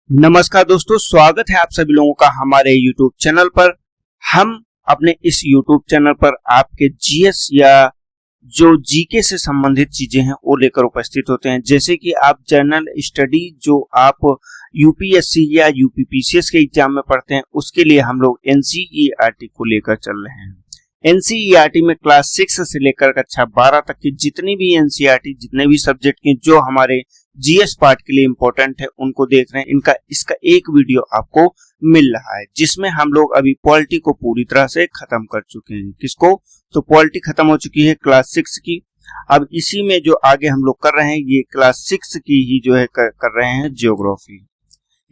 नमस्कार दोस्तों, स्वागत है आप सभी लोगों का हमारे YouTube चैनल पर। हम अपने इस YouTube चैनल पर आपके जीएस या जो जीके से संबंधित चीजें हैं वो लेकर उपस्थित होते हैं। जैसे कि आप जनरल स्टडी जो आप यूपीएससी या यूपीपीसीएस के एग्जाम में पढ़ते हैं उसके लिए हम लोग एनसीईआरटी को लेकर चल रहे हैं। एनसीईआरटी में क्लास 6 से लेकर कक्षा 12 तक की जितनी भी एनसीईआरटी जितने भी सब्जेक्ट के जो हमारे जीएस पार्ट के लिए इंपॉर्टेंट है उनको देख रहे हैं। इसका एक वीडियो आपको मिल रहा है जिसमें हम लोग अभी पॉलिटी को पूरी तरह से खत्म कर चुके हैं। किसको? तो पॉलिटी खत्म हो चुकी है क्लास 6 की। अब इसी में जो आगे हम लोग कर रहे हैं ये क्लास 6 की ही जो है कर रहे हैं ज्योग्राफी।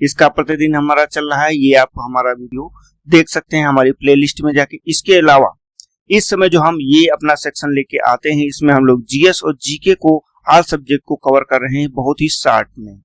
इसका प्रतिदिन हमारा चल रहा है, ये आप हमारा वीडियो देख सकते हैं हमारी प्लेलिस्ट में जाके। इसके अलावा इस समय जो हम ये अपना सेक्शन लेके आते हैं इसमें हम लोग जीएस और जीके को हर सब्जेक्ट को कवर कर रहे हैं बहुत ही शॉर्ट में,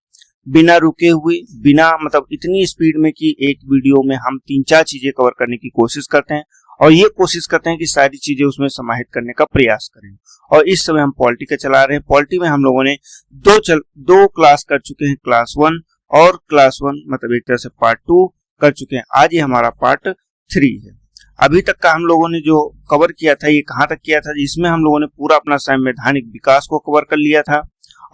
बिना रुके हुए, बिना मतलब इतनी स्पीड में कि एक वीडियो में हम 3-4 चीजें कवर करने की कोशिश करते हैं और ये कोशिश करते हैं कि सारी चीजें उसमें समाहित करने का प्रयास करें। और इस समय हम पॉलिटी का चला रहे हैं। पॉलिटी में हम लोगों ने दो क्लास कर चुके हैं, क्लास 1 और क्लास 1 मतलब एक तरह से पार्ट 2 कर चुके हैं। आज ये हमारा पार्ट 3 है। अभी तक का हम लोगों ने जो कवर किया था ये कहाँ तक किया था, इसमें हम लोगों ने पूरा अपना संवैधानिक विकास को कवर कर लिया था।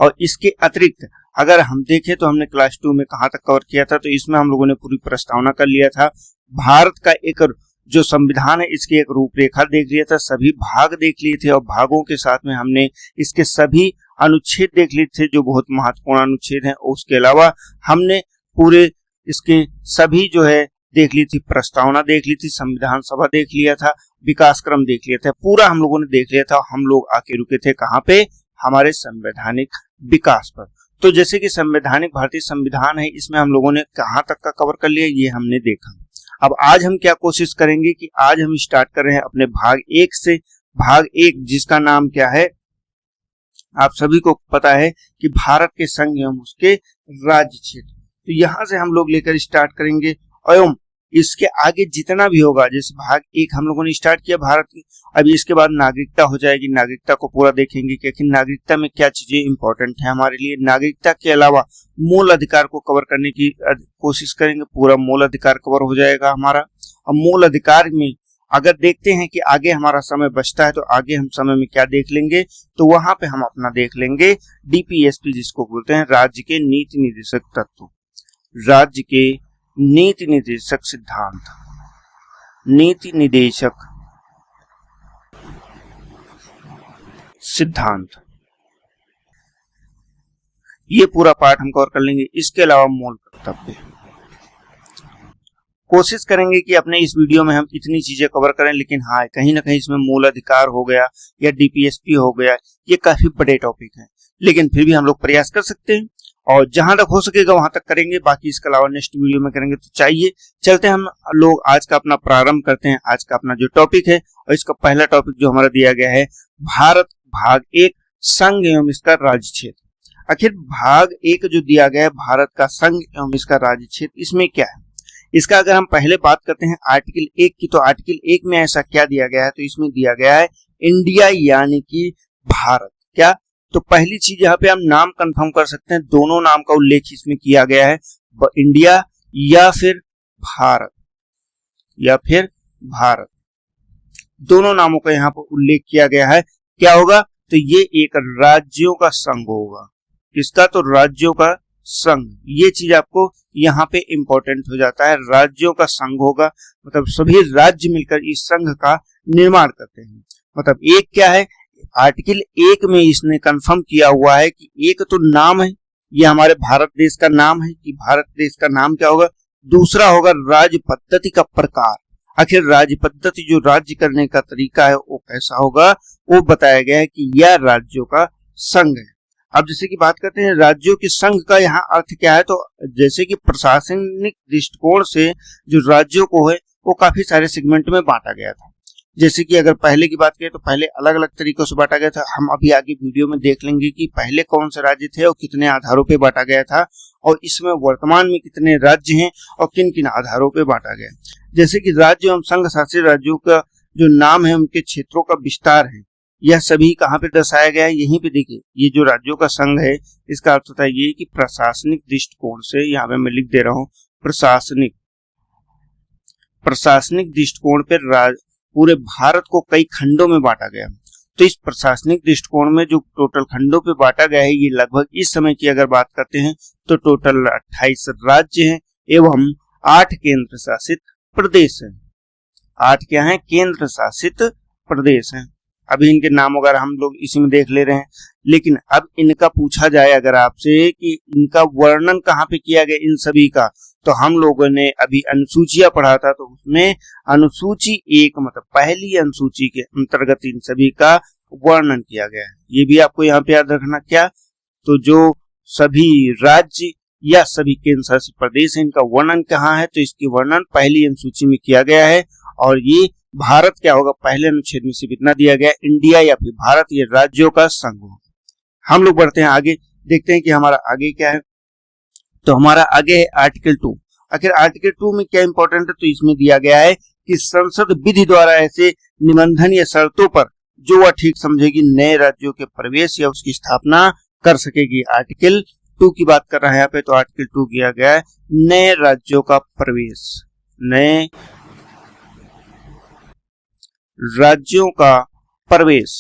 और इसके अतिरिक्त अगर हम देखें तो हमने क्लास 2 में कहाँ तक कवर किया था, तो इसमें हम लोगों ने पूरी प्रस्तावना कर लिया था। भारत का एक जो संविधान है इसकी एक रूपरेखा देख लिया था, सभी भाग देख लिए थे और भागों के साथ में हमने इसके सभी अनुच्छेद देख लिए थे जो बहुत महत्वपूर्ण अनुच्छेद हैं। उसके अलावा हमने पूरे इसके सभी जो है देख ली थी, प्रस्तावना देख ली थी, संविधान सभा देख लिया था, विकास क्रम देख लिया था, पूरा हम लोगों ने देख लिया था। हम लोग आके रुके थे कहाँ पे? हमारे संवैधानिक विकास पर। तो जैसे कि संवैधानिक भारतीय संविधान है इसमें हम लोगों ने कहाँ तक का कवर कर लिया ये हमने देखा। अब आज हम क्या कोशिश करेंगे कि आज हम स्टार्ट कर रहे हैं अपने भाग 1 से। भाग 1 जिसका नाम क्या है आप सभी को पता है कि भारत के संघ एवं उसके राज्य क्षेत्र। तो यहाँ से हम लोग लेकर स्टार्ट करेंगे एवं इसके आगे जितना भी होगा, जैसे भाग 1 हम लोगों ने स्टार्ट किया भारत की, अभी इसके बाद नागरिकता हो जाएगी। नागरिकता को पूरा देखेंगे कि नागरिकता में क्या चीजें इंपॉर्टेंट है हमारे लिए। नागरिकता के अलावा मूल अधिकार को कवर करने की कोशिश करेंगे, पूरा मूल अधिकार कवर हो जाएगा हमारा। अब मूल अधिकार में अगर देखते हैं कि आगे हमारा समय बचता है तो आगे हम समय में क्या देख लेंगे, तो वहां पे हम अपना देख लेंगे डीपीएसपी जिसको बोलते हैं राज्य के नीति निर्देशक तत्व, राज्य के नीति निर्देशक सिद्धांत, नीति निर्देशक सिद्धांत, ये पूरा पार्ट हम कवर कर लेंगे। इसके अलावा मूल कर्तव्य कोशिश करेंगे कि अपने इस वीडियो में हम इतनी चीजें कवर करें, लेकिन हाँ कहीं ना कहीं इसमें मूल अधिकार हो गया या डीपीएसपी हो गया, ये काफी बड़े टॉपिक हैं, लेकिन फिर भी हम लोग प्रयास कर सकते हैं और जहां तक हो सकेगा वहां तक करेंगे। बाकी इसके अलावा नेक्स्ट वीडियो में करेंगे। तो चाहिए चलते हम लोग आज का अपना प्रारंभ करते हैं। आज का अपना जो टॉपिक है और इसका पहला टॉपिक जो हमारा दिया गया है भारत भाग 1 संघ एवं इसका राज्य क्षेत्र। आखिर भाग 1 जो दिया गया है भारत का संघ एवं इसका राज्य क्षेत्र, इसमें क्या है इसका अगर हम पहले बात करते हैं आर्टिकल 1 की, तो आर्टिकल 1 में ऐसा क्या दिया गया है, तो इसमें दिया गया है इंडिया यानी कि भारत। क्या? तो पहली चीज यहाँ पे हम नाम कंफर्म कर सकते हैं, दोनों नाम का उल्लेख इसमें किया गया है, इंडिया या फिर भारत, या फिर भारत, दोनों नामों का यहाँ पर उल्लेख किया गया है। क्या होगा? तो ये एक राज्यों का संघ होगा। किसका? तो राज्यों का संघ। ये चीज आपको यहाँ पे इंपॉर्टेंट हो जाता है, राज्यों का संघ होगा, मतलब सभी राज्य मिलकर इस संघ का निर्माण करते हैं। मतलब एक क्या है, आर्टिकल 1 में इसने कंफर्म किया हुआ है कि एक तो नाम है, ये हमारे भारत देश का नाम है कि भारत देश का नाम क्या होगा। दूसरा होगा राज्य पद्धति का प्रकार। आखिर राज्य पद्धति जो राज्य करने का तरीका है वो कैसा होगा, वो बताया गया है कि यह राज्यों का संघ है। अब जैसे कि बात करते हैं राज्यों के संघ का यहाँ अर्थ क्या है, तो जैसे कि प्रशासनिक दृष्टिकोण से जो राज्यों को है वो काफी सारे सेगमेंट में बांटा गया था। जैसे कि अगर पहले की बात करें तो पहले अलग अलग तरीकों से बांटा गया था। हम अभी आगे वीडियो में देख लेंगे कि पहले कौन से राज्य थे और कितने आधारों पे बांटा गया था, और इसमें वर्तमान में कितने राज्य हैं और किन किन आधारों पे बांटा गया। जैसे कि राज्य एवं संघ शासित राज्यों का जो नाम है उनके क्षेत्रों का विस्तार है, यह सभी कहाँ पे दर्शाया गया है, यहीं पे देखिए, ये जो राज्यों का संघ है इसका अर्थ होता है ये कि प्रशासनिक दृष्टिकोण से, यहाँ पे मैं लिख दे रहा हूँ प्रशासनिक दृष्टिकोण पर पूरे भारत को कई खंडों में बांटा गया। तो इस प्रशासनिक दृष्टिकोण में जो टोटल खंडों पे बांटा गया है, ये लगभग इस समय की अगर बात करते हैं तो टोटल 28 राज्य हैं एवं 8 केंद्र शासित प्रदेश हैं। 8 क्या हैं? केंद्र शासित प्रदेश हैं। अभी इनके नाम वगैरह हम लोग इसी में देख ले रहे हैं, लेकिन अब इनका पूछा जाए अगर आपसे कि इनका वर्णन कहाँ पे किया गया इन सभी का, तो हम लोगों ने अभी अनुसूचियां पढ़ा था, तो उसमें अनुसूची 1 मतलब पहली अनुसूची के अंतर्गत इन सभी का वर्णन किया गया है। ये भी आपको यहाँ पे याद रखना। क्या? तो जो सभी राज्य या सभी केंद्र शासित प्रदेश है इनका वर्णन कहाँ है, तो इसकी वर्णन पहली अनुसूची में किया गया है। और ये भारत क्या होगा, पहले अनुच्छेद में सिर्फ इतना दिया गया, इंडिया या फिर भारत ये राज्यों का संघ होगा। हम लोग बढ़ते हैं आगे, देखते हैं कि हमारा आगे क्या है। तो हमारा आगे है आर्टिकल 2। आखिर आर्टिकल 2 में क्या इंपॉर्टेंट है, तो इसमें दिया गया है कि संसद विधि द्वारा ऐसे निबंधन या शर्तों पर जो वह ठीक समझेगी नए राज्यों के प्रवेश या उसकी स्थापना कर सकेगी। आर्टिकल 2 की बात कर रहे हैं यहाँ पे, तो आर्टिकल 2 किया गया है नए राज्यों का प्रवेश, नए राज्यों का प्रवेश,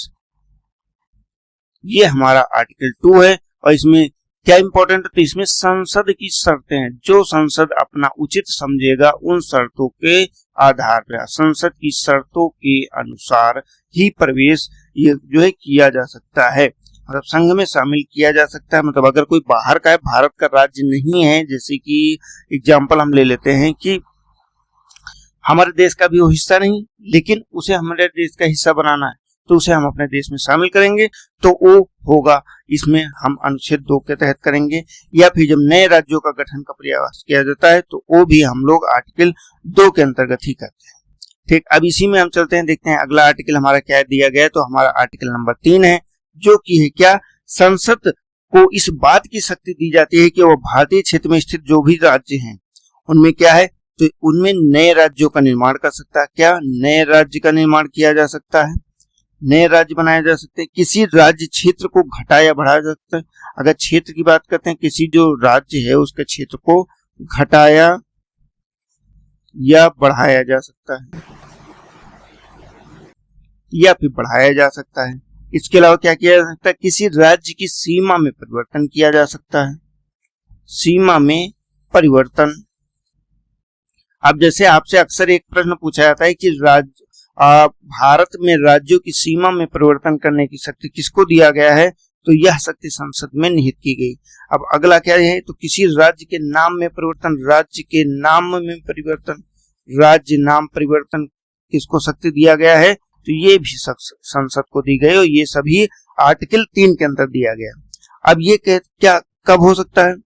ये हमारा आर्टिकल 2 है। और इसमें क्या इंपॉर्टेंट है, तो इसमें संसद की शर्तें हैं, जो संसद अपना उचित समझेगा उन शर्तों के आधार पर, संसद की शर्तों के अनुसार ही प्रवेश ये जो है किया जा सकता है, मतलब संघ में शामिल किया जा सकता है। मतलब अगर कोई बाहर का है, भारत का राज्य नहीं है, जैसे कि एग्जाम्पल हम ले लेते हैं कि हमारे देश का भी वो हिस्सा नहीं, लेकिन उसे हमारे देश का हिस्सा बनाना है, तो उसे हम अपने देश में शामिल करेंगे, तो वो होगा, इसमें हम अनुच्छेद 2 के तहत करेंगे। या फिर जब नए राज्यों का गठन का प्रयास किया जाता है तो वो भी हम लोग आर्टिकल 2 के अंतर्गत ही करते हैं। ठीक, अब इसी में हम चलते हैं, देखते हैं अगला आर्टिकल हमारा क्या दिया गया है। तो हमारा आर्टिकल नंबर 3 है, जो कि है क्या, संसद को इस बात की शक्ति दी जाती है कि वो भारतीय क्षेत्र में स्थित जो भी राज्य हैं उनमें क्या है, तो उनमें नए राज्यों का निर्माण कर सकता है। क्या? नए राज्य का निर्माण किया जा सकता है, नए राज्य बनाए जा सकते हैं। किसी राज्य क्षेत्र को घटाया बढ़ाया जा सकता है। अगर क्षेत्र की बात करते हैं, किसी जो राज्य है उसके क्षेत्र को घटाया या बढ़ाया जा सकता है, या फिर बढ़ाया जा सकता है। इसके अलावा क्या किया जा सकता है, किसी राज्य की सीमा में परिवर्तन किया जा सकता है, सीमा में परिवर्तन। अब जैसे आपसे अक्सर एक प्रश्न पूछा जाता है कि भारत में राज्यों की सीमा में परिवर्तन करने की शक्ति किसको दिया गया है, तो यह शक्ति संसद में निहित की गई। अब अगला क्या है, तो किसी राज्य के नाम में परिवर्तन, राज्य के नाम में परिवर्तन, राज्य नाम परिवर्तन किसको शक्ति दिया गया है, तो ये भी संसद को दी गई, और ये सभी आर्टिकल 3 के अंदर दिया गया। अब ये क्या कब हो सकता है,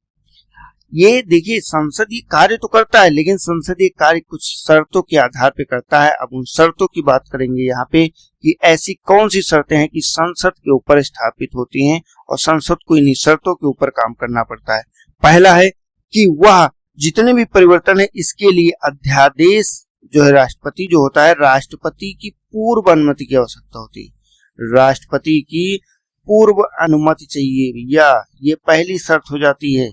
ये देखिए, संसदीय कार्य तो करता है, लेकिन संसदीय कार्य कुछ शर्तों के आधार पे करता है। अब उन शर्तों की बात करेंगे यहाँ पे कि ऐसी कौन सी शर्तें हैं कि संसद के ऊपर स्थापित होती हैं और संसद को इन्हीं शर्तों के ऊपर काम करना पड़ता है। पहला है कि वह जितने भी परिवर्तन है इसके लिए अध्यादेश जो है राष्ट्रपति जो होता है, राष्ट्रपति की पूर्व अनुमति की आवश्यकता होती है। राष्ट्रपति की पूर्व अनुमति चाहिए भैया, ये पहली शर्त हो जाती है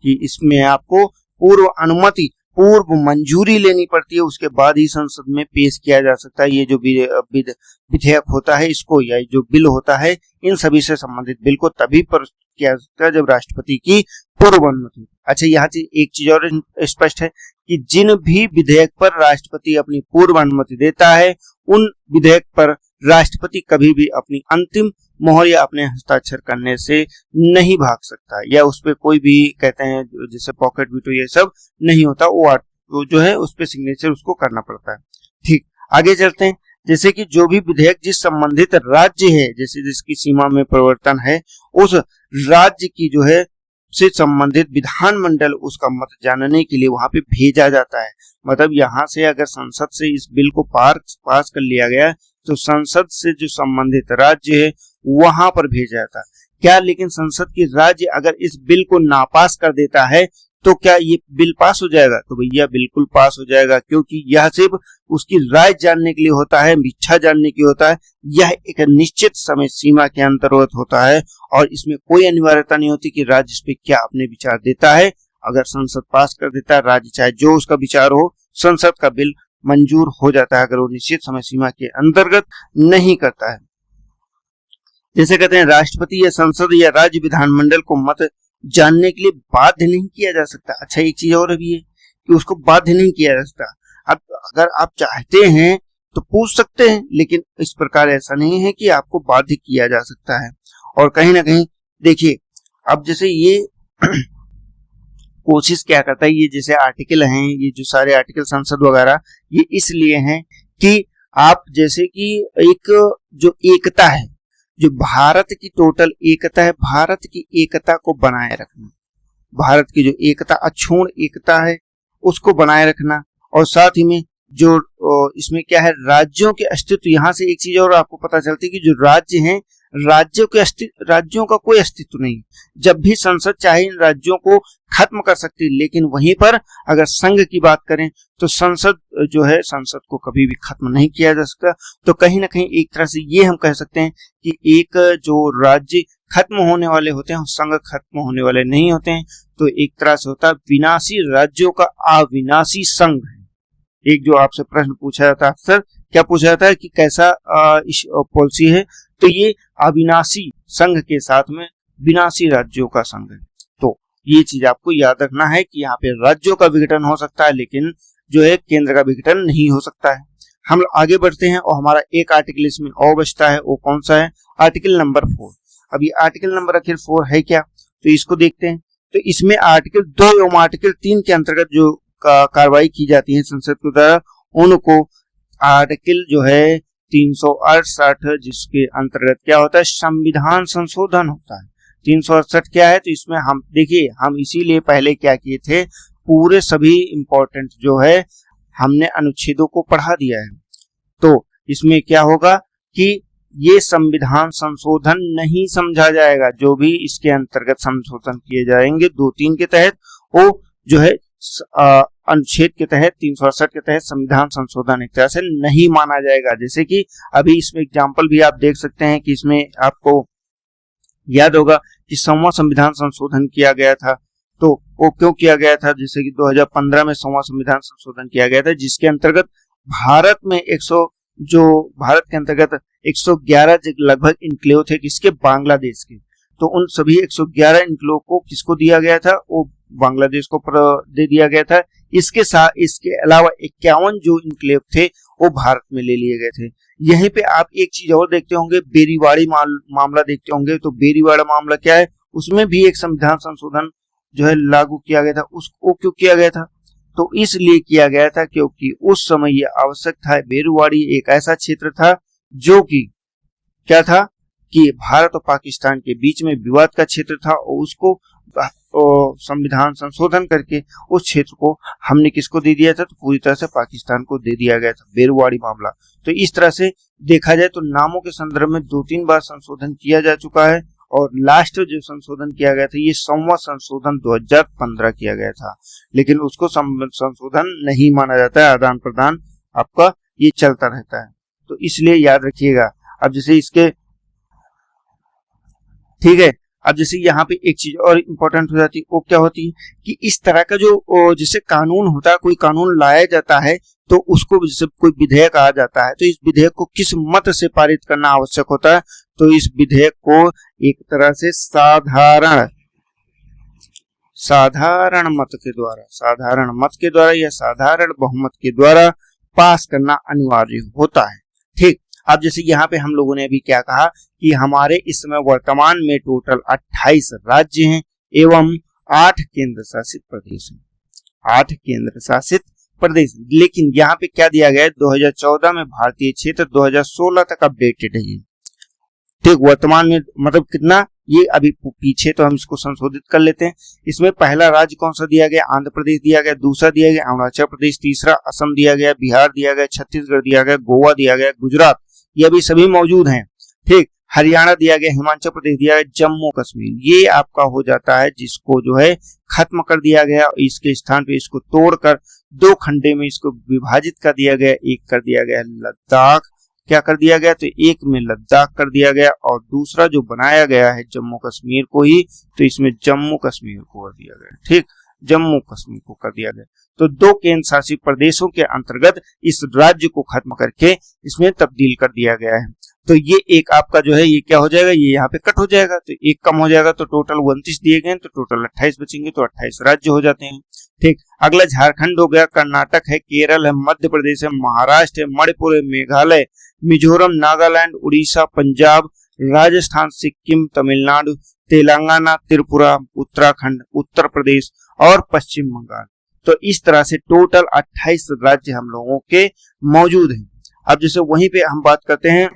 कि इसमें आपको पूर्व अनुमति, पूर्व मंजूरी लेनी पड़ती है, उसके बाद ही संसद में पेश किया जा सकता है। ये जो विधेयक होता है इसको, या जो बिल होता है, इन सभी से संबंधित बिल को तभी पर किया जा सकता है जब राष्ट्रपति की पूर्व अनुमति। अच्छा, यहाँ से एक चीज और स्पष्ट है कि जिन भी विधेयक पर राष्ट्रपति अपनी पूर्व अनुमति देता है, उन विधेयक पर राष्ट्रपति कभी भी अपनी अंतिम मोहर या अपने हस्ताक्षर करने से नहीं भाग सकता, या उस पर कोई भी कहते हैं जैसे पॉकेट वीटो ये सब नहीं होता, वो जो है उस पर सिग्नेचर उसको करना पड़ता है। ठीक, आगे चलते हैं। जैसे कि जो भी विधेयक जिस संबंधित राज्य है, जैसे जिसकी सीमा में परिवर्तन है, उस राज्य की जो है से संबंधित विधानमंडल उसका मत जानने के लिए वहां पे भेजा जाता है। मतलब यहाँ से अगर संसद से इस बिल को पास कर लिया गया तो संसद से जो संबंधित राज्य है वहां पर भेजा जाता है। क्या? लेकिन संसद की राज्य अगर इस बिल को नापास कर देता है तो क्या ये बिल पास हो जाएगा? तो भैया बिल्कुल पास हो जाएगा, क्योंकि यह सिर्फ उसकी राय जानने के लिए होता है, इच्छा जानने की होता है। यह एक निश्चित समय सीमा के अंतर्गत होता है और इसमें कोई अनिवार्यता नहीं होती कि राज्य इस पे क्या अपने विचार देता है। अगर संसद पास कर देता है, राज्य चाहे जो उसका विचार हो, संसद का बिल मंजूर हो जाता है अगर वो निश्चित समय सीमा के अंतर्गत नहीं करता है। जैसे कहते हैं राष्ट्रपति या संसद या राज्य विधानमंडल को मत जानने के लिए बाध्य नहीं किया जा सकता। अच्छा, एक चीज और भी है कि उसको बाध्य नहीं किया जा सकता। अब अगर आप चाहते हैं तो पूछ सकते हैं, लेकिन इस प्रकार ऐसा नहीं है कि आपको बाध्य किया जा सकता है। और कहीं ना कहीं देखिए, अब जैसे ये कोशिश क्या करता है, ये जैसे आर्टिकल हैं, ये जो सारे आर्टिकल संसद वगैरह, ये इसलिए हैं कि आप जैसे कि एक जो एकता है, जो भारत की टोटल एकता है, भारत की एकता को बनाए रखना, भारत की जो एकता, अक्षुण्ण एकता है, उसको बनाए रखना। और साथ ही में जो इसमें क्या है, राज्यों के अस्तित्व। यहाँ से एक चीज और आपको पता चलती है कि जो राज्य हैं, राज्यों का कोई अस्तित्व नहीं। जब भी संसद चाहे इन राज्यों को खत्म कर सकती है, लेकिन वहीं पर अगर संघ की बात करें तो संसद जो है, संसद को कभी भी खत्म नहीं किया जा सकता। तो कहीं ना कहीं एक तरह से ये हम कह सकते हैं कि एक जो राज्य खत्म होने वाले होते हैं, संघ खत्म होने वाले नहीं होते हैं। तो एक तरह से होता है विनाशी राज्यों का अविनाशी संघ है। एक जो आपसे प्रश्न पूछा जाता है अक्सर, क्या पूछा जाता है कि कैसा पॉलिसी है, तो ये अविनाशी संघ के साथ में विनाशी राज्यों का संघ है। तो ये चीज आपको याद रखना है कि यहाँ पे राज्यों का विघटन हो सकता है, लेकिन जो है केंद्र का विघटन नहीं हो सकता है। हम आगे बढ़ते हैं और हमारा एक आर्टिकल इसमें और बचता है, वो कौन सा है? Article number 4। अब ये आर्टिकल नंबर आखिर 4 है क्या, तो इसको देखते हैं। तो इसमें आर्टिकल 2 एवं आर्टिकल 3 के अंतर्गत जो कार्रवाई की जाती है संसद के द्वारा, उनको आर्टिकल जो है 368, जिसके अंतर्गत क्या होता है, संविधान संशोधन होता है। 368 क्या है, तो इसमें हम देखिए, हम इसीलिए पहले क्या किए थे, पूरे सभी इंपॉर्टेंट जो है हमने अनुच्छेदों को पढ़ा दिया है। तो इसमें क्या होगा कि ये संविधान संशोधन नहीं समझा जाएगा। जो भी इसके अंतर्गत संशोधन किए जाएंगे 2-3 के तहत, वो जो है अनुच्छेद के तहत 368 के तहत संविधान संशोधन एक तरह से नहीं माना जाएगा। जैसे कि अभी इसमें एग्जाम्पल भी आप देख सकते हैं कि इसमें आपको याद होगा कि 100वां संविधान संशोधन किया गया था। तो वो क्यों किया गया था? जैसे कि 2015 में 100वां संविधान संशोधन किया गया था, जिसके अंतर्गत भारत में 100 जो भारत के अंतर्गत 111 लगभग इनक्लेव थे, किसके? बांग्लादेश के। तो उन सभी 111 इनक्लेव को किसको दिया गया था? वो बांग्लादेश को दे दिया गया था। इसके साथ इसके अलावा 51 जो इनक्लेव थे वो भारत में ले लिए गए थे। यहीं पे आप एक चीज और देखते होंगे, बेरीवाड़ी मामला देखते होंगे। तो बेरीवाड़ा मामला क्या है? उसमें भी एक संविधान संशोधन जो है लागू किया गया था। उसको क्यों किया गया था? तो इसलिए किया गया था क्योंकि उस समय ये आवश्यक था। बेरीवाड़ी एक ऐसा क्षेत्र था जो कि क्या था कि भारत और पाकिस्तान के बीच में विवाद का क्षेत्र था, और उसको संविधान संशोधन करके उस क्षेत्र को हमने किसको दे दिया था? तो पूरी तरह से पाकिस्तान को दे दिया गया था, बेरीवाड़ी मामला। तो इस तरह से देखा जाए तो नामों के संदर्भ में 2-3 बार संशोधन किया जा चुका है, और लास्ट जो संशोधन किया गया था ये 100वां संशोधन 2015 किया गया था, लेकिन उसको संशोधन नहीं माना जाता है। आदान प्रदान आपका ये चलता रहता है, तो इसलिए याद रखिएगा। अब जैसे इसके ठीक है, अब जैसे यहाँ पे एक चीज और इम्पोर्टेंट हो जाती है, वो क्या होती है कि इस तरह का जो जैसे कानून होता है, कोई कानून लाया जाता है तो उसको जैसे कोई विधेयक आ जाता है, तो इस विधेयक को किस मत से पारित करना आवश्यक होता है? तो इस विधेयक को एक तरह से साधारण मत के द्वारा या साधारण बहुमत के द्वारा पास करना अनिवार्य होता है। ठीक, अब जैसे यहाँ पे हम लोगों ने अभी क्या कहा कि हमारे इस समय वर्तमान में टोटल 28 राज्य हैं एवं 8 केंद्र शासित प्रदेश हैं। 8 केंद्र शासित प्रदेश, लेकिन यहाँ पे क्या दिया गया है? 2014 में भारतीय क्षेत्र 2016 तक अपडेटेड है ये। ठीक, वर्तमान में मतलब कितना ये अभी पीछे, तो हम इसको संशोधित कर लेते हैं। इसमें पहला राज्य कौन सा दिया गया? आंध्र प्रदेश दिया गया, दूसरा दिया गया अरुणाचल प्रदेश, तीसरा असम दिया गया, बिहार दिया गया, छत्तीसगढ़ दिया गया, गोवा दिया गया, गुजरात, ये भी सभी मौजूद हैं। ठीक, हरियाणा दिया गया, हिमाचल प्रदेश दिया गया, जम्मू कश्मीर ये आपका हो जाता है जिसको जो है खत्म कर दिया गया। इसके स्थान पे इसको तोड़कर दो खंडे में इसको विभाजित कर दिया गया। एक कर दिया गया लद्दाख, क्या कर दिया गया, तो एक में लद्दाख कर दिया गया और दूसरा जो बनाया गया है जम्मू कश्मीर को ही, तो इसमें जम्मू कश्मीर को कर दिया गया। ठीक, जम्मू कश्मीर को कर दिया गया। तो दो केंद्र शासित प्रदेशों के अंतर्गत इस राज्य को खत्म करके इसमें तब्दील कर दिया गया है। तो ये एक आपका जो है ये क्या हो जाएगा, ये यहाँ पे कट हो जाएगा, तो एक कम हो जाएगा, तो टोटल 29 दिए गए, तो टोटल 28 बचेंगे, तो 28 राज्य हो जाते हैं। ठीक, अगला झारखंड हो गया, कर्नाटक है, केरल है, मध्य प्रदेश है, महाराष्ट्र है, मणिपुर है, मेघालय, मिजोरम, नागालैंड, उड़ीसा, पंजाब, राजस्थान, सिक्किम, तमिलनाडु, तेलंगाना, त्रिपुरा, उत्तराखंड, उत्तर प्रदेश और पश्चिम बंगाल। तो इस तरह से टोटल 28 राज्य हम लोगों के मौजूद हैं। अब जैसे वहीं पे हम बात करते हैं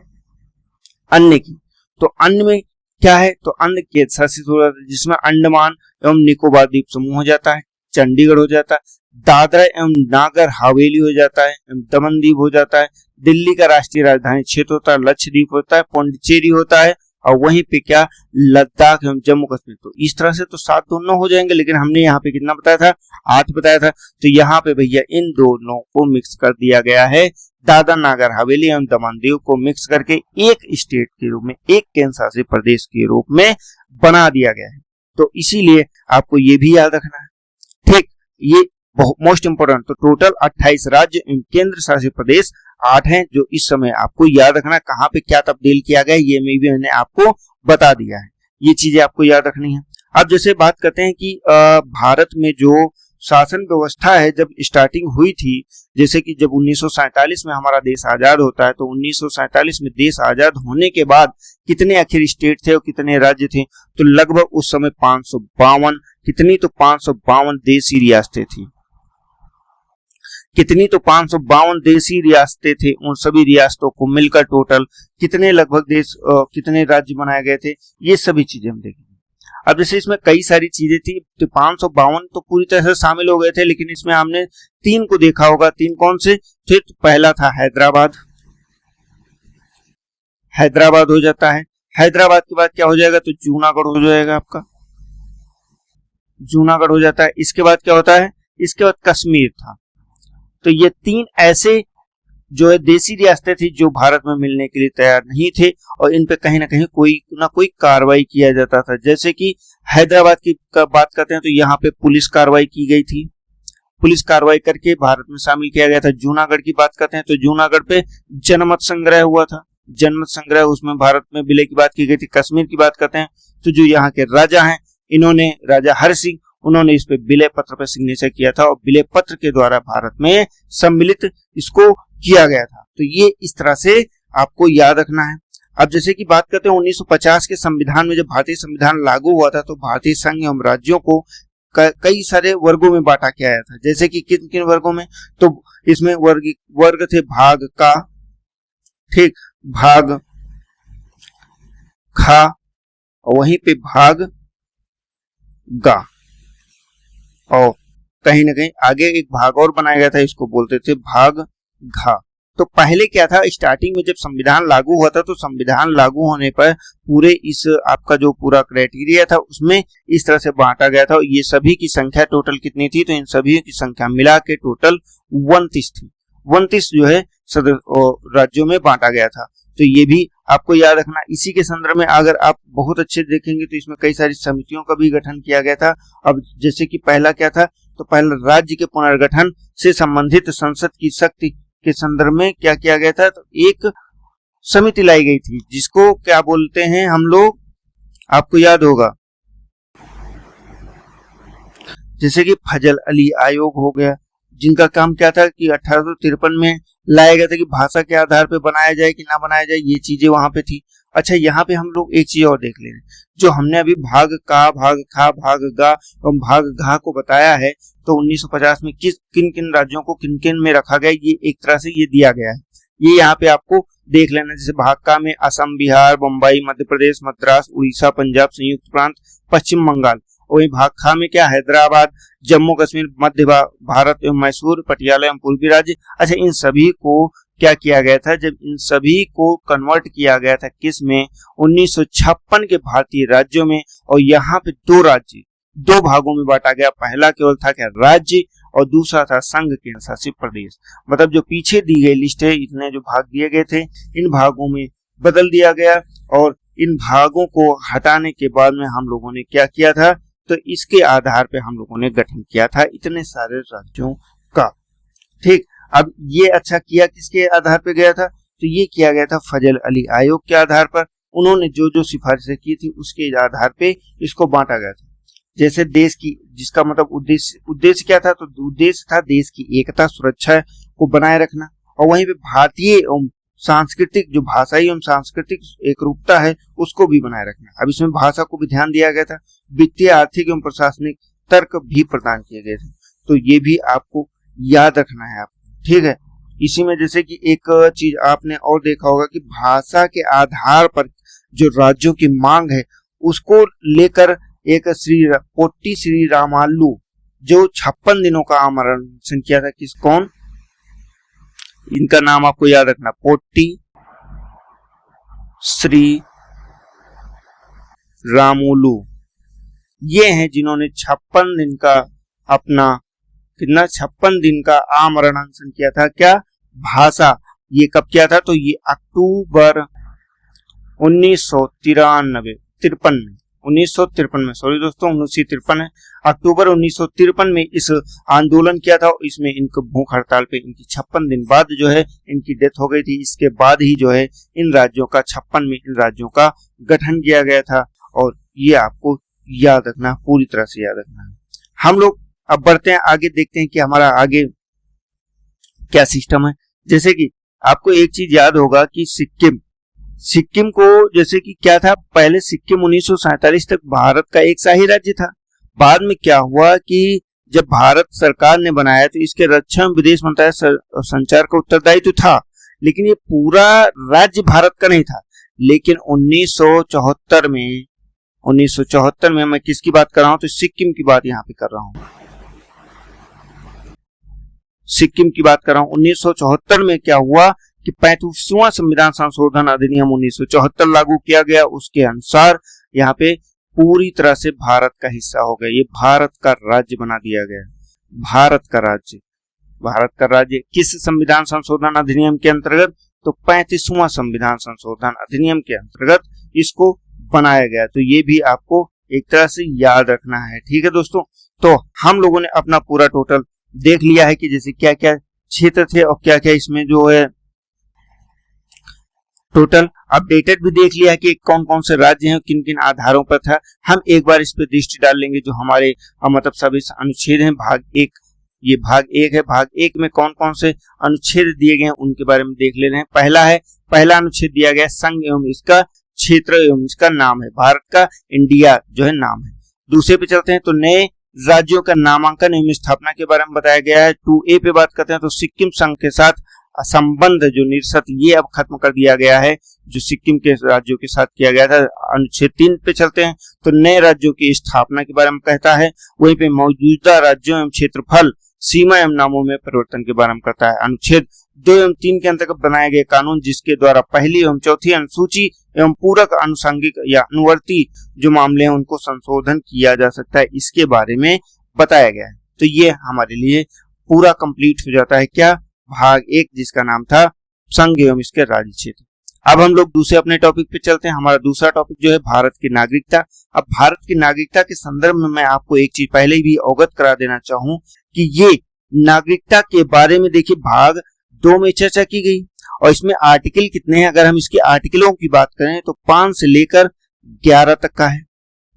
अन्य की, तो अन्य में क्या है, तो अन्य केंद्र शासित हो जाता है जिसमें अंडमान एवं निकोबार द्वीप समूह हो जाता है, चंडीगढ़ हो जाता है, दादरा एवं नागर हवेली हो जाता है, दमन द्वीप हो जाता है, दिल्ली का राष्ट्रीय राजधानी क्षेत्र होता है, लक्षद्वीप होता है, पौंडीचेरी होता है, और वहीं पे क्या लद्दाख एवं जम्मू कश्मीर। तो इस तरह से तो 7 दोनों हो जाएंगे, लेकिन हमने यहाँ पे कितना बताया था, 8 बताया था। तो यहाँ पे भैया इन दोनों को मिक्स कर दिया गया है, दादरा नागर हवेली एवं दमन दीव को मिक्स करके एक स्टेट के रूप में, एक केंद्र शासित प्रदेश के रूप में बना दिया गया है। तो इसीलिए आपको ये भी याद रखना है। ठीक, ये बहुत मोस्ट इंपोर्टेंट। तो टोटल 28 राज्य एवं केंद्र शासित प्रदेश 8 हैं, जो इस समय आपको याद रखना है। कहाँ पे क्या तब्दील किया गया ये में भी मैंने आपको बता दिया है, ये चीजें आपको याद रखनी है। अब जैसे बात करते हैं कि भारत में जो शासन व्यवस्था है जब स्टार्टिंग हुई थी, जैसे कि जब 1947 में हमारा देश आजाद होता है, तो 1947 में देश आजाद होने के बाद कितने आखिर स्टेट थे और कितने राज्य थे, तो लगभग उस समय 552, कितनी, तो 552 देशी रियासतें थी। कितनी, तो 552 देशी रियासतें थे। उन सभी रियासतों को मिलकर टोटल कितने लगभग देश कितने राज्य बनाए गए थे, ये सभी चीजें हम देखेंगे। अब जैसे इसमें कई सारी चीजें थी, तो 552 तो पूरी तरह से शामिल हो गए थे, लेकिन इसमें हमने 3 को देखा होगा। 3 कौन से थे, तो पहला था हैदराबाद, हैदराबाद हो जाता है। हैदराबाद के बाद क्या हो जाएगा, तो जूनागढ़ हो जाएगा आपका, जूनागढ़ हो जाता है। इसके बाद क्या होता है, इसके बाद कश्मीर था। तो ये 3 ऐसे जो है देशी रियासतें थी जो भारत में मिलने के लिए तैयार नहीं थे, और इन पे कहीं ना कहीं कोई ना कोई कार्रवाई किया जाता था। जैसे कि हैदराबाद की बात करते हैं, तो यहाँ पे पुलिस कार्रवाई की गई थी, पुलिस कार्रवाई करके भारत में शामिल किया गया था। जूनागढ़ की बात करते हैं, तो जूनागढ़ पे जनमत संग्रह हुआ था, जनमत संग्रह, उसमें भारत में विलय की बात की गई थी। कश्मीर की बात करते हैं, तो जो यहाँ के राजा हैं, इन्होंने, राजा हरि सिंह, उन्होंने इस पे विलय पत्र पर सिग्नेचर किया था, और विलय पत्र के द्वारा भारत में सम्मिलित इसको किया गया था। तो ये इस तरह से आपको याद रखना है। अब जैसे कि बात करते हैं 1950 के संविधान में, जब भारतीय संविधान लागू हुआ था, तो भारतीय संघ एवं राज्यों को कई सारे वर्गों में बांटा गया था। जैसे कि किन किन वर्गों में, तो इसमें वर्ग थे भाग का, ठीक, भाग खा, और वहीं पे भाग गा, और कहीं ना कहीं आगे एक भाग और बनाया गया था, इसको बोलते थे भाग घा। तो पहले क्या था, स्टार्टिंग में जब संविधान लागू हुआ था, तो संविधान लागू होने पर पूरे इस आपका जो पूरा क्राइटेरिया था उसमें इस तरह से बांटा गया था, और ये सभी की संख्या टोटल कितनी थी, तो इन सभी की संख्या मिला के टोटल 29 थी। 29 जो है राज्यों में बांटा गया था। तो ये भी आपको याद रखना। इसी के संदर्भ में अगर आप बहुत अच्छे देखेंगे, तो इसमें कई सारी समितियों का भी गठन किया गया था। अब जैसे कि पहला क्या था, तो पहला राज्य के पुनर्गठन से संबंधित संसद की शक्ति के संदर्भ में क्या किया गया था, तो एक समिति लाई गई थी, जिसको क्या बोलते हैं हम लोग, आपको याद होगा, जैसे कि फजल अली आयोग हो गया, जिनका काम क्या था कि 1853 में लाया गया था कि भाषा के आधार पे बनाया जाए कि ना बनाया जाए, ये चीजें वहां पे थी। अच्छा, यहाँ पे हम लोग एक चीज और देख ले रहे हैं, जो हमने अभी भाग का, भाग खा, भाग गा और भाग घा को बताया है, तो 1950 में किन किन राज्यों को किन किन में रखा गया, ये एक तरह से ये दिया गया है। ये यहाँ पे आपको देख लेना। जैसे भाग का में असम, बिहार, बम्बई, मध्य प्रदेश, मद्रास, उड़ीसा, पंजाब, संयुक्त प्रांत, पश्चिम बंगाल। वही भाग खा में क्या, हैदराबाद, जम्मू कश्मीर, मध्य भारत एवं मैसूर, पटियाला एवं पूर्वी राज्य। अच्छा, इन सभी को क्या किया गया था, जब इन सभी को कन्वर्ट किया गया था किस में, 1956 के भारतीय राज्यों में, और यहाँ पे दो राज्य दो भागों में बांटा गया। पहला केवल था क्या, राज्य, और दूसरा था संघ केंद्र शासित प्रदेश। मतलब जो पीछे दी गई लिस्ट है, इतने जो भाग दिए गए थे, इन भागों में बदल दिया गया, और इन भागों को हटाने के बाद में हम लोगों ने क्या किया था, तो इसके आधार पे हम लोगों ने गठन किया था इतने सारे राज्यों का। ठीक, अब ये अच्छा किया किसके आधार पे गया था, तो ये किया गया था फजल अली आयोग के आधार पर। उन्होंने जो जो सिफारिशें की थी उसके आधार पे इसको बांटा गया था। जैसे देश की, जिसका मतलब उद्देश्य क्या था, तो उद्देश्य था देश की एकता सुरक्षा को बनाए रखना, और वहीं पे भारतीय एवं सांस्कृतिक, जो भाषाई एवं सांस्कृतिक एकरूपता है उसको भी बनाए रखना। अब इसमें भाषा को भी ध्यान दिया गया था। वित्तीय, आर्थिक एवं प्रशासनिक तर्क भी प्रदान किए गए थे, तो ये भी आपको याद रखना है आपको। ठीक है, इसी में जैसे कि एक चीज आपने और देखा होगा कि भाषा के आधार पर जो राज्यों की मांग है उसको लेकर एक पोट्टी श्री रामालू, जो 56 दिनों का आमरण किया था, किस कौन, इनका नाम आपको याद रखना, पोट्टी श्री रामुलू, ये हैं जिन्होंने 56 दिन का अपना कितना 56 दिन का आमरण अनशन किया था। क्या, भाषा। ये कब किया था, तो ये अक्टूबर 1953 में, सॉरी दोस्तों 1953 है, अक्टूबर 1953 में इस आंदोलन किया था। इसमें इनको भूख हड़ताल पे इनकी 56 दिन बाद जो है इनकी डेथ हो गई थी। इसके बाद ही जो है इन राज्यों का 56 में इन राज्यों का गठन किया गया था, और ये आपको याद रखना, पूरी तरह से याद रखना। हम लोग अब बढ़ते हैं आगे, देखते हैं कि हमारा आगे क्या सिस्टम है। जैसे कि आपको एक चीज याद होगा कि सिक्किम को जैसे कि क्या था, पहले सिक्किम 1947 तक भारत का एक शाही राज्य था। बाद में क्या हुआ कि जब भारत सरकार ने बनाया तो इसके रक्षा एवं विदेश मंत्रालय संचार का उत्तरदायित्व था, लेकिन ये पूरा राज्य भारत का नहीं था। लेकिन 1974 में मैं किसकी बात कर रहा हूं, तो सिक्किम की बात यहाँ पे कर रहा हूं, सिक्किम की बात कर रहा हूं। 1974 में क्या हुआ कि 35वां संविधान संशोधन अधिनियम 1974 लागू किया गया। उसके अनुसार यहाँ पे पूरी तरह से भारत का हिस्सा हो गया, ये भारत का राज्य बना दिया गया। भारत का राज्य किस संविधान संशोधन अधिनियम के अंतर्गत, तो 35वां संविधान संशोधन अधिनियम के अंतर्गत इसको बनाया गया। तो ये भी आपको एक तरह से याद रखना है। ठीक है दोस्तों, तो हम लोगों ने अपना पूरा टोटल देख लिया है कि जैसे क्या क्या क्षेत्र थे और क्या क्या इसमें जो है टोटल अपडेटेड भी देख लिया है कि कौन कौन से राज्य हैं, किन किन आधारों पर था। हम एक बार इस पे दृष्टि डाल लेंगे, जो हमारे मतलब सभी अनुच्छेद हैं, भाग 1, ये भाग 1 है। भाग 1 में कौन कौन से अनुच्छेद दिए गए हैं उनके बारे में देख ले रहे हैं। पहला अनुच्छेद दिया गया संघ एवं इसका क्षेत्र एवं इसका नाम है, भारत का इंडिया जो है नाम है। दूसरे पे चलते हैं तो नए राज्यों का नामांकन एवं स्थापना के बारे में बताया गया है। 2A पे बात करते हैं तो सिक्किम संघ के साथ संबंध जो निरसत, ये अब खत्म कर दिया गया है, जो सिक्किम के राज्यों के साथ किया गया था। अनुच्छेद 3 पे चलते हैं तो नए राज्यों की स्थापना के बारे में कहता है। वहीं पे मौजूदा राज्यों एवं क्षेत्रफल, सीमा एवं नामों में परिवर्तन के बारे में करता है। अनुच्छेद 2 एवं 3 के अंतर्गत बनाए गए कानून, जिसके द्वारा पहली एवं चौथी अनुसूची एवं पूरक अनुषंगिक या अनुवर्ती जो मामले हैं उनको संशोधन किया जा सकता है, इसके बारे में बताया गया है। तो ये हमारे लिए पूरा कंप्लीट हो जाता है क्या, भाग 1, जिसका नाम था संघ एवं इसके राज्य क्षेत्र। अब हम लोग दूसरे अपने टॉपिक पे चलते हैं। हमारा दूसरा टॉपिक जो है भारत की नागरिकता। अब भारत की नागरिकता के संदर्भ में मैं आपको एक चीज पहले भी अवगत करा देना चाहूं कि ये नागरिकता के बारे में देखिए भाग 2 में चर्चा की गई, और इसमें आर्टिकल कितने हैं, अगर हम इसके आर्टिकलों की बात करें तो 5 से लेकर 11 तक का है।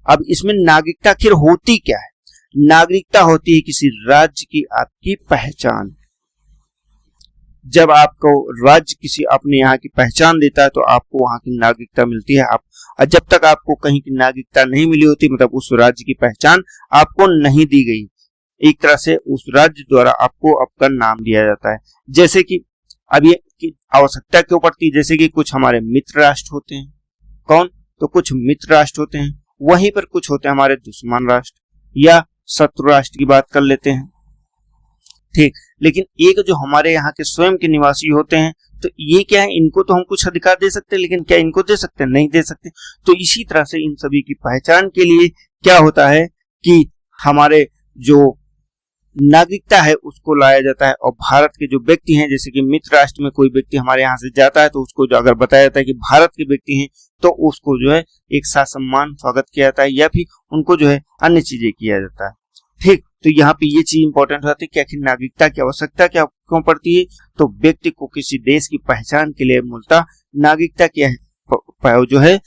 अब इसमें नागरिकता आखिर होती क्या है, नागरिकता होती है किसी राज्य की आपकी पहचान। जब आपको राज्य किसी अपने यहाँ की पहचान देता है तो आपको वहां की नागरिकता मिलती है। आप जब तक आपको कहीं की नागरिकता नहीं मिली होती, मतलब उस राज्य की पहचान आपको नहीं दी गई, एक तरह से उस राज्य द्वारा आपको आपका नाम दिया जाता है। जैसे कि अब ये की आवश्यकता क्यों पड़ती है, जैसे कि कुछ हमारे मित्र राष्ट्र होते हैं, कौन, तो कुछ मित्र राष्ट्र होते हैं, वहीं पर कुछ होते हैं हमारे दुश्मन राष्ट्र या शत्रु राष्ट्र की बात कर लेते हैं। ठीक, लेकिन एक जो हमारे यहाँ के स्वयं के निवासी होते हैं तो ये क्या है, इनको तो हम कुछ अधिकार दे सकते हैं, लेकिन क्या इनको दे सकते हैं? नहीं दे सकते। तो इसी तरह से इन सभी की पहचान के लिए क्या होता है कि हमारे जो नागरिकता है उसको लाया जाता है, और भारत के जो व्यक्ति हैं, जैसे कि मित्र राष्ट्र में कोई व्यक्ति हमारे यहाँ से जाता है तो उसको जो अगर बताया जाता है कि भारत के व्यक्ति हैं तो उसको जो है एक सम्मान स्वागत किया जाता है, या फिर उनको जो है अन्य चीजें किया जाता है। ठीक, तो यहाँ पे ये चीज इंपॉर्टेंट होती है कि आखिर नागरिकता की आवश्यकता क्या क्यों पड़ती है। तो व्यक्ति को किसी देश की पहचान के लिए मूलतः नागरिकता क्या है, जो है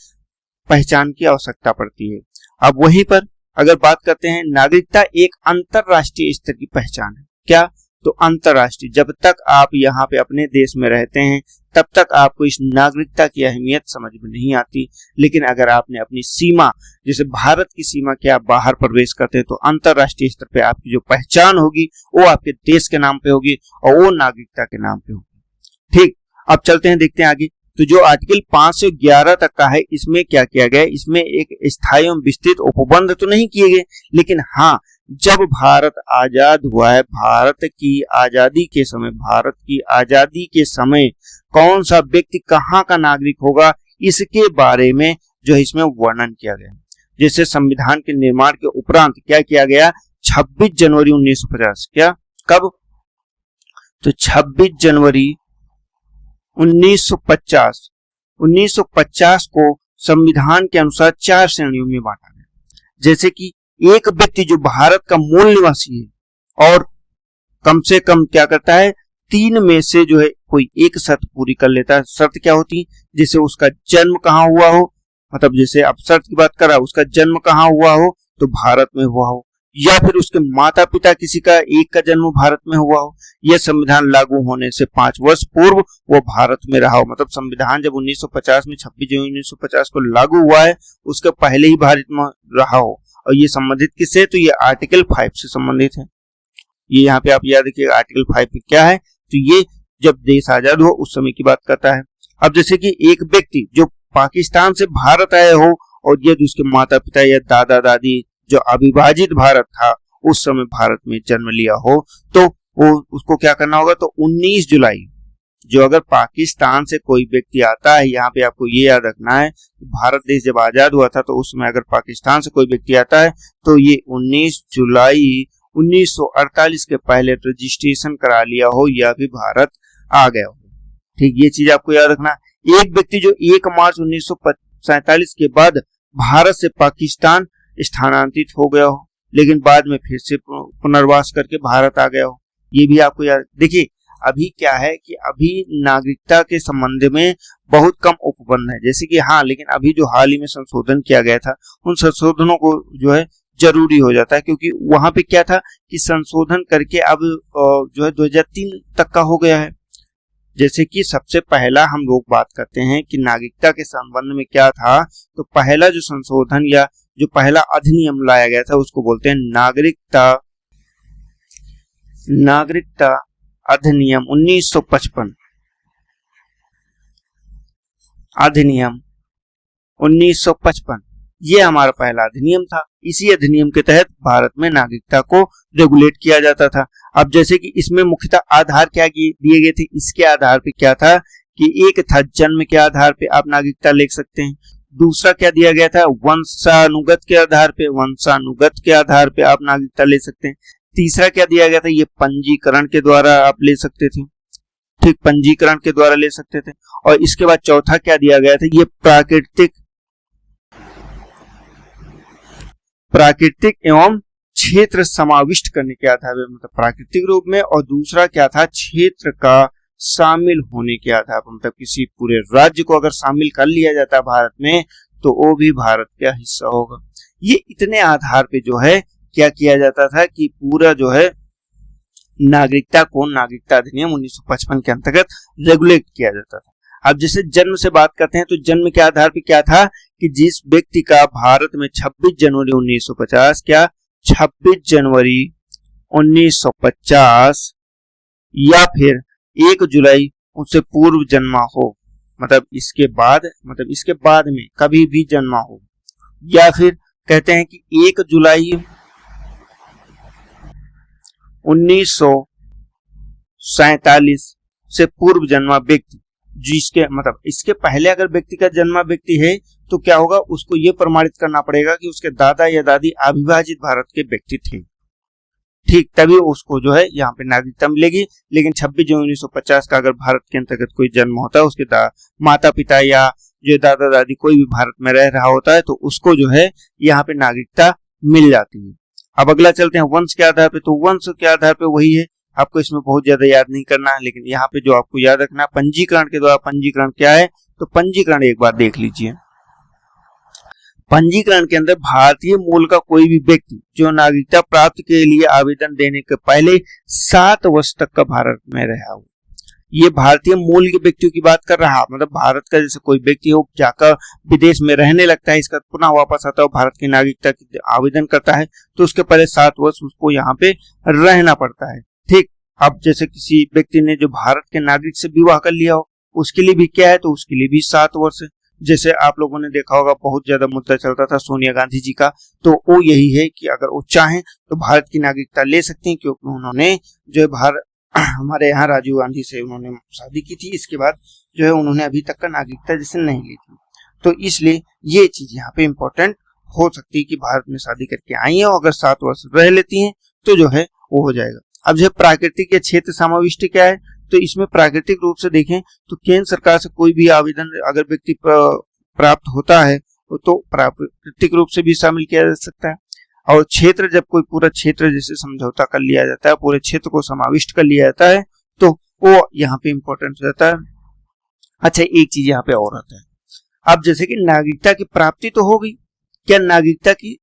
पहचान की आवश्यकता पड़ती है। अब वहीं पर अगर बात करते हैं, नागरिकता एक अंतरराष्ट्रीय स्तर की पहचान है। क्या? तो अंतरराष्ट्रीय, जब तक आप यहाँ पे अपने देश में रहते हैं तब तक आपको इस नागरिकता की अहमियत समझ में नहीं आती, लेकिन अगर आपने अपनी सीमा, जैसे भारत की सीमा के आप बाहर प्रवेश करते हैं तो अंतरराष्ट्रीय स्तर पे आपकी जो पहचान होगी वो आपके देश के नाम पे होगी और वो नागरिकता के नाम पे होगी। ठीक, अब चलते हैं, देखते हैं आगे। तो जो आर्टिकल 5 से 11 तक का है, इसमें क्या किया गया? इसमें एक स्थायी एवं विस्तृत उपबंध तो नहीं किए गए, लेकिन हाँ, जब भारत आजाद हुआ है, भारत की आजादी के समय कौन सा व्यक्ति कहाँ का नागरिक होगा, इसके बारे में जो है इसमें वर्णन किया गया। जैसे संविधान के निर्माण के उपरांत क्या किया गया? 26 जनवरी 1950, क्या कब? तो 26 जनवरी 1950 को संविधान के अनुसार 4 श्रेणियों में बांटा गया। जैसे कि एक व्यक्ति जो भारत का मूल निवासी है और कम से कम क्या करता है, 3 में से जो है कोई एक शर्त पूरी कर लेता है। शर्त क्या होती है? जैसे उसका जन्म कहाँ हुआ हो, मतलब जैसे अब शर्त की बात करा, उसका जन्म कहाँ हुआ हो तो भारत में हुआ हो, या फिर उसके माता पिता किसी का एक का जन्म भारत में हुआ हो, यह संविधान लागू होने से 5 वर्ष पूर्व वो भारत में रहा हो। मतलब संविधान जब 1950 में 26 जनवरी 1950 को लागू हुआ है, उसके पहले ही भारत में रहा हो। और ये संबंधित किससे? तो ये आर्टिकल 5 से संबंधित है। ये यहाँ पे आप याद रखिए, आर्टिकल 5 क्या है? तो ये जब देश आजाद हो उस समय की बात करता है। अब जैसे कि एक व्यक्ति जो पाकिस्तान से भारत आए हो और यदि उसके माता पिता या दादा दादी जो अविभाजित भारत था उस समय भारत में जन्म लिया हो, तो वो उसको क्या करना होगा? तो 19 जुलाई, जो अगर पाकिस्तान से कोई व्यक्ति आता है, यहाँ पे आपको ये याद रखना है, भारत देश जब आजाद हुआ था तो उस समय अगर पाकिस्तान से कोई व्यक्ति आता है तो ये 19 जुलाई 1948 के पहले रजिस्ट्रेशन करा लिया हो या भी भारत आ गया हो। ठीक, ये चीज आपको याद रखना। एक व्यक्ति जो 1 मार्च 1947 के बाद भारत से पाकिस्तान स्थानांतरित हो गया हो, लेकिन बाद में फिर से पुनर्वास करके भारत आ गया हो, ये भी आपको याद। देखिए अभी क्या है कि अभी नागरिकता के संबंध में बहुत कम उपबंध है, जैसे कि हाँ, लेकिन अभी जो हाल ही में संशोधन किया गया था, उन संशोधनों को जो है जरूरी हो जाता है, क्योंकि वहां पे क्या था कि संशोधन करके अब जो है 2003 तक का हो गया है। जैसे कि सबसे पहला हम लोग बात करते हैं कि नागरिकता के संबंध में क्या था, तो पहला जो संशोधन या जो पहला अधिनियम लाया गया था उसको बोलते हैं नागरिकता अधिनियम 1955। अधिनियम 1955 ये हमारा पहला अधिनियम था। इसी अधिनियम के तहत भारत में नागरिकता को रेगुलेट किया जाता था। अब जैसे कि इसमें मुख्यतः आधार क्या दिए गए थे, इसके आधार पे क्या था कि एक था जन्म के आधार पे आप नागरिकता ले सकते हैं, दूसरा क्या दिया गया था, वंशानुगत के आधार पे आप नागरिकता ले सकते हैं, तीसरा क्या दिया गया था, ये पंजीकरण के द्वारा आप ले सकते थे। ठीक, पंजीकरण के द्वारा ले सकते थे। और इसके बाद चौथा क्या दिया गया था, ये प्राकृतिक एवं क्षेत्र समाविष्ट करने के आधार पर, मतलब प्राकृतिक रूप में, और दूसरा क्या था, क्षेत्र का शामिल होने के आधार पर, मतलब किसी पूरे राज्य को अगर शामिल कर लिया जाता है भारत में तो वो भी भारत का हिस्सा होगा। ये इतने आधार पे जो है क्या किया जाता था कि पूरा जो है नागरिकता को नागरिकता अधिनियम 1955 के अंतर्गत रेगुलेट किया जाता था। अब जैसे जन्म से बात करते हैं तो जन्म के आधार पे क्या था कि जिस व्यक्ति का भारत में 26 जनवरी 1950 क्या 26 जनवरी 1950 या फिर 1 जुलाई उससे पूर्व जन्मा हो, मतलब इसके बाद में कभी भी जन्मा हो, या फिर कहते हैं कि 1 जुलाई 1947 से पूर्व जन्मा व्यक्ति, जिसके मतलब इसके पहले अगर व्यक्ति का जन्मा व्यक्ति है तो क्या होगा, उसको ये प्रमाणित करना पड़ेगा कि उसके दादा या दादी अविभाजित भारत के व्यक्ति थे, ठीक, तभी उसको जो है यहाँ पे नागरिकता मिलेगी। लेकिन 26 जून 1950 का अगर भारत के अंतर्गत कोई जन्म होता है, उसके माता पिता या जो दादा दादी कोई भी भारत में रह रहा होता है, तो उसको जो है यहाँ पे नागरिकता मिल जाती है। अब अगला चलते हैं वंश के आधार पे। तो वंश के आधार पे वही है, आपको इसमें बहुत ज्यादा याद नहीं करना है, लेकिन यहाँ पे जो आपको याद रखना है पंजीकरण के द्वारा। पंजीकरण क्या है, तो पंजीकरण एक बार देख लीजिए। पंजीकरण के अंदर भारतीय मूल का कोई भी व्यक्ति जो नागरिकता प्राप्त के लिए आवेदन देने के पहले 7 वर्ष तक का भारत में रहा हो, ये भारतीय मूल के व्यक्तियों की बात कर रहा है। मतलब भारत का जैसे कोई व्यक्ति हो जाकर विदेश में रहने लगता है, इसका पुनः वापस आता है, भारत की नागरिकता की आवेदन करता है, तो उसके पहले 7 वर्ष उसको यहाँ पे रहना पड़ता है, ठीक। अब जैसे किसी व्यक्ति ने जो भारत के नागरिक से विवाह कर लिया हो, उसके लिए भी क्या है, तो उसके लिए भी 7 वर्ष है। जैसे आप लोगों ने देखा होगा बहुत ज्यादा मुद्दा चलता था सोनिया गांधी जी का, तो वो यही है कि अगर वो चाहें तो भारत की नागरिकता ले सकती हैं, क्योंकि उन्होंने जो है हमारे यहाँ राजीव गांधी से उन्होंने शादी की थी, इसके बाद जो है उन्होंने अभी तक का नागरिकता जैसे नहीं ली थी, तो इसलिए ये चीज यहाँ पे इम्पोर्टेंट हो सकती है कि भारत में शादी करके आई है और अगर 7 वर्ष रह लेती हैं तो जो है वो हो जाएगा। अब जो प्राकृतिक या क्षेत्र समाविष्ट क्या है, तो इसमें प्राकृतिक रूप से देखें तो केंद्र सरकार से कोई भी आवेदन अगर व्यक्ति प्राप्त होता है तो प्राकृतिक रूप से भी शामिल किया जा सकता है। और क्षेत्र, जब कोई पूरा क्षेत्र जैसे समझौता कर लिया जाता है, पूरे क्षेत्र को समाविष्ट कर लिया जाता है, तो वो यहाँ पे इम्पोर्टेंट हो जाता है। अच्छा, एक चीज यहाँ पे और आता है, अब जैसे कि नागरिकता की प्राप्ति तो हो गई, क्या नागरिकता की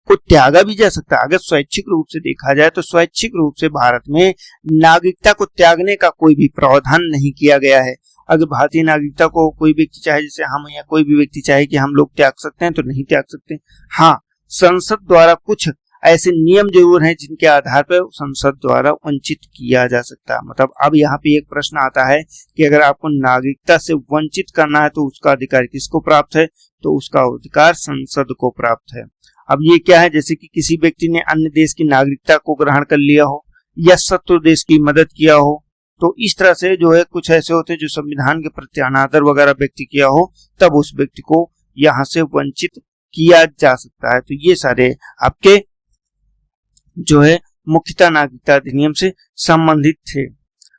को त्यागा भी जा सकता है? अगर स्वैच्छिक रूप से देखा जाए तो स्वैच्छिक रूप से भारत में नागरिकता को त्यागने का कोई भी प्रावधान नहीं किया गया है। अगर भारतीय नागरिकता को कोई व्यक्ति चाहे, जैसे हम या कोई भी व्यक्ति चाहे कि हम लोग त्याग सकते हैं, तो नहीं त्याग सकते। हाँ, संसद द्वारा कुछ ऐसे नियम जरूर हैं जिनके आधार पर संसद द्वारा वंचित किया जा सकता है। मतलब अब यहाँ पे एक प्रश्न आता है कि अगर आपको नागरिकता से वंचित करना है तो उसका अधिकार किसको प्राप्त है, तो उसका अधिकार संसद को प्राप्त है। अब ये क्या है, जैसे कि किसी व्यक्ति ने अन्य देश की नागरिकता को ग्रहण कर लिया हो या शत्रु देश की मदद किया हो, तो इस तरह से जो है कुछ ऐसे होते हैं जो संविधान के प्रति अनादर वगैरह व्यक्ति किया हो, तब उस व्यक्ति को यहाँ से वंचित किया जा सकता है। तो ये सारे आपके जो है मुख्यतः नागरिकता अधिनियम से संबंधित थे।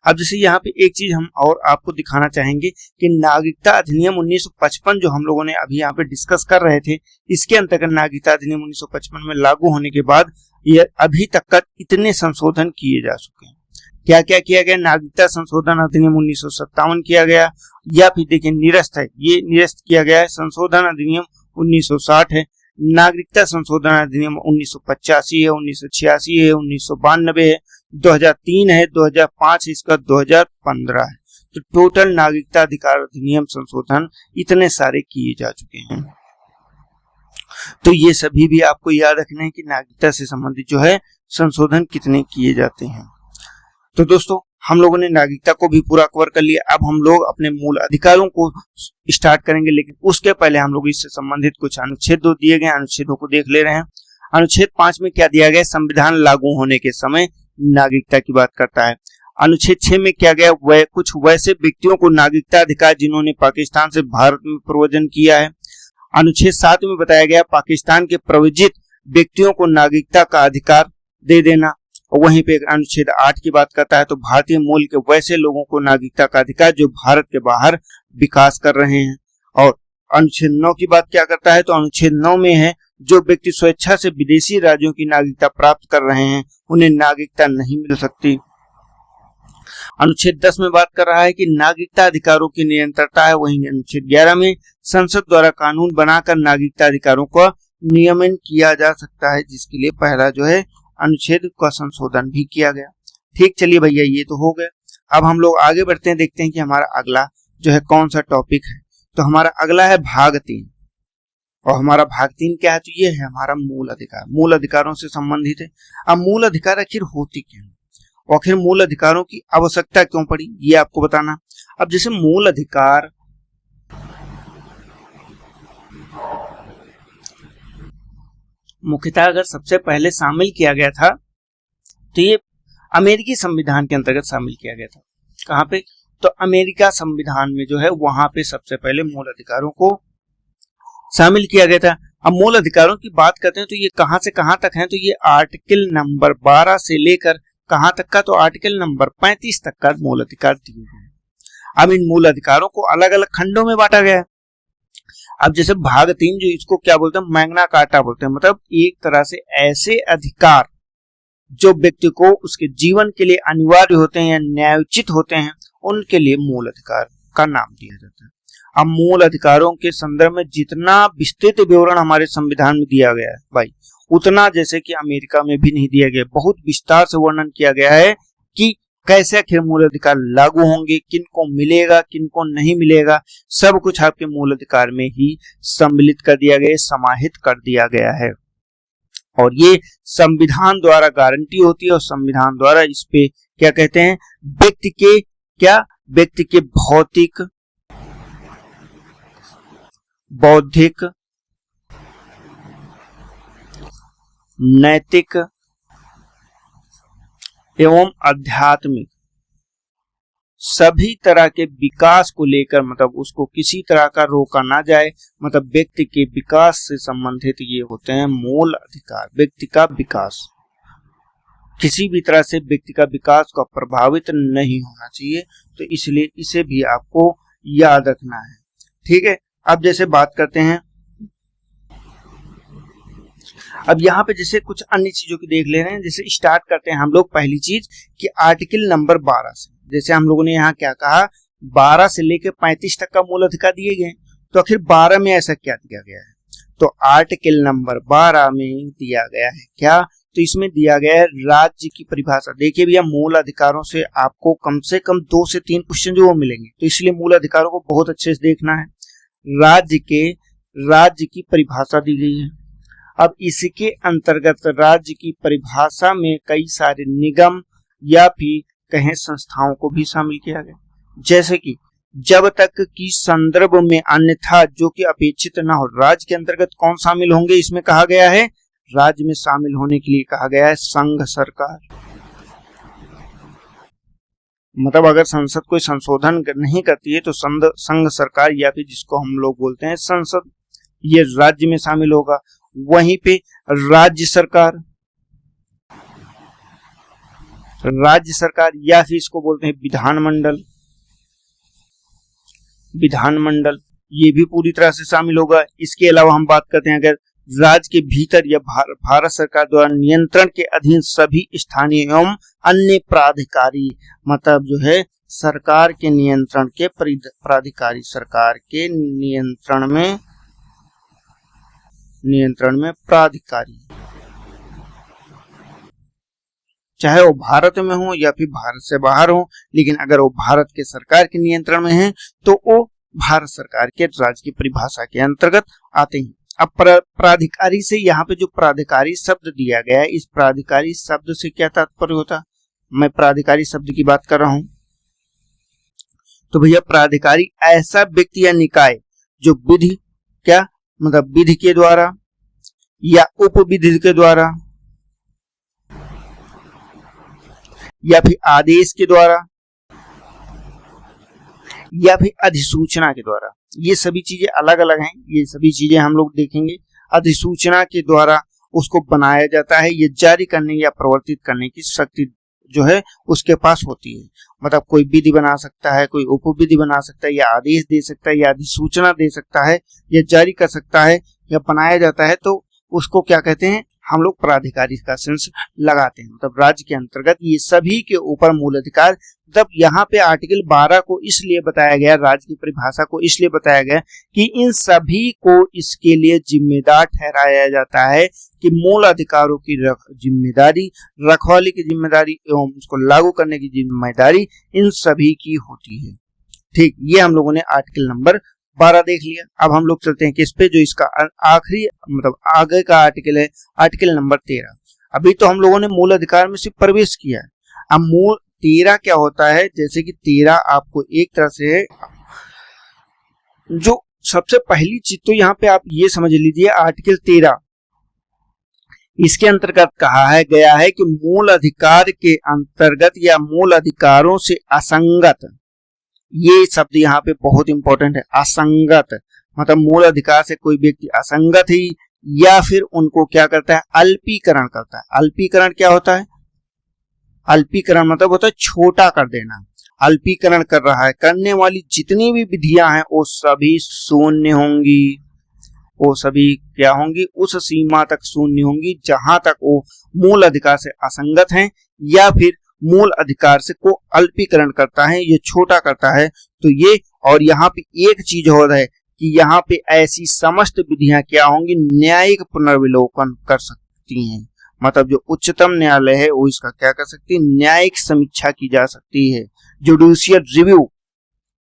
अब जैसे यहाँ पे एक चीज हम और आपको दिखाना चाहेंगे कि नागरिकता अधिनियम 1955 जो हम लोगों ने अभी यहाँ पे डिस्कस कर रहे थे, इसके अंतर्गत नागरिकता अधिनियम 1955 में लागू होने के बाद ये अभी तक का इतने संशोधन किए जा चुके हैं। क्या क्या किया गया, नागरिकता संशोधन अधिनियम 1957 किया गया, या फिर देखिए निरस्त है, ये निरस्त किया गया है। संशोधन अधिनियम 1960 है, नागरिकता संशोधन अधिनियम 1985 है, 1986 है, 1992 है, 2003 है, 2005 है, इसका 2015 है। तो टोटल नागरिकता अधिकार अधिनियम संशोधन इतने सारे किए जा चुके हैं। तो ये सभी भी आपको याद रखना है कि नागरिकता से संबंधित जो है संशोधन कितने किए जाते हैं। तो दोस्तों, हम लोगों ने नागरिकता को भी पूरा कवर कर लिया। अब हम लोग अपने मूल अधिकारों को स्टार्ट करेंगे, लेकिन उसके पहले हम लोग इससे संबंधित कुछ अनुच्छेद दिए गए, अनुच्छेदों को देख ले रहे हैं। अनुच्छेद 5 में क्या दिया गया, संविधान लागू होने के समय नागरिकता की बात करता है। अनुच्छेद 6 में क्या गया, वह कुछ वैसे व्यक्तियों को नागरिकता अधिकार जिन्होंने पाकिस्तान से भारत में प्रव्रजन किया है। अनुच्छेद 7 में बताया गया पाकिस्तान के प्रव्रजित व्यक्तियों को नागरिकता का अधिकार दे देना। और वहीं पे अनुच्छेद 8 की बात करता है, तो भारतीय मूल के वैसे लोगों को नागरिकता का अधिकार जो भारत के बाहर विकास कर रहे हैं। और अनुच्छेद 9 की बात क्या करता है, तो अनुच्छेद 9 में है जो व्यक्ति स्वेच्छा से विदेशी राज्यों की नागरिकता प्राप्त कर रहे हैं उन्हें नागरिकता नहीं मिल सकती। अनुच्छेद 10 में बात कर रहा है कि नागरिकता अधिकारों की निरंतरता है। वहीं अनुच्छेद 11 में संसद द्वारा कानून बनाकर नागरिकता अधिकारों का नियमन किया जा सकता है, जिसके लिए पहला जो है अनुच्छेद का संशोधन भी किया गया। ठीक, चलिए भैया, ये तो हो गया। अब हम लोग आगे बढ़ते हैं, देखते हैं कि हमारा अगला जो है कौन सा टॉपिक है। तो हमारा अगला है भाग 3, और हमारा भाग 3 क्या है, तो ये है हमारा मूल अधिकार। मूल अधिकारों से संबंधित है। अब मूल अधिकार आखिर होती क्या है, और आखिर मूल अधिकारों की आवश्यकता क्यों पड़ी, ये आपको बताना। अब जैसे मूल अधिकार मुख्यतः अगर सबसे पहले शामिल किया गया था तो ये अमेरिकी संविधान के अंतर्गत शामिल किया गया था। कहाँ पे, तो अमेरिका संविधान में जो है वहां पे सबसे पहले मूल अधिकारों को शामिल किया गया था। अब मूल अधिकारों की बात करते हैं तो ये कहां से कहां तक है, तो ये आर्टिकल नंबर 12 से लेकर कहां तक का, तो आर्टिकल नंबर 35 तक का मूल अधिकार दिए गए हैं। अब इन मूल अधिकारों को अलग अलग खंडों में बांटा गया है। अब जैसे भाग 3 जो इसको क्या बोलते हैं, मैग्ना कार्टा बोलते हैं, मतलब एक तरह से ऐसे अधिकार जो व्यक्ति को उसके जीवन के लिए अनिवार्य होते हैं या न्यायोचित होते हैं, उनके लिए मूल अधिकार का नाम दिया जाता है। अब मूल अधिकारों के संदर्भ में जितना विस्तृत विवरण हमारे संविधान में दिया गया है भाई, उतना जैसे कि अमेरिका में भी नहीं दिया गया। बहुत विस्तार से वर्णन किया गया है कि कैसे आखिर मूल अधिकार लागू होंगे, किनको मिलेगा, किनको नहीं मिलेगा, सब कुछ आपके मूल अधिकार में ही सम्मिलित कर दिया गया, समाहित कर दिया गया है। और ये संविधान द्वारा गारंटी होती है और संविधान द्वारा इस पे क्या कहते हैं, व्यक्ति के भौतिक, बौद्धिक, नैतिक एवं आध्यात्मिक सभी तरह के विकास को लेकर, मतलब उसको किसी तरह का रोका ना जाए, मतलब व्यक्ति के विकास से संबंधित ये होते हैं मूल अधिकार। व्यक्ति का विकास किसी भी तरह से व्यक्ति का विकास को प्रभावित नहीं होना चाहिए, तो इसलिए इसे भी आपको याद रखना है। ठीक है, अब जैसे बात करते हैं, अब यहाँ पे जैसे कुछ अन्य चीजों की देख ले रहे हैं। जैसे स्टार्ट करते हैं हम लोग पहली चीज कि आर्टिकल नंबर 12 से, जैसे हम लोगों ने यहाँ क्या कहा, 12 से लेकर 35 तक का मूल अधिकार दिए गए, तो आखिर 12 में ऐसा क्या दिया गया है, तो आर्टिकल नंबर 12 में दिया गया है क्या, तो इसमें दिया गया है राज्य की परिभाषा। देखिए भैया, मूल अधिकारों से आपको कम से कम 2 से 3 क्वेश्चन जो वो मिलेंगे, तो इसलिए मूल अधिकारों को बहुत अच्छे से देखना है। राज्य की परिभाषा दी गई है। अब इसके अंतर्गत राज्य की परिभाषा में कई सारे निगम या फिर कहें संस्थाओं को भी शामिल किया गया, जैसे कि जब तक कि संदर्भ में अन्यथा जो कि अपेक्षित ना हो। राज्य के अंतर्गत कौन शामिल होंगे, इसमें कहा गया है राज्य में शामिल होने के लिए कहा गया है संघ सरकार। मतलब अगर संसद कोई संशोधन नहीं करती है तो संघ सरकार या फिर जिसको हम लोग बोलते हैं संसद, ये राज्य में शामिल होगा। वहीं पे राज्य सरकार या फिर इसको बोलते हैं विधानमंडल, ये भी पूरी तरह से शामिल होगा। इसके अलावा हम बात करते हैं अगर राज्य के भीतर या भारत सरकार द्वारा नियंत्रण के अधीन सभी स्थानीय एवं अन्य प्राधिकारी, मतलब जो है सरकार के नियंत्रण के प्राधिकारी, सरकार के नियंत्रण में प्राधिकारी, चाहे वो भारत में हो या फिर भारत से बाहर हो, लेकिन अगर वो भारत के सरकार के नियंत्रण में है तो वो भारत सरकार के राज्य की परिभाषा के अंतर्गत आते हैं। अब प्राधिकारी से यहाँ पे जो प्राधिकारी शब्द दिया गया है, इस प्राधिकारी शब्द से क्या तात्पर्य होता, मैं प्राधिकारी शब्द की बात कर रहा हूं। तो भैया प्राधिकारी ऐसा व्यक्ति या निकाय जो विधि विधि के द्वारा या उपविधि के द्वारा या फिर आदेश के द्वारा या फिर अधिसूचना के द्वारा, ये सभी चीजें अलग अलग हैं, ये सभी चीजें हम लोग देखेंगे। अधिसूचना के द्वारा उसको बनाया जाता है, ये जारी करने या प्रवर्तित करने की शक्ति जो है उसके पास होती है। मतलब कोई विधि बना सकता है, कोई उपविधि बना सकता है, या आदेश दे सकता है, या अधिसूचना दे सकता है, या जारी कर सकता है, या बनाया जाता है, तो उसको क्या कहते हैं, हम लोग प्राधिकारी का सेंस लगाते हैं। मतलब राज्य के अंतर्गत ये सभी के ऊपर मूल अधिकार। तब यहाँ पे आर्टिकल 12 को इसलिए बताया गया, राज्य की परिभाषा को इसलिए बताया गया कि इन सभी को इसके लिए जिम्मेदार ठहराया जाता है कि मूल अधिकारों की जिम्मेदारी, रखवाली की जिम्मेदारी एवं उसको लागू करने की जिम्मेदारी इन सभी की होती है। ठीक, ये हम लोगों ने आर्टिकल नंबर 12 देख लिया। अब हम लोग चलते हैं किस पे, जो इसका आखिरी मतलब आगे का आर्टिकल है, आर्टिकल नंबर 13। अभी तो हम लोगों ने मूल अधिकार में सिर्फ प्रवेश किया है। अब मूल 13 क्या होता है, जैसे कि 13 आपको एक तरह से, जो सबसे पहली चीज तो यहाँ पे आप ये समझ लीजिए, आर्टिकल 13 इसके अंतर्गत कहा गया है कि मूल अधिकार के अंतर्गत या मूल अधिकारों से असंगत ये शब्द यहाँ पे बहुत इंपॉर्टेंट है। असंगत मतलब मूल अधिकार से कोई व्यक्ति असंगत ही या फिर उनको क्या करता है, अल्पीकरण करता है। अल्पीकरण क्या होता है? अल्पीकरण मतलब होता है छोटा कर देना। अल्पीकरण कर रहा है, करने वाली जितनी भी विधियां हैं वो सभी शून्य होंगी। वो सभी क्या होंगी? उस सीमा तक शून्य होंगी जहां तक वो मूल अधिकार से असंगत हैं या फिर मूल अधिकार से को अल्पीकरण करता है, ये छोटा करता है। तो ये, और यहाँ पे एक चीज हो रहा है कि यहाँ पे ऐसी समस्त विधियां क्या होंगी? न्यायिक पुनर्विलोकन कर सकती हैं। मतलब जो उच्चतम न्यायालय है वो इसका क्या कर सकती है? न्यायिक समीक्षा की जा सकती है, जुडिशियल रिव्यू।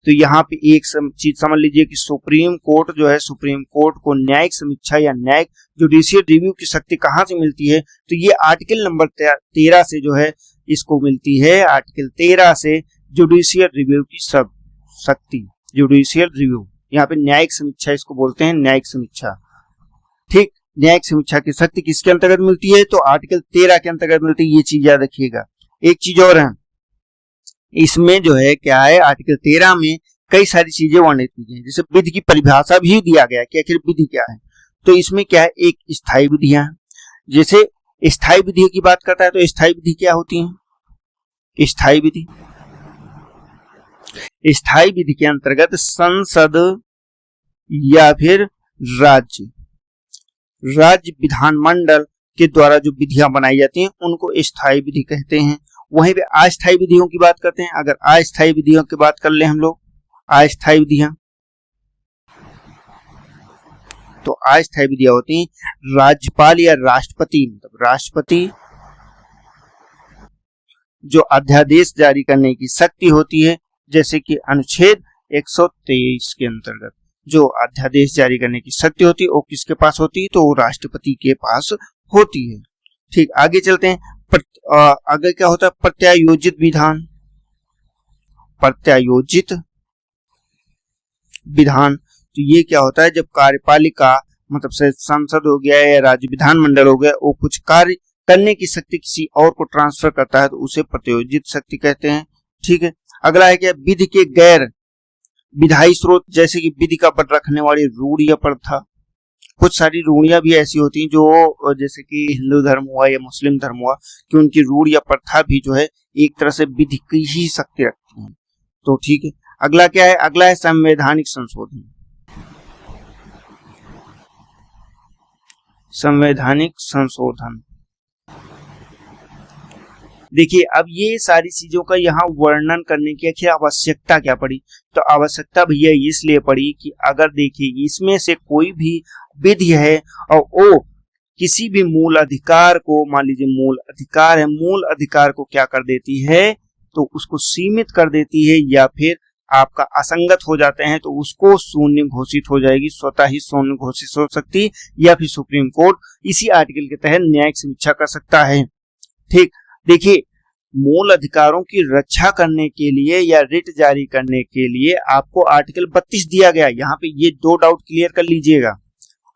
तो यहाँ पे एक चीज समझ लीजिए कि सुप्रीम कोर्ट जो है, सुप्रीम कोर्ट को न्यायिक समीक्षा या न्यायिक जुडिशियल रिव्यू की शक्ति कहाँ से मिलती है? तो ये आर्टिकल नंबर 13 से जो है इसको मिलती है। आर्टिकल 13 से जुडिशियल रिव्यू की सब शक्ति, जुडिशियल रिव्यू, यहाँ पे न्यायिक समीक्षा इसको बोलते हैं, न्यायिक समीक्षा। ठीक, न्यायिक समीक्षा की शक्ति किसके अंतर्गत मिलती है? तो आर्टिकल 13 के अंतर्गत मिलती है। ये चीज याद रखिएगा। एक चीज और है, इसमें जो है क्या है, आर्टिकल 13 में कई सारी चीजें वर्णित की गई, जैसे विधि की परिभाषा भी दिया गया कि आखिर विधि क्या है। तो इसमें क्या है, एक स्थायी विधियां, जैसे स्थायी विधि की बात करता है तो स्थायी विधि क्या होती है? स्थायी विधि, स्थायी विधि के अंतर्गत संसद या फिर राज्य विधानमंडल के द्वारा जो विधियां बनाई जाती हैं उनको स्थायी विधि कहते हैं। वहीं पे अस्थायी विधियों की बात करते हैं। अगर अस्थायी विधियों की बात कर ले हम लोग, अस्थायी विधियां, तो अस्थायी विधियां होती हैं राज्यपाल या राष्ट्रपति, मतलब राष्ट्रपति जो अध्यादेश जारी करने की शक्ति होती है, जैसे कि अनुच्छेद 123 के अंतर्गत जो अध्यादेश जारी करने की शक्ति होती है वो किसके पास होती है? तो वो राष्ट्रपति के पास होती है। ठीक, आगे चलते हैं। आगे क्या होता है? प्रत्यायोजित विधान, प्रत्यायोजित विधान। तो ये क्या होता है? जब कार्यपालिका मतलब से संसद हो गया या राज्य विधानमंडल हो गया, वो कुछ कार्य करने की शक्ति किसी और को ट्रांसफर करता है तो उसे प्रत्यायोजित शक्ति कहते हैं। ठीक है, अगला है क्या? विधि के गैर विधायी स्रोत, जैसे कि विधि का पद रखने वाली रूढ़ या प्रथा। कुछ सारी रूढ़ियां भी ऐसी होती हैं जो, जैसे कि हिंदू धर्म हुआ या मुस्लिम धर्म हुआ, कि उनकी रूढ़ या प्रथा भी जो है एक तरह से विधि की ही शक्ति रखती है। तो ठीक है, अगला क्या है? अगला है संवैधानिक संशोधन। संवैधानिक संशोधन, देखिए अब ये सारी चीजों का यहाँ वर्णन करने की आखिर आवश्यकता क्या पड़ी? तो आवश्यकता भैया इसलिए पड़ी कि अगर देखिए इसमें से कोई भी विधि है और वो किसी भी मूल अधिकार को, मान लीजिए मूल अधिकार है, मूल अधिकार को क्या कर देती है? तो उसको सीमित कर देती है या फिर आपका असंगत हो जाते हैं तो उसको शून्य घोषित हो जाएगी, स्वतः ही शून्य घोषित हो सकती है, या फिर सुप्रीम कोर्ट इसी आर्टिकल के तहत न्यायिक समीक्षा कर सकता है। ठीक, देखिए मूल अधिकारों की रक्षा करने के लिए या रिट जारी करने के लिए आपको आर्टिकल 32 दिया गया। यहाँ पे ये दो डाउट क्लियर कर लीजिएगा।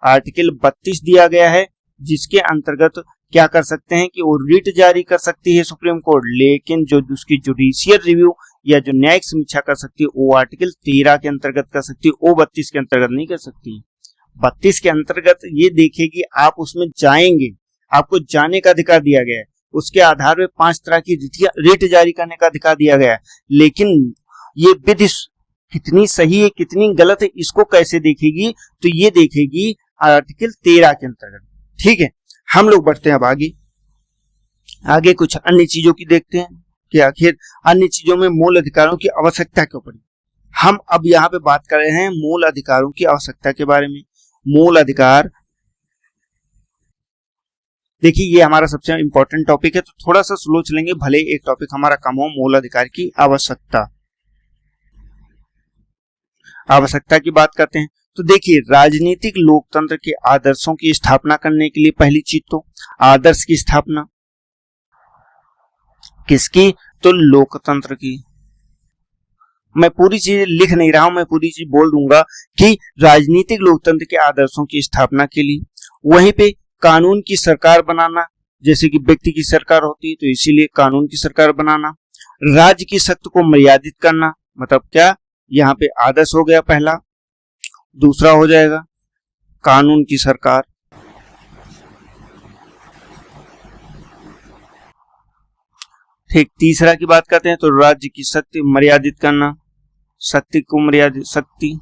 आर्टिकल 32 दिया गया है जिसके अंतर्गत क्या कर सकते हैं कि वो रिट जारी कर सकती है सुप्रीम कोर्ट, लेकिन जो उसकी जुडिशियल रिव्यू या जो न्यायिक समीक्षा कर सकती है वो आर्टिकल 13 के अंतर्गत कर सकती है, वो 32 के अंतर्गत नहीं कर सकती। 32 के अंतर्गत ये देखेगी आप उसमें जाएंगे, आपको जाने का अधिकार दिया गया है, उसके आधार पर 5 तरह की रिट जारी करने का अधिकार दिया गया है, लेकिन ये विधि कितनी सही है कितनी गलत है इसको कैसे देखेगी? तो ये देखेगी आर्टिकल 13 के अंतर्गत। ठीक है, हम लोग बढ़ते हैं अब आगे कुछ अन्य चीजों की देखते हैं कि आखिर अन्य चीजों में मूल अधिकारों की आवश्यकता क्यों पड़ी। हम अब यहाँ पे बात कर रहे हैं मूल अधिकारों की आवश्यकता के बारे में। मूल अधिकार, देखिए ये हमारा सबसे इंपॉर्टेंट टॉपिक है, तो थोड़ा सा स्लो चलेंगे, भले एक टॉपिक हमारा कम हो। मूल अधिकार की आवश्यकता की बात करते हैं तो देखिए राजनीतिक लोकतंत्र के आदर्शों की स्थापना करने के लिए पहली चीज तो आदर्श की स्थापना किसकी? तो लोकतंत्र की। मैं पूरी चीज लिख नहीं रहा हूं, मैं पूरी चीज बोल दूंगा कि राजनीतिक लोकतंत्र के आदर्शों की स्थापना के लिए, वहीं पे कानून की सरकार बनाना, जैसे कि व्यक्ति की सरकार होती है तो इसीलिए कानून की सरकार बनाना, राज्य की शक्ति को मर्यादित करना, मतलब क्या? यहाँ पे आदर्श हो गया पहला। दूसरा हो जाएगा कानून की सरकार। ठीक, तीसरा की बात करते हैं तो राज्य की शक्ति मर्यादित करना, शक्ति को मर्यादित, शक्ति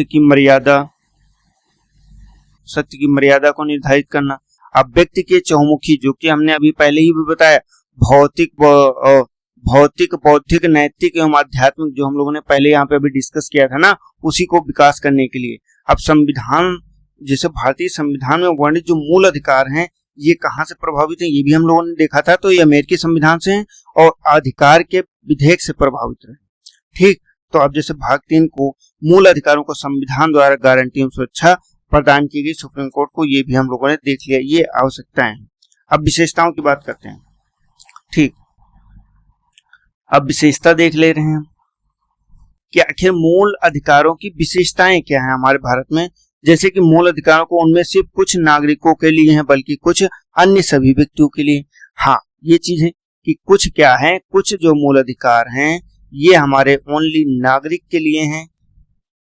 की मर्यादा को निर्धारित करना। अब व्यक्ति के चहुमुखी, जो कि हमने अभी पहले ही भी बताया, भौतिक बौद्धिक नैतिक एवं आध्यात्मिक, जो हम लोगों ने पहले यहाँ पे अभी डिस्कस किया था ना, उसी को विकास करने के लिए। अब संविधान, जैसे भारतीय संविधान में वर्णित जो मूल अधिकार हैं, ये कहाँ से प्रभावित हैं, ये भी हम लोगों ने देखा था। तो ये अमेरिकी संविधान से हैं और अधिकार के विधेयक से प्रभावित रहे। ठीक, तो अब जैसे भाग 3 को मूल अधिकारों को संविधान द्वारा गारंटी एवं सुरक्षा प्रदान की गई सुप्रीम कोर्ट को, ये भी हम लोगों ने देख लिया, ये आवश्यकताएं हैं। अब विशेषताओं की बात करते हैं। ठीक, अब विशेषता देख ले रहे हैं कि आखिर मूल अधिकारों की विशेषताएं क्या हैं हमारे भारत में। जैसे कि मूल अधिकारों को उनमें सिर्फ कुछ नागरिकों के लिए हैं, बल्कि कुछ अन्य सभी व्यक्तियों के लिए। हाँ, ये चीज है कि कुछ क्या है, कुछ जो मूल अधिकार हैं ये हमारे ओनली नागरिक के लिए हैं,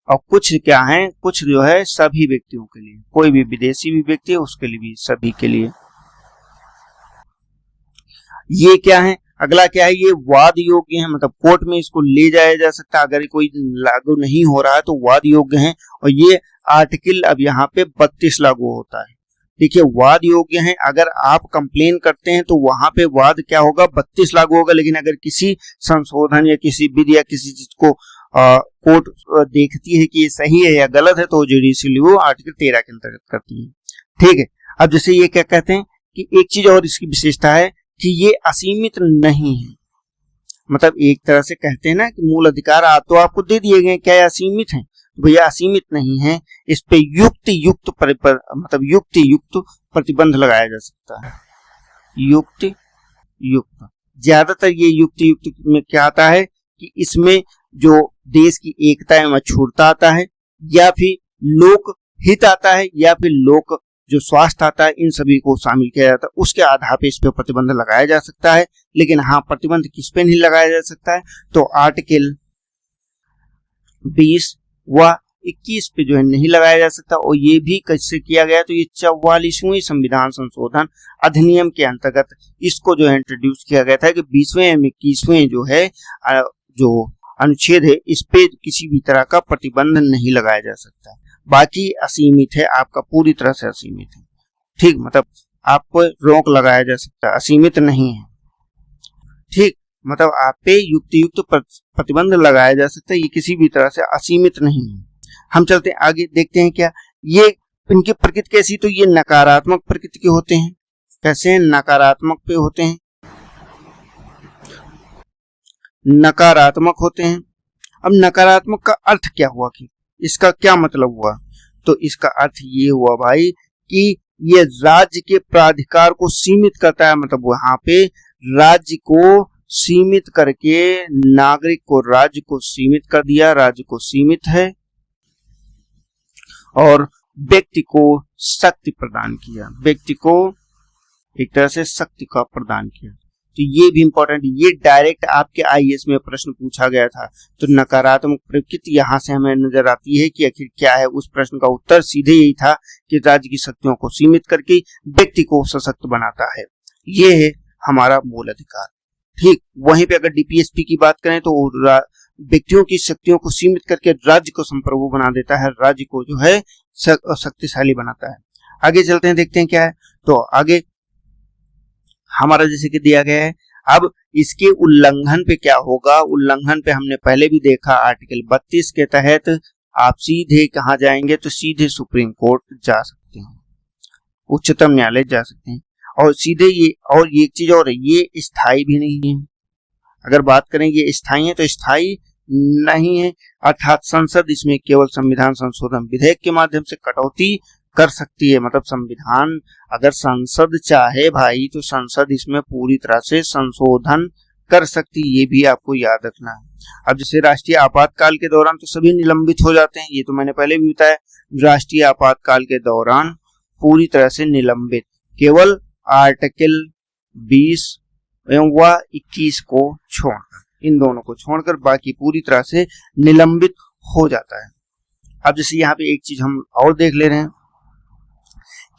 और कुछ क्या है, कुछ जो है सभी व्यक्तियों के लिए, कोई भी विदेशी भी व्यक्ति है उसके लिए भी, सभी के लिए। ये क्या है, अगला क्या है, ये वाद योग्य है, मतलब कोर्ट में इसको ले जाया जा सकता है, अगर कोई लागू नहीं हो रहा है तो वाद योग्य है। और ये आर्टिकल अब यहाँ पे 32 लागू होता है। देखिए, वाद योग्य है, अगर आप कंप्लेन करते हैं तो वहां पे वाद क्या होगा, 32 लागू होगा। लेकिन अगर किसी संशोधन या किसी विधि या किसी चीज को कोर्ट देखती है कि ये सही है या गलत है, तो जुडिशियल वो आर्टिकल 13 के अंतर्गत करती है। ठीक है, अब जैसे ये क्या कहते हैं कि एक चीज और इसकी विशेषता है कि ये असीमित नहीं है। मतलब एक तरह से कहते हैं ना कि मूल अधिकार तो आपको दे दिए गए, क्या ये असीमित है? तो भैया असीमित नहीं है, इस पे युक्त प्रतिबंध लगाया जा सकता है। युक्त ज्यादातर ये युक्त में क्या आता है कि इसमें जो देश की एकता एवं अछूतता आता है, या फिर लोक हित आता है, या फिर लोक जो स्वास्थ्य आता है, इन सभी को शामिल किया जाता है। उसके आधार पे इस पे प्रतिबंध लगाया जा सकता है। लेकिन हाँ, प्रतिबंध किस पे नहीं लगाया जा सकता है, तो आर्टिकल 20 व 21 पे जो है नहीं लगाया जा सकता। और ये भी कैसे किया गया, तो ये 44वें संविधान संशोधन अधिनियम के अंतर्गत इसको जो है इंट्रोड्यूस किया गया था कि 20वें एवं 21वें जो है जो अनुच्छेद है, इस पे किसी भी तरह का प्रतिबंध नहीं लगाया जा सकता। बाकी असीमित है, आपका पूरी तरह से असीमित है। ठीक, मतलब आपको रोक लगाया जा सकता है, असीमित नहीं है। ठीक, मतलब आप पे युक्त प्रतिबंध लगाया जा सकता है, ये किसी भी तरह से असीमित नहीं है। हम चलते हैं आगे, देखते हैं क्या ये इनकी प्रकृति कैसी, तो ये नकारात्मक प्रकृति के होते हैं। कैसे हैं, नकारात्मक पे होते हैं, नकारात्मक होते हैं। अब नकारात्मक का अर्थ क्या हुआ, कि इसका क्या मतलब हुआ, तो इसका अर्थ ये हुआ भाई कि ये राज्य के प्राधिकार को सीमित करता है। मतलब वहां पे राज्य को सीमित करके नागरिक को, राज्य को सीमित कर दिया, राज्य को सीमित है, और व्यक्ति को शक्ति प्रदान किया, व्यक्ति को एक तरह से शक्ति का प्रदान किया। तो ये भी इंपॉर्टेंट, ये डायरेक्ट आपके आईएएस में प्रश्न पूछा गया था। तो नकारात्मक प्रकृति यहाँ से हमें नजर आती है कि आखिर क्या है। उस प्रश्न का उत्तर सीधे यही था कि राज्य की शक्तियों को सीमित करके व्यक्ति को सशक्त बनाता है। ये है हमारा मूल अधिकार। ठीक, वहीं पे अगर डीपीएसपी की बात करें तो व्यक्तियों की शक्तियों को सीमित करके राज्य को संप्रभु बना देता है, राज्य को जो है शक्तिशाली बनाता है। आगे चलते हैं, देखते हैं क्या है। तो आगे हमारा जैसे कि दिया गया है, अब इसके उल्लंघन पे क्या होगा। उल्लंघन पे हमने पहले भी देखा, आर्टिकल 32 के तहत आप सीधे कहाँ जाएंगे, तो सीधे सुप्रीम कोर्ट जा सकते हैं, उच्चतम न्यायालय जा सकते हैं। और सीधे ये, और ये एक चीज और है, ये स्थायी भी नहीं है। अगर बात करें ये स्थायी है तो स्थायी नहीं है, अर्थात संसद इसमें केवल संविधान संशोधन विधेयक के माध्यम से कटौती कर सकती है। मतलब संविधान अगर संसद चाहे भाई तो संसद इसमें पूरी तरह से संशोधन कर सकती है, ये भी आपको याद रखना है। अब जैसे राष्ट्रीय आपातकाल के दौरान तो सभी निलंबित हो जाते हैं, ये तो मैंने पहले भी बताया। राष्ट्रीय आपातकाल के दौरान पूरी तरह से निलंबित, केवल आर्टिकल 20 एवं वह 21 को छोड़कर, इन दोनों को छोड़कर बाकी पूरी तरह से निलंबित हो जाता है। अब जैसे यहाँ पे एक चीज हम और देख ले रहे हैं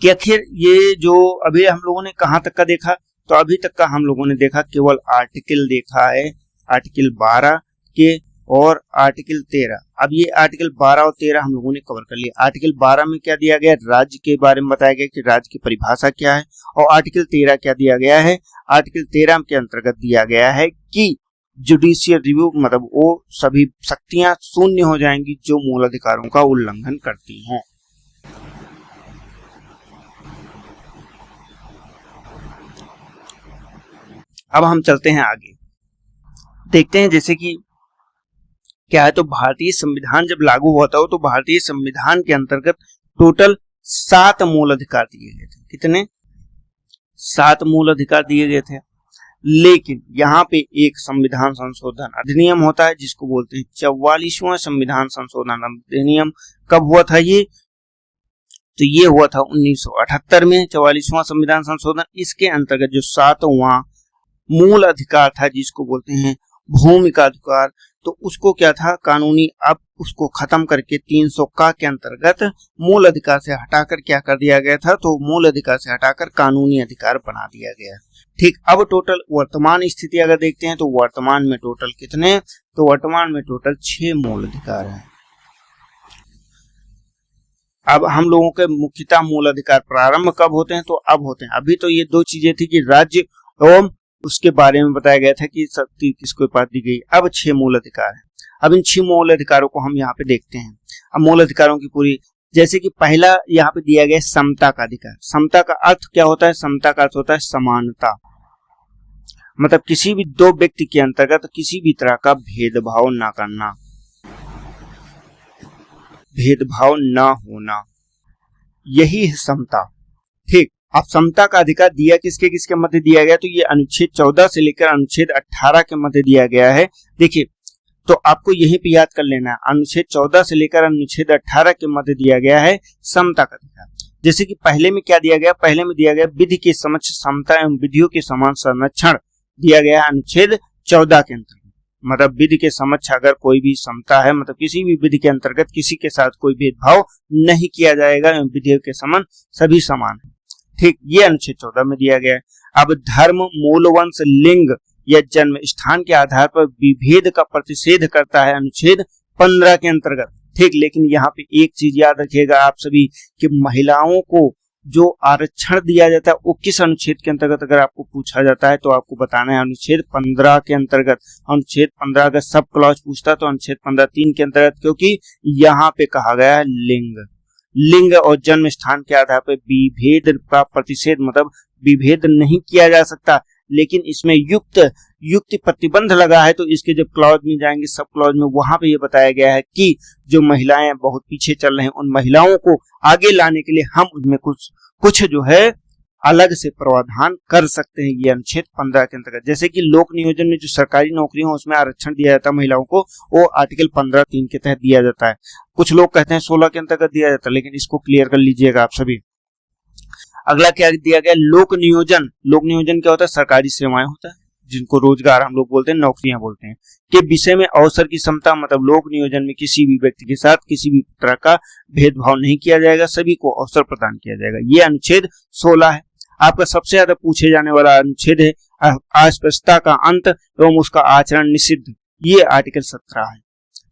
कि आखिर ये जो अभी हम लोगों ने कहाँ तक का देखा, तो अभी तक का हम लोगों ने देखा केवल आर्टिकल देखा है, आर्टिकल 12 के और आर्टिकल 13। अब ये आर्टिकल 12 और 13 हम लोगों ने कवर कर लिया। आर्टिकल 12 में क्या दिया गया, राज्य के बारे में बताया गया कि राज्य की परिभाषा क्या है, और आर्टिकल 13 क्या दिया गया है, आर्टिकल 13 के अंतर्गत दिया गया है कि जुडिशियल रिव्यू मतलब वो सभी शक्तियां शून्य हो जाएंगी जो मूल अधिकारों का उल्लंघन करती हैं। अब हम चलते हैं आगे, देखते हैं जैसे कि क्या है। तो भारतीय संविधान जब लागू होता हो तो भारतीय संविधान के अंतर्गत टोटल 7 मूल अधिकार दिए गए थे। कितने? 7 मूल अधिकार दिए गए थे। लेकिन यहाँ पे एक संविधान संशोधन अधिनियम होता है जिसको बोलते हैं 44वां संविधान संशोधन अधिनियम। कब हुआ था ये? तो ये हुआ था 1978 में 44वां संविधान संशोधन। इसके अंतर्गत जो 7वां मूल अधिकार था जिसको बोलते हैं भूमि का अधिकार, तो उसको क्या था कानूनी, अब उसको खत्म करके 300 का के अंतर्गत मूल अधिकार से हटाकर क्या कर दिया गया था, तो मूल अधिकार से हटाकर कानूनी अधिकार बना दिया गया। ठीक, अब टोटल वर्तमान स्थिति अगर देखते हैं तो वर्तमान में टोटल कितने, तो वर्तमान में टोटल 6 मूल अधिकार हैं। अब हम लोगों के मुख्यतः मूल अधिकार प्रारंभ कब होते हैं, तो अब होते हैं। अभी तो ये 2 चीजें थी कि राज्य एवं उसके बारे में बताया गया था कि शक्ति किसको पास दी गई। अब 6 मूल अधिकार हैं। अब इन 6 मूल अधिकारों को हम यहाँ पे देखते हैं। अब मूल अधिकारों की पूरी, जैसे कि पहला यहाँ पे दिया गया समता का अधिकार। समता का अर्थ क्या होता है? समता का अर्थ होता है समानता, मतलब किसी भी 2 व्यक्ति के अंतर्गत किसी भी तरह का भेदभाव ना करना, भेदभाव ना होना, यही है समता। ठीक, अब समता का अधिकार दिया किसके किसके मध्य दिया गया, तो ये अनुच्छेद 14 से लेकर अनुच्छेद 18 के मध्य दिया गया है। देखिए, तो आपको यहीं पे याद कर लेना है, अनुच्छेद 14 से लेकर अनुच्छेद 18 के मध्य दिया गया है समता का अधिकार। जैसे कि पहले में क्या दिया गया, पहले में दिया गया विधि के समक्ष समता एवं विधियों के समान संरक्षण दिया गया है अनुच्छेद 14 के अंतर्गत। मतलब विधि के समक्ष अगर कोई भी समता है, मतलब किसी भी विधि के अंतर्गत किसी के साथ कोई भेदभाव नहीं किया जाएगा एवं विधियों के समान सभी समान है। ठीक, ये अनुच्छेद 14 में दिया गया है। अब धर्म, मूल वंश, लिंग या जन्म स्थान के आधार पर विभेद का प्रतिषेध करता है अनुच्छेद 15 के अंतर्गत। ठीक, लेकिन यहाँ पे एक चीज याद रखिएगा आप सभी कि महिलाओं को जो आरक्षण दिया जाता है वो किस अनुच्छेद के अंतर्गत अगर आपको पूछा जाता है तो आपको बताना है अनुच्छेद 15 के अंतर्गत। अनुच्छेद 15 का सब क्लॉज पूछता है तो अनुच्छेद 15(3) के अंतर्गत, क्योंकि यहाँ पे कहा गया है लिंग और जन्म स्थान के आधार पर विभेद का प्रतिषेध, मतलब विभेद नहीं किया जा सकता, लेकिन इसमें युक्ति प्रतिबंध लगा है। तो इसके जब क्लॉज में जाएंगे सब क्लॉज में, वहां पे ये बताया गया है कि जो महिलाएं बहुत पीछे चल रहे हैं उन महिलाओं को आगे लाने के लिए हम उनमें कुछ जो है अलग से प्रावधान कर सकते हैं। ये अनुच्छेद 15 के अंतर्गत, जैसे कि लोक नियोजन में जो सरकारी नौकरियां उसमें आरक्षण दिया जाता है महिलाओं को, वो आर्टिकल 15(3) के तहत दिया जाता है। कुछ लोग कहते हैं 16 के अंतर्गत दिया जाता है, लेकिन इसको क्लियर कर लीजिएगा आप सभी। अगला क्या दिया गया, लोक नियोजन। लोक नियोजन क्या होता है? सरकारी सेवाएं होता है जिनको रोजगार हम लोग बोलते हैं, नौकरियां बोलते हैं, के विषय में अवसर की समता, मतलब लोक नियोजन में किसी भी व्यक्ति के साथ किसी भी तरह का भेदभाव नहीं किया जाएगा, सभी को अवसर प्रदान किया जाएगा। ये अनुच्छेद 16 है। आपका सबसे ज्यादा पूछे जाने वाला अनुच्छेद है अस्पृश्यता का अंत एवं उसका आचरण निषिद्ध, ये आर्टिकल 17 है।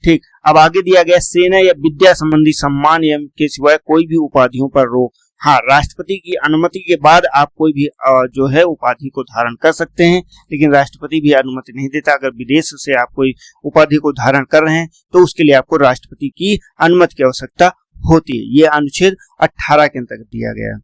ठीक, अब आगे दिया गया सेना या विद्या संबंधी सम्मान एवं के सिवाय कोई भी उपाधियों पर रोक। हाँ, राष्ट्रपति की अनुमति के बाद आप कोई भी जो है उपाधि को धारण कर सकते हैं, लेकिन राष्ट्रपति भी अनुमति नहीं देता। अगर विदेश से आप कोई उपाधि को धारण कर रहे हैं तो उसके लिए आपको राष्ट्रपति की अनुमति की आवश्यकता होती है। ये अनुच्छेद 18 के अंतर्गत दिया गया है।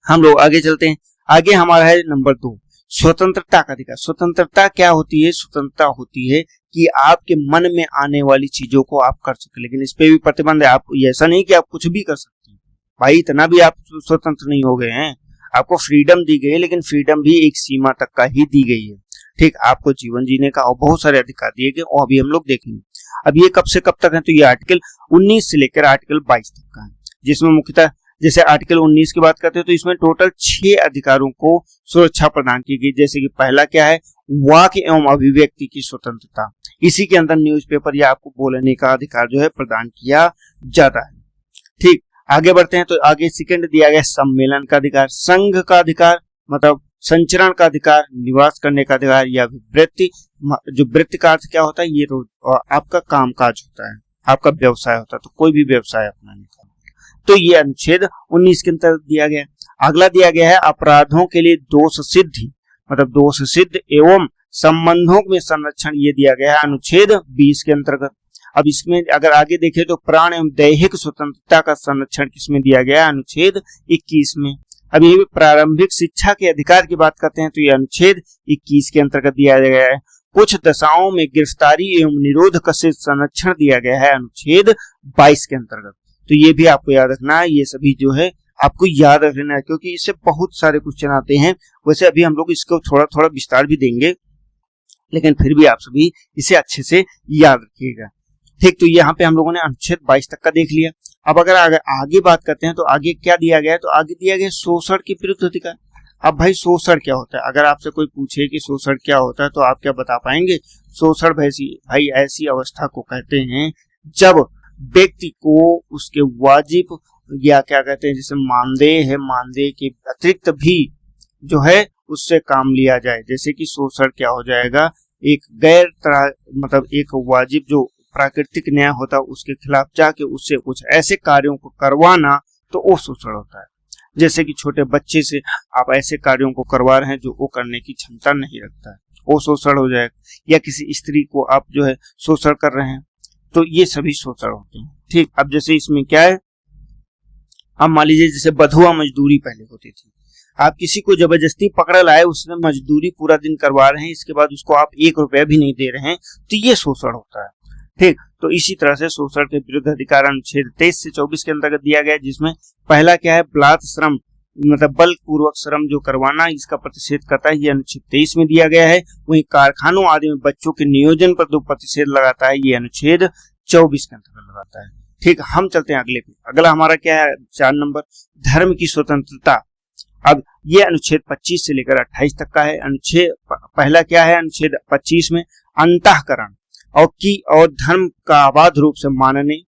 हम लोग आगे चलते हैं। आगे हमारा है नंबर 2, स्वतंत्रता का अधिकार। स्वतंत्रता क्या होती है? स्वतंत्रता होती है कि आपके मन में आने वाली चीजों को आप कर सके, लेकिन इस पे भी प्रतिबंध है। आपको ऐसा नहीं कि आप कुछ भी कर सकते हैं, भाई इतना भी आप स्वतंत्र नहीं हो गए हैं। आपको फ्रीडम दी गई है, लेकिन फ्रीडम भी एक सीमा तक का ही दी गई है। ठीक, आपको जीवन जीने का और बहुत सारे अधिकार दिए गए, और अभी हम लोग देखेंगे। अब ये कब से कब तक है? तो ये आर्टिकल 19 से लेकर आर्टिकल 22 तक का है, जिसमें मुख्यतः जैसे आर्टिकल 19 की बात करते हैं तो इसमें टोटल 6 अधिकारों को सुरक्षा प्रदान की गई। जैसे कि पहला क्या है, वाक एवं अभिव्यक्ति की स्वतंत्रता। इसी के अंदर न्यूज़पेपर या आपको बोलने का अधिकार जो है प्रदान किया जाता है। ठीक, आगे बढ़ते हैं तो आगे सेकंड दिया गया सम्मेलन का अधिकार, संघ का अधिकार मतलब संचरण का अधिकार, निवास करने का अधिकार या वृत्ति। जो वृत्ति का अर्थ क्या होता है, ये आपका कामकाज होता है, आपका व्यवसाय होता है, तो कोई भी व्यवसाय अपनाने का। तो ये अनुच्छेद 19 के अंतर्गत दिया गया। अगला दिया गया है अपराधों के लिए दोष सिद्धि मतलब दोष सिद्ध एवं संबंधों में संरक्षण, ये दिया गया है अनुच्छेद 20 के अंतर्गत। अब इसमें अगर आगे देखें तो प्राण एवं दैहिक स्वतंत्रता का संरक्षण किसमें दिया गया है, अनुच्छेद 21 में। अब ये प्रारंभिक शिक्षा के अधिकार की बात करते हैं तो ये अनुच्छेद 21 के अंतर्गत दिया गया है। कुछ दशाओं में गिरफ्तारी एवं निरोध का संरक्षण दिया गया है अनुच्छेद 22 के अंतर्गत। तो ये भी आपको याद रखना है, ये सभी जो है आपको याद रख लेना है क्योंकि इससे बहुत सारे क्वेश्चन आते हैं। वैसे अभी हम लोग इसको थोड़ा थोड़ा विस्तार भी देंगे, लेकिन फिर भी आप सभी इसे अच्छे से याद रखिएगा। ठीक, तो यहाँ पे हम लोगों ने अनुच्छेद 22 तक का देख लिया। अब अगर आगे बात करते हैं तो आगे क्या दिया गया है, तो आगे दिया गया शोषण के विरुद्ध अधिकार। अब भाई शोषण क्या होता है, अगर आपसे कोई पूछे कि शोषण क्या होता है तो आप क्या बता पाएंगे। शोषण भाई ऐसी अवस्था को कहते हैं जब व्यक्ति को उसके वाजिब या क्या कहते हैं जैसे मानदेय है, मानदेय के अतिरिक्त भी जो है उससे काम लिया जाए। जैसे कि शोषण क्या हो जाएगा, एक गैर मतलब एक वाजिब जो प्राकृतिक न्याय होता है उसके खिलाफ जाके उससे कुछ ऐसे कार्यों को करवाना, तो वो शोषण होता है। जैसे कि छोटे बच्चे से आप ऐसे कार्यों को करवा रहे हैं जो वो करने की क्षमता नहीं रखता है, वो शोषण हो जाएगा। या किसी स्त्री को आप जो है शोषण कर रहे हैं, तो ये सभी शोषण होते हैं। ठीक, अब जैसे इसमें क्या है, अब मान लीजिए जैसे बधुआ मजदूरी पहले होती थी, आप किसी को जबरदस्ती पकड़ लाए, उसने मजदूरी पूरा दिन करवा रहे हैं, इसके बाद उसको आप 1 रुपया भी नहीं दे रहे हैं, तो ये शोषण होता है। ठीक, तो इसी तरह से शोषण के विरुद्ध अधिकार अनुच्छेद 23 से 24 के अंतर्गत दिया गया, जिसमें पहला क्या है, बलात् श्रम मतलब बल पूर्वक श्रम जो करवाना, इसका प्रतिषेध करता है, ये अनुच्छेद 23 में दिया गया है। वहीं कारखानों आदि में बच्चों के नियोजन पर जो प्रतिषेध लगाता है, ये अनुच्छेद 24 के अंतर्गत लगाता है। ठीक, हम चलते हैं अगले पे। अगला हमारा क्या है, 4 नंबर, धर्म की स्वतंत्रता। अब ये अनुच्छेद 25 से लेकर 28 तक का है। अनुच्छेद पहला क्या है, अनुच्छेद 25 में अंतःकरण और धर्म का अबाध रूप से मानने,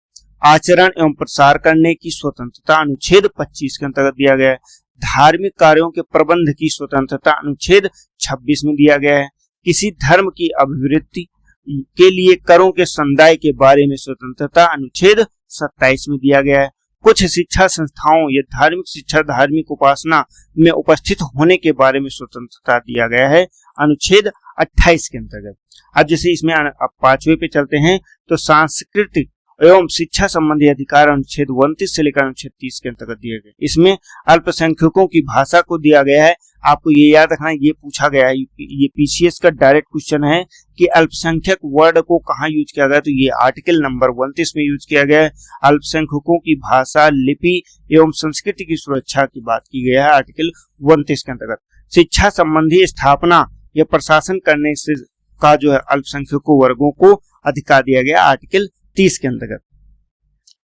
आचरण एवं प्रसार करने की स्वतंत्रता अनुच्छेद 25 के अंतर्गत दिया गया है। धार्मिक कार्यों के प्रबंध की स्वतंत्रता अनुच्छेद 26 में दिया गया है। किसी धर्म की अभिवृद्धि के लिए करों के समुदाय के बारे में स्वतंत्रता अनुच्छेद 27 में दिया गया है। कुछ शिक्षा संस्थाओं या धार्मिक शिक्षा, धार्मिक उपासना में उपस्थित होने के बारे में स्वतंत्रता दिया गया है अनुच्छेद 28 के अंतर्गत। अब जैसे इसमें अब 5वें पे चलते हैं तो सांस्कृतिक एवं शिक्षा संबंधी अधिकार अनुच्छेद 29 से लेकर अनुच्छेद 30 के अंतर्गत दिए गए। इसमें अल्पसंख्यकों की भाषा को दिया गया है। आपको ये याद रखना, ये पूछा गया है, ये पीसीएस का डायरेक्ट क्वेश्चन है कि अल्पसंख्यक वर्ड को कहाँ यूज किया गया, तो ये आर्टिकल नंबर 29 में यूज किया गया है। अल्पसंख्यकों की भाषा, लिपि एवं संस्कृति की सुरक्षा की बात की गई है आर्टिकल 29 के अंतर्गत। शिक्षा संबंधी स्थापना या प्रशासन करने से का जो है अल्पसंख्यकों वर्गों को अधिकार दिया गया आर्टिकल 30 के अंतर्गत।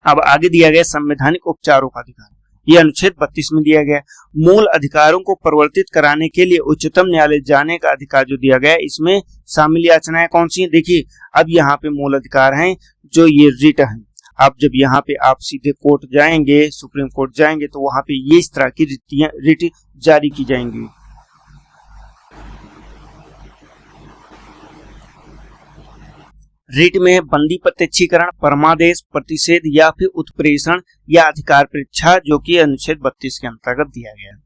अब आगे दिया गया संवैधानिक उपचारों का अधिकार, यह अनुच्छेद 32 में दिया गया। मूल अधिकारों को परिवर्तित कराने के लिए उच्चतम न्यायालय जाने का अधिकार जो दिया गया, इसमें शामिल याचनाएं कौन सी हैं, देखिए अब यहाँ पे मूल अधिकार हैं जो ये रिट है। अब जब यहाँ पे आप सीधे कोर्ट जाएंगे, सुप्रीम कोर्ट जाएंगे, तो वहां पे ये इस तरह की रिट जारी की जाएंगी। रिट में बंदी प्रत्यक्षीकरण, परमादेश, प्रतिषेध या फिर उत्प्रेषण या अधिकार परीक्षा, जो कि अनुच्छेद 32 के अंतर्गत दिया गया।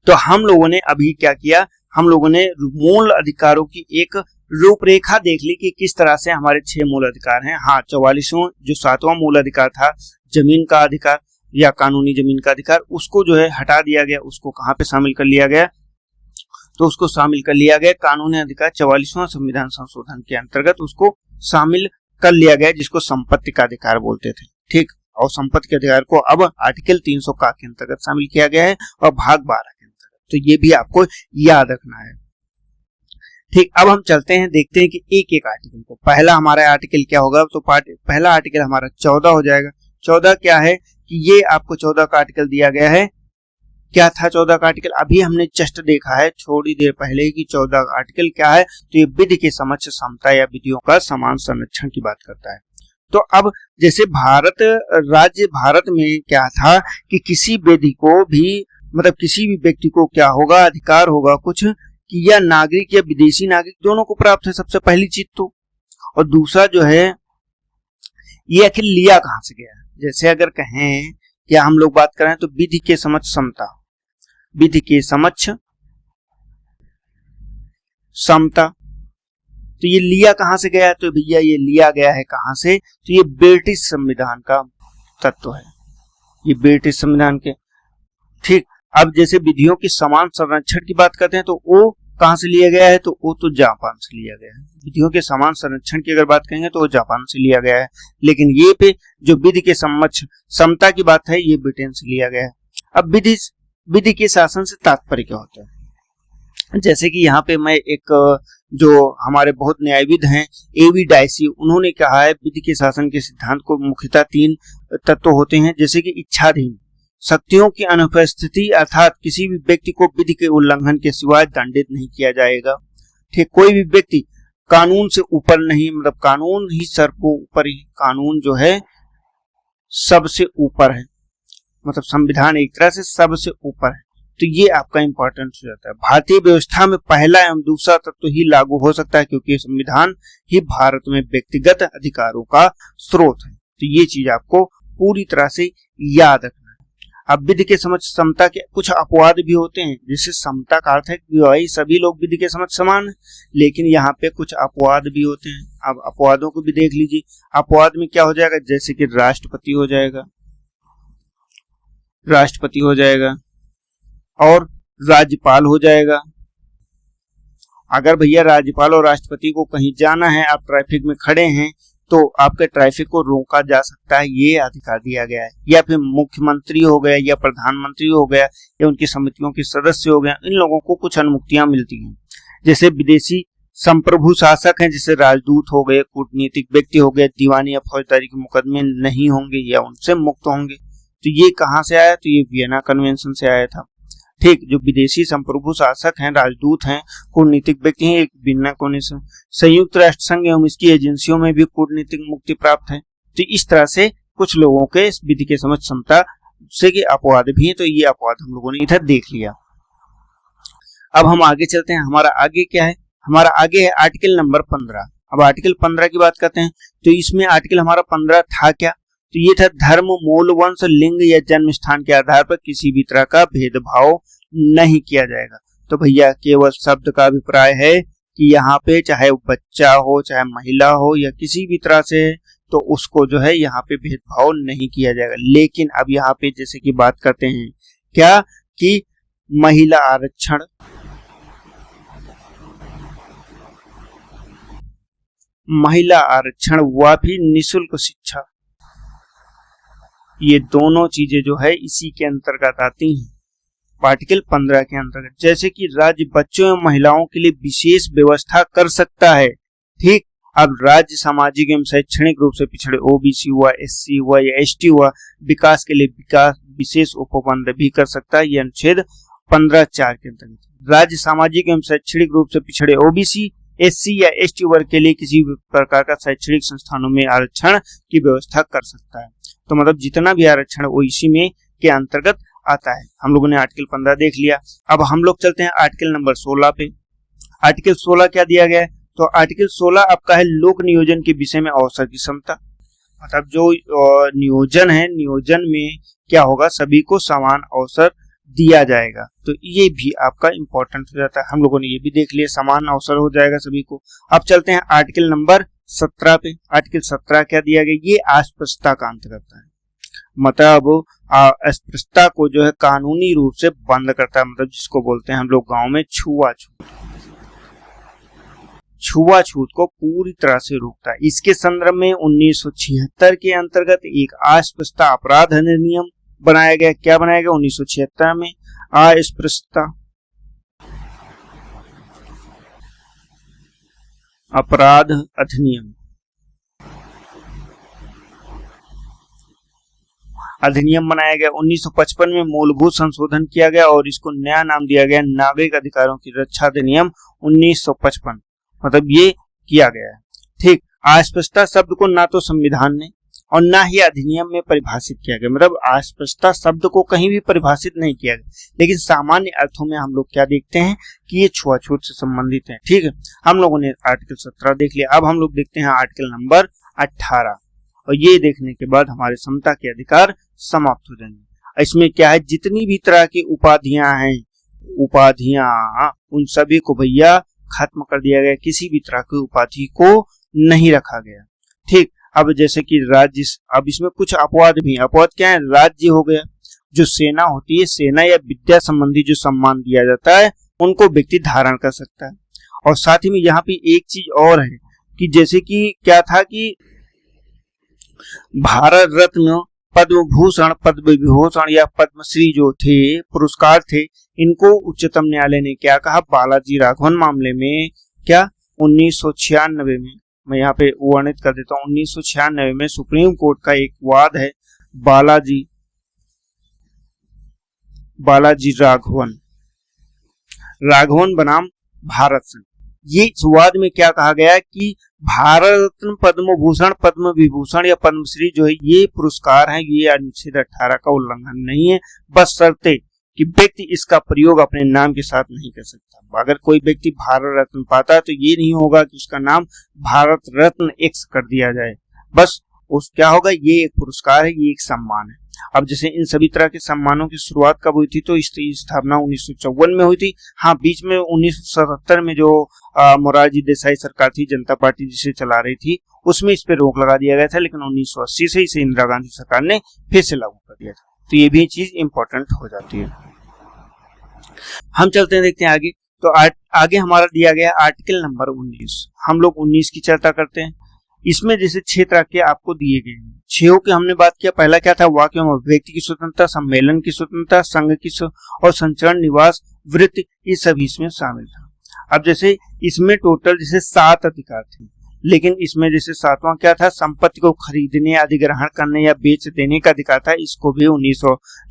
तो हम लोगों ने अभी क्या किया, हम लोगों ने मूल अधिकारों की एक रूपरेखा देख ली कि किस तरह से हमारे 6 मूल अधिकार हैं। हाँ, 44वां जो 7वां मूल अधिकार था, जमीन का अधिकार या कानूनी जमीन का अधिकार, उसको जो है हटा दिया गया। उसको कहाँ पे शामिल कर लिया गया, तो उसको शामिल कर लिया गया कानूनी अधिकार 44वां संविधान संशोधन के अंतर्गत उसको शामिल कर लिया गया, जिसको संपत्ति का अधिकार बोलते थे। ठीक, और संपत्ति के अधिकार को अब आर्टिकल 300 का के अंतर्गत शामिल किया गया है और भाग 12 के अंतर्गत। तो ये भी आपको याद रखना है। ठीक, अब हम चलते हैं, देखते हैं कि एक एक आर्टिकल को। पहला हमारा आर्टिकल क्या होगा, तो पहला आर्टिकल हमारा 14 हो जाएगा। 14 क्या है कि ये आपको 14 का आर्टिकल दिया गया है। क्या था 14 का आर्टिकल? अभी हमने जस्ट देखा है थोड़ी देर पहले कि 14 का आर्टिकल क्या है, तो ये विधि के समक्ष समता या विधियों का समान संरक्षण की बात करता है। तो अब जैसे राज्य भारत में क्या था कि किसी विधि को भी मतलब किसी भी व्यक्ति को क्या होगा, अधिकार होगा कुछ कि यह नागरिक या विदेशी नागरिक दोनों को प्राप्त है, सबसे पहली चीज तो। और दूसरा जो है ये आखिर लिया कहां से गया? जैसे अगर कहें कि हम लोग बात करें तो विधि के समक्ष समता, विधि के समक्ष समता, तो ये लिया कहां से गया? तो भैया ये लिया गया है कहां से? तो ये ब्रिटिश संविधान का तत्व है, ये ब्रिटिश संविधान के। ठीक, अब जैसे विधियों के समान संरक्षण की बात करते हैं तो वो कहां से लिया गया है? तो वो तो जापान से लिया गया है। विधियों के समान संरक्षण की अगर बात करेंगे तो वो जापान से लिया गया है, लेकिन ये पे जो विधि के समक्ष समता की बात है ये ब्रिटेन से लिया गया है। अब विधि के शासन से तात्पर्य क्या होता है? जैसे कि यहाँ पे मैं एक जो हमारे बहुत न्यायविद हैं एवी डायसी, उन्होंने कहा है विधि के शासन के सिद्धांत को मुख्यतः 3 तत्व होते हैं, जैसे कि इच्छाधीन, शक्तियों की अनुपस्थिति, अर्थात किसी भी व्यक्ति को विधि के उल्लंघन के सिवाय दंडित नहीं किया जाएगा। ठीक, कोई भी व्यक्ति कानून से ऊपर नहीं, मतलब कानून ही सर को ऊपर ही, कानून जो है सबसे ऊपर है, मतलब संविधान एक तरह से सबसे ऊपर है। तो ये आपका इंपॉर्टेंट हो जाता है। भारतीय व्यवस्था में पहला एवं दूसरा तत्व ही लागू हो सकता है क्योंकि संविधान ही भारत में व्यक्तिगत अधिकारों का स्रोत है। तो ये चीज आपको पूरी तरह से याद रखना है। अब विधि के समक्ष समता के कुछ अपवाद भी होते हैं, जिससे समता का अर्थ है कि भाई सभी लोग विधि के समक्ष समान है, लेकिन यहाँ पे कुछ अपवाद भी होते हैं। अब अपवादों को भी देख लीजिए। अपवाद में क्या हो जाएगा? जैसे कि राष्ट्रपति हो जाएगा, राष्ट्रपति हो जाएगा और राज्यपाल हो जाएगा। अगर भैया राज्यपाल और राष्ट्रपति को कहीं जाना है, आप ट्रैफिक में खड़े हैं, तो आपके ट्रैफिक को रोका जा सकता है, ये अधिकार दिया गया है। या फिर मुख्यमंत्री हो गया या प्रधानमंत्री हो गया या उनकी समितियों के सदस्य हो गया, इन लोगों को कुछ अनुमतियां मिलती हैं। जैसे विदेशी संप्रभु शासक हैं, जैसे राजदूत हो गए, कूटनीतिक व्यक्ति हो गए, दीवानी या फौजदारी के मुकदमे नहीं होंगे या उनसे मुक्त होंगे। तो ये कहां से आया? तो ये वियना कन्वेंशन से आया था। ठीक, जो विदेशी संप्रभु शासक हैं, राजदूत हैं, कूटनीतिक व्यक्ति हैं, एक वियना कन्वेंशन। संयुक्त राष्ट्र संघ एवं इसकी एजेंसियों में भी कूटनीतिक मुक्ति प्राप्त है। तो इस तरह से कुछ लोगों के इस विधि के समक्ष समता से के अपवाद भी हैं। तो ये अपवाद हम लोगों ने इधर देख लिया। अब हम आगे चलते हैं। हमारा आगे क्या है? हमारा आगे है आर्टिकल नंबर 15। अब आर्टिकल 15 की बात करते हैं तो इसमें आर्टिकल हमारा 15 था क्या? तो ये था धर्म, मूल, वंश, लिंग या जन्म स्थान के आधार पर किसी भी तरह का भेदभाव नहीं किया जाएगा। तो भैया केवल शब्द का अभिप्राय है कि यहाँ पे चाहे वो बच्चा हो, चाहे महिला हो या किसी भी तरह से, तो उसको जो है यहाँ पे भेदभाव नहीं किया जाएगा। लेकिन अब यहाँ पे जैसे कि बात करते हैं क्या कि महिला आरक्षण, महिला आरक्षण व भी निःशुल्क शिक्षा, ये दोनों चीजें जो है इसी के अंतर्गत आती हैं, आर्टिकल 15 के अंतर्गत। जैसे कि राज्य बच्चों एवं महिलाओं के लिए विशेष व्यवस्था कर सकता है। ठीक, अब राज्य सामाजिक एवं शैक्षणिक रूप से पिछड़े ओबीसी हुआ, एससी हुआ या एसटी हुआ, विकास के लिए विशेष उपबंध भी कर सकता है। यह अनुच्छेद 15(4) के अंतर्गत राज्य सामाजिक एवं शैक्षणिक रूप से पिछड़े ओबीसी, एससी या एसटी वर्ग के लिए किसी भी प्रकार का शैक्षणिक संस्थानों में आरक्षण की व्यवस्था कर सकता है। तो मतलब जितना भी आरक्षण वो इसी में के अंतर्गत आता है। हम लोगों ने आर्टिकल 15 देख लिया। अब हम लोग चलते हैं आर्टिकल नंबर 16 पे। आर्टिकल 16 क्या दिया गया है? तो आर्टिकल 16 आपका है लोक नियोजन के विषय में अवसर की समता। मतलब जो नियोजन है, नियोजन में क्या होगा? सभी को समान अवसर दिया जाएगा। तो ये भी आपका इंपॉर्टेंट हो जाता है। हम लोगों ने ये भी देख लिया, समान अवसर हो जाएगा सभी को। अब चलते हैं आर्टिकल नंबर 17 पे। आर्टिकल 17 क्या दिया गया? ये अस्पृश्यता का अंतर्गत है। मतलब अस्पृश्यता को जो है कानूनी रूप से बंद करता है, मतलब जिसको बोलते हैं हम लोग गांव में छुआछूत, छुआछूत को पूरी तरह से रोकता है। इसके संदर्भ में 1976 के अंतर्गत एक अस्पृश्यता अपराध अधिनियम बनाया गया। क्या बनाया गया? 1976 में अस्पृश्यता अपराध अधिनियम। अधिनियम बनाया गया। 1955 में मूलभूत संशोधन किया गया और इसको नया नाम दिया गया नागरिक अधिकारों की रक्षा अधिनियम 1955, मतलब ये किया गया है। ठीक, अस्पृश्यता शब्द को ना तो संविधान ने और ना ही अधिनियम में परिभाषित किया गया, मतलब अस्पृश्यता शब्द को कहीं भी परिभाषित नहीं किया गया, लेकिन सामान्य अर्थों में हम लोग क्या देखते हैं कि ये छुआछूत से संबंधित है। ठीक है, हम लोगों ने आर्टिकल 17 देख लिया। अब हम लोग देखते हैं आर्टिकल नंबर 18, और ये देखने के बाद हमारे समता के अधिकार समाप्त हो जाएंगे। इसमें क्या है, जितनी भी तरह की उपाधियां हैं, उन सभी को भैया खत्म कर दिया गया, किसी भी तरह की उपाधि को नहीं रखा गया। ठीक, अब जैसे कि राज्य, अब इसमें कुछ अपवाद भी, अपवाद क्या है, राज्य हो गया, जो सेना होती है, सेना या विद्या संबंधी जो सम्मान दिया जाता है उनको व्यक्ति धारण कर सकता है। और साथ ही में यहाँ पे एक चीज और है कि जैसे कि क्या था कि भारत रत्न, पद्म भूषण, पद्म विभूषण या पद्मश्री जो थे, पुरस्कार थे, इनको उच्चतम न्यायालय ने क्या कहा, बालाजी राघवन मामले में क्या 1996 में, मैं यहाँ पे वर्णित कर देता हूँ, 1996 में सुप्रीम कोर्ट का एक वाद है, बालाजी राघवन बनाम भारत संघ। ये इस वाद में क्या कहा गया कि भारत रत्न, पद्म भूषण, पद्म विभूषण या पद्मश्री जो है ये पुरस्कार हैं, ये अनुच्छेद 18 का उल्लंघन नहीं है, बस शर्ते कि व्यक्ति इसका प्रयोग अपने नाम के साथ नहीं कर सकता। अगर कोई व्यक्ति भारत रत्न पाता है तो ये नहीं होगा कि उसका नाम भारत रत्न एक्स कर दिया जाए, बस उस क्या होगा, ये एक पुरस्कार है, ये एक सम्मान है। अब जैसे इन सभी तरह के सम्मानों की शुरुआत कब हुई थी, तो इसकी स्थापना 1954 में हुई थी। हाँ, बीच में 1977 में जो मोरारजी देसाई सरकार थी, जनता पार्टी जिसे चला रही थी, उसमें इस पे रोक लगा दिया गया था, लेकिन 1980 से इसे इंदिरा गांधी सरकार ने फिर से लागू कर दिया था। तो ये भी चीज इंपॉर्टेंट हो जाती है। हम चलते हैं, देखते हैं आगे। तो आगे हमारा दिया गया आर्टिकल नंबर 19। हम लोग 19 की चर्चा करते हैं। इसमें जैसे 6 तरह के आपको दिए गए हैं, 6 की हमने बात किया। पहला क्या था, वाक्य में व्यक्ति की स्वतंत्रता, सम्मेलन की स्वतंत्रता, संघ की और संचरण, निवास, वृत्ति, ये सभी इसमें शामिल था। अब जैसे इसमें टोटल जैसे 7 अधिकार थे, लेकिन इसमें जैसे 7वां क्या था, संपत्ति को खरीदने, अधिग्रहण करने या बेच देने का अधिकार था। इसको भी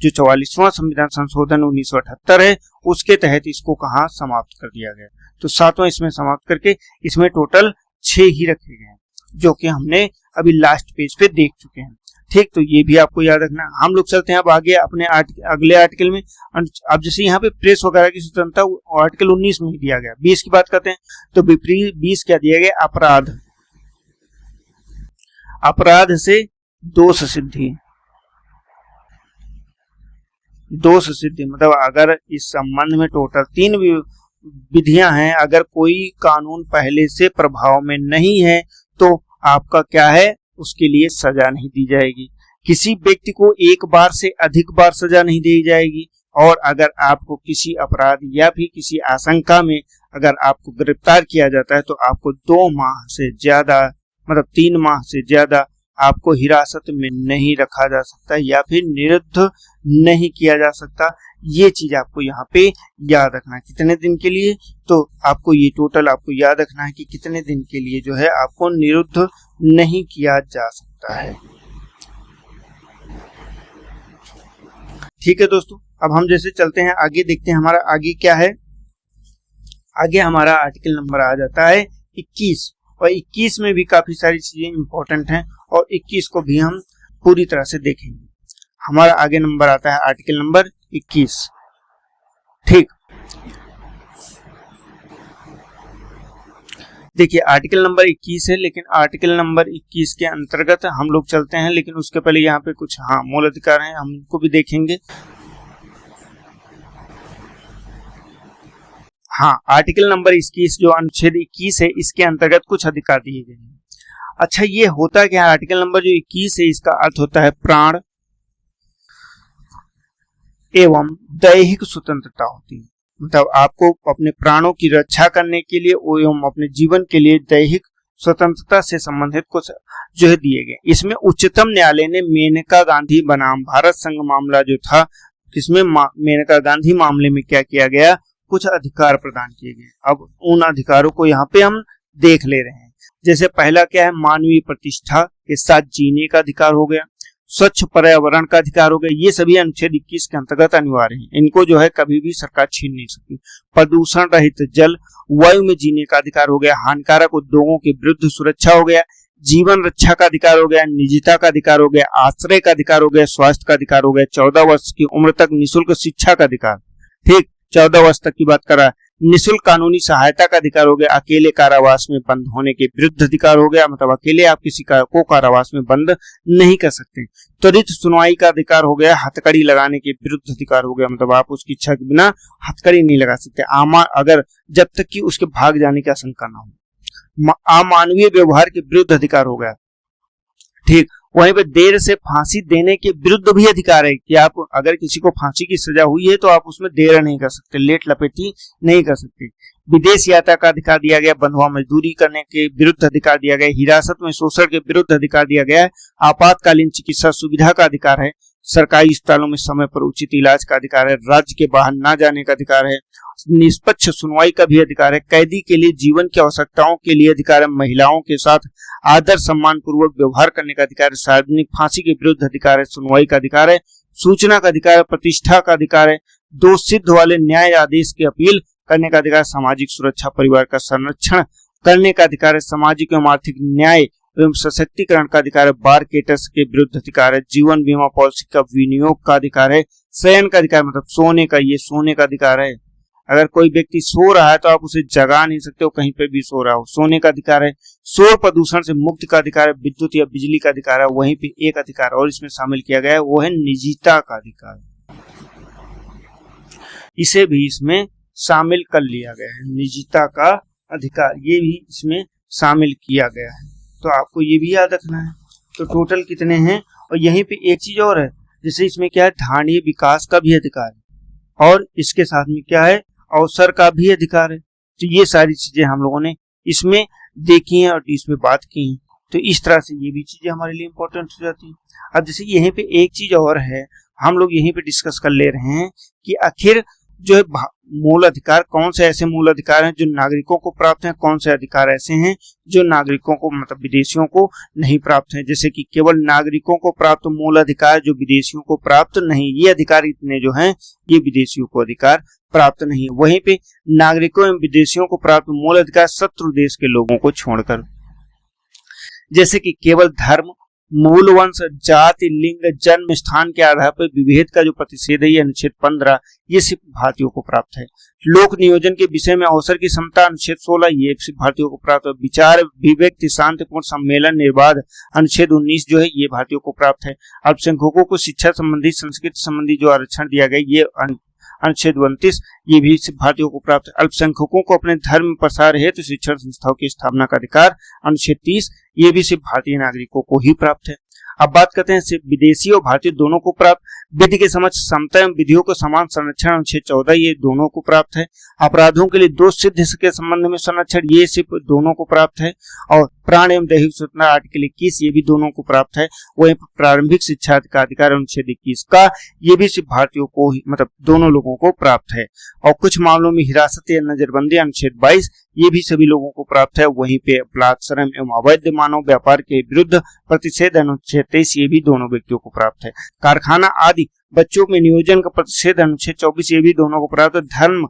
44वां संविधान संशोधन 1978 है, उसके तहत इसको कहाँ समाप्त कर दिया गया। तो 7वां इसमें समाप्त करके इसमें टोटल 6 ही रखे गए हैं, जो कि हमने अभी लास्ट पेज पे देख चुके हैं। ठीक, तो ये भी आपको याद रखना। हम लोग चलते हैं अब आगे अपने अगले आर्टिकल में। अब जैसे यहाँ पे प्रेस वगैरह की स्वतंत्रता आर्टिकल 19 में दिया गया। 20 की बात करते हैं तो 20 क्या दिया गया, अपराध से दोष सिद्धि। मतलब अगर इस संबंध में टोटल 3 विधियां हैं, अगर कोई कानून पहले से प्रभाव में नहीं है तो आपका क्या है, उसके लिए सजा नहीं दी जाएगी। किसी व्यक्ति को एक बार से अधिक बार सजा नहीं दी जाएगी, और अगर आपको किसी अपराध या फिर किसी आशंका में अगर आपको गिरफ्तार किया जाता है तो आपको 2 माह से ज्यादा, मतलब 3 माह से ज्यादा आपको हिरासत में नहीं रखा जा सकता या फिर निरुद्ध नहीं किया जा सकता। ये चीज आपको यहाँ पे याद रखना है। कितने दिन के लिए, तो आपको ये टोटल आपको याद रखना है कि कितने दिन के लिए जो है आपको निरुद्ध नहीं किया जा सकता है। ठीक है दोस्तों, अब हम जैसे चलते हैं आगे, देखते हैं हमारा आगे क्या है। आगे हमारा आर्टिकल नंबर आ जाता है 21, और 21 में भी काफी सारी चीजें इंपॉर्टेंट हैं, और 21 को भी हम पूरी तरह से देखेंगे। हमारा आगे नंबर आता है आर्टिकल नंबर 21। ठीक, देखिए आर्टिकल नंबर 21 है, लेकिन आर्टिकल नंबर 21 के अंतर्गत हम लोग चलते हैं, लेकिन उसके पहले यहाँ पे कुछ मूल अधिकार हैं, हम उनको भी देखेंगे। आर्टिकल नंबर 21 जो अनुच्छेद 21 है, इसके अंतर्गत कुछ अधिकार दिए गए हैं। अच्छा, ये होता क्या है, आर्टिकल नंबर जो 21 है इसका अर्थ होता है प्राण एवं दैहिक स्वतंत्रता होती है। मतलब आपको अपने प्राणों की रक्षा करने के लिए एवं अपने जीवन के लिए दैहिक स्वतंत्रता से संबंधित कुछ जो है दिए गए। इसमें उच्चतम न्यायालय ने मेनका गांधी बनाम भारत संघ मामला जो था, इसमें मेनका गांधी मामले में क्या किया गया, कुछ अधिकार प्रदान किए गए। अब उन अधिकारों को यहाँ पे हम देख ले रहे हैं। जैसे पहला क्या है, मानवीय प्रतिष्ठा के साथ जीने का अधिकार हो गया। स्वच्छ पर्यावरण का अधिकार हो गया, ये सभी अनुच्छेद 21 के अंतर्गत अनिवार्य हैं। इनको जो है कभी भी सरकार छीन नहीं सकती। प्रदूषण रहित जल, वायु में जीने का अधिकार हो गया, हानिकारक उद्योगों के विरुद्ध सुरक्षा हो गया, जीवन रक्षा का अधिकार हो गया, निजता का अधिकार हो गया, आश्रय का अधिकार हो गया, स्वास्थ्य का अधिकार हो गया, 14 वर्ष की उम्र तक निःशुल्क शिक्षा का अधिकार, ठीक 14 वर्ष तक की बात कर रहा है, निःशुल्क कानूनी सहायता का अधिकार हो गया, अकेले कारावास में बंद होने के विरुद्ध अधिकार हो गया, मतलब अकेले आप किसी को कारावास में बंद नहीं कर सकते। त्वरित सुनवाई का अधिकार हो गया, हथकड़ी लगाने के विरुद्ध अधिकार हो गया, मतलब आप उसकी इच्छा के बिना हथकड़ी नहीं लगा सकते, अगर जब तक कि उसके भाग जाने की आशंका ना हो। अमानवीय व्यवहार के विरुद्ध अधिकार हो गया, ठीक। वहीं पे देर से फांसी देने के विरुद्ध भी अधिकार है कि आप अगर किसी को फांसी की सजा हुई है तो आप उसमें देर नहीं कर सकते, लेट लपेटी नहीं कर सकते। विदेश यात्रा का अधिकार दिया गया, बंधुआ मजदूरी करने के विरुद्ध अधिकार दिया गया, हिरासत में शोषण के विरुद्ध अधिकार दिया गया है, आपातकालीन चिकित्सा सुविधा का अधिकार है, सरकारी अस्पतालों में समय पर उचित इलाज का अधिकार है, राज्य के बाहर न जाने का अधिकार है, निष्पक्ष सुनवाई का भी अधिकार है, कैदी के लिए जीवन की आवश्यकताओं के लिए अधिकार है, महिलाओं के साथ आदर सम्मान पूर्वक व्यवहार करने का अधिकार है, सार्वजनिक फांसी के विरुद्ध अधिकार है, सुनवाई का अधिकार है, सूचना का अधिकार है, प्रतिष्ठा का अधिकार है, दोष सिद्ध वाले न्याय आदेश की अपील करने का अधिकार, सामाजिक सुरक्षा परिवार का संरक्षण करने का अधिकार है, सामाजिक एवं आर्थिक न्याय एवं सशक्तिकरण का अधिकार है, बार केटर्स के विरुद्ध अधिकार है, जीवन बीमा पॉलिसी का विनियोग का अधिकार है, शयन का अधिकार मतलब सोने का अधिकार है। अगर कोई व्यक्ति सो रहा है तो आप उसे जगा नहीं सकते, वो कहीं पे भी सो रहा हो, सोने का अधिकार है, शोर प्रदूषण से मुक्त का अधिकार है, विद्युत या बिजली का अधिकार है। वहीं पे एक अधिकार और इसमें शामिल किया गया है, वो है निजता का अधिकार, इसे भी इसमें शामिल कर लिया गया है, निजता का अधिकार ये भी इसमें शामिल किया गया है, तो आपको ये भी याद रखना है। तो टोटल कितने हैं, और यहीं पे एक चीज और है, जैसे इसमें क्या है, धारणीय विकास का भी अधिकार है, और इसके साथ में क्या है, अवसर का भी अधिकार है। तो ये सारी चीजें हम लोगों ने इसमें देखी हैं और इसमें बात की हैं, तो इस तरह से ये भी चीजें हमारे लिए इंपॉर्टेंट हो जाती हैं। अब जैसे यहीं पे एक चीज और है, हम लोग यहीं पे डिस्कस कर ले रहे हैं कि आखिर जो है मूल अधिकार, कौन से ऐसे मूल अधिकार हैं जो नागरिकों को प्राप्त हैं, कौन से अधिकार ऐसे हैं जो नागरिकों को मतलब विदेशियों को नहीं प्राप्त हैं। जैसे कि केवल नागरिकों को प्राप्त मूल अधिकार जो विदेशियों को प्राप्त नहीं, ये अधिकार इतने जो हैं ये विदेशियों को अधिकार प्राप्त नहीं है। वहीं पे नागरिकों एवं विदेशियों को प्राप्त मूल अधिकार शत्रु देश के लोगों को छोड़कर, जैसे कि केवल धर्म, मूल वंश, जाति, लिंग, जन्म स्थान के आधार पर विभेद का जो प्रतिषेध है, ये अनुच्छेद 15 ये सिर्फ भारतीयों को प्राप्त है। लोक नियोजन के विषय में अवसर की समता अनुच्छेद 16 ये सिर्फ भारतीयों को प्राप्त है। विचार अभिव्यक्ति शांतिपूर्ण सम्मेलन निर्बाध अनुच्छेद 19 जो है ये भारतीयों को प्राप्त है। अल्पसंख्यकों को शिक्षा संबंधी, संस्कृति संबंधी जो आरक्षण दिया गया ये अनुच्छेद 29 ये भी सिर्फ भारतीयों को प्राप्त है। अल्पसंख्यकों को अपने धर्म प्रसार हेतु शिक्षण संस्थाओं की स्थापना का अधिकार अनुच्छेद 30 ये भी सिर्फ भारतीय नागरिकों को ही प्राप्त है। अब बात करते हैं सिर्फ विदेशी और भारतीय दोनों को प्राप्त। विधि के समक्ष समता एवं विधियों को समान संरक्षण अनुच्छेद 14 ये दोनों को प्राप्त है। अपराधों के लिए दोष सिद्ध के संबंध में संरक्षण ये सिर्फ दोनों को प्राप्त है। और प्राण एवं दैहिक स्वतंत्रता आर्टिकल 21 ये भी दोनों को प्राप्त है। वहीं प्रारंभिक शिक्षा का अधिकार अनुच्छेद 21 का ये भी सिर्फ भारतीयों को ही मतलब दोनों लोगों को प्राप्त है। और कुछ मामलों में हिरासत या नजरबंदी अनुच्छेद 22 ये भी सभी लोगों को प्राप्त है। वहीं पे बलात्कार, श्रम एवं अवैध मानव व्यापार के विरुद्ध प्रतिषेध अनुच्छेद 23 ये भी दोनों व्यक्तियों को प्राप्त है। कारखाना आदि बच्चों में नियोजन का प्रतिषेध अनुच्छेद 24 ये भी दोनों को प्राप्त है। धर्म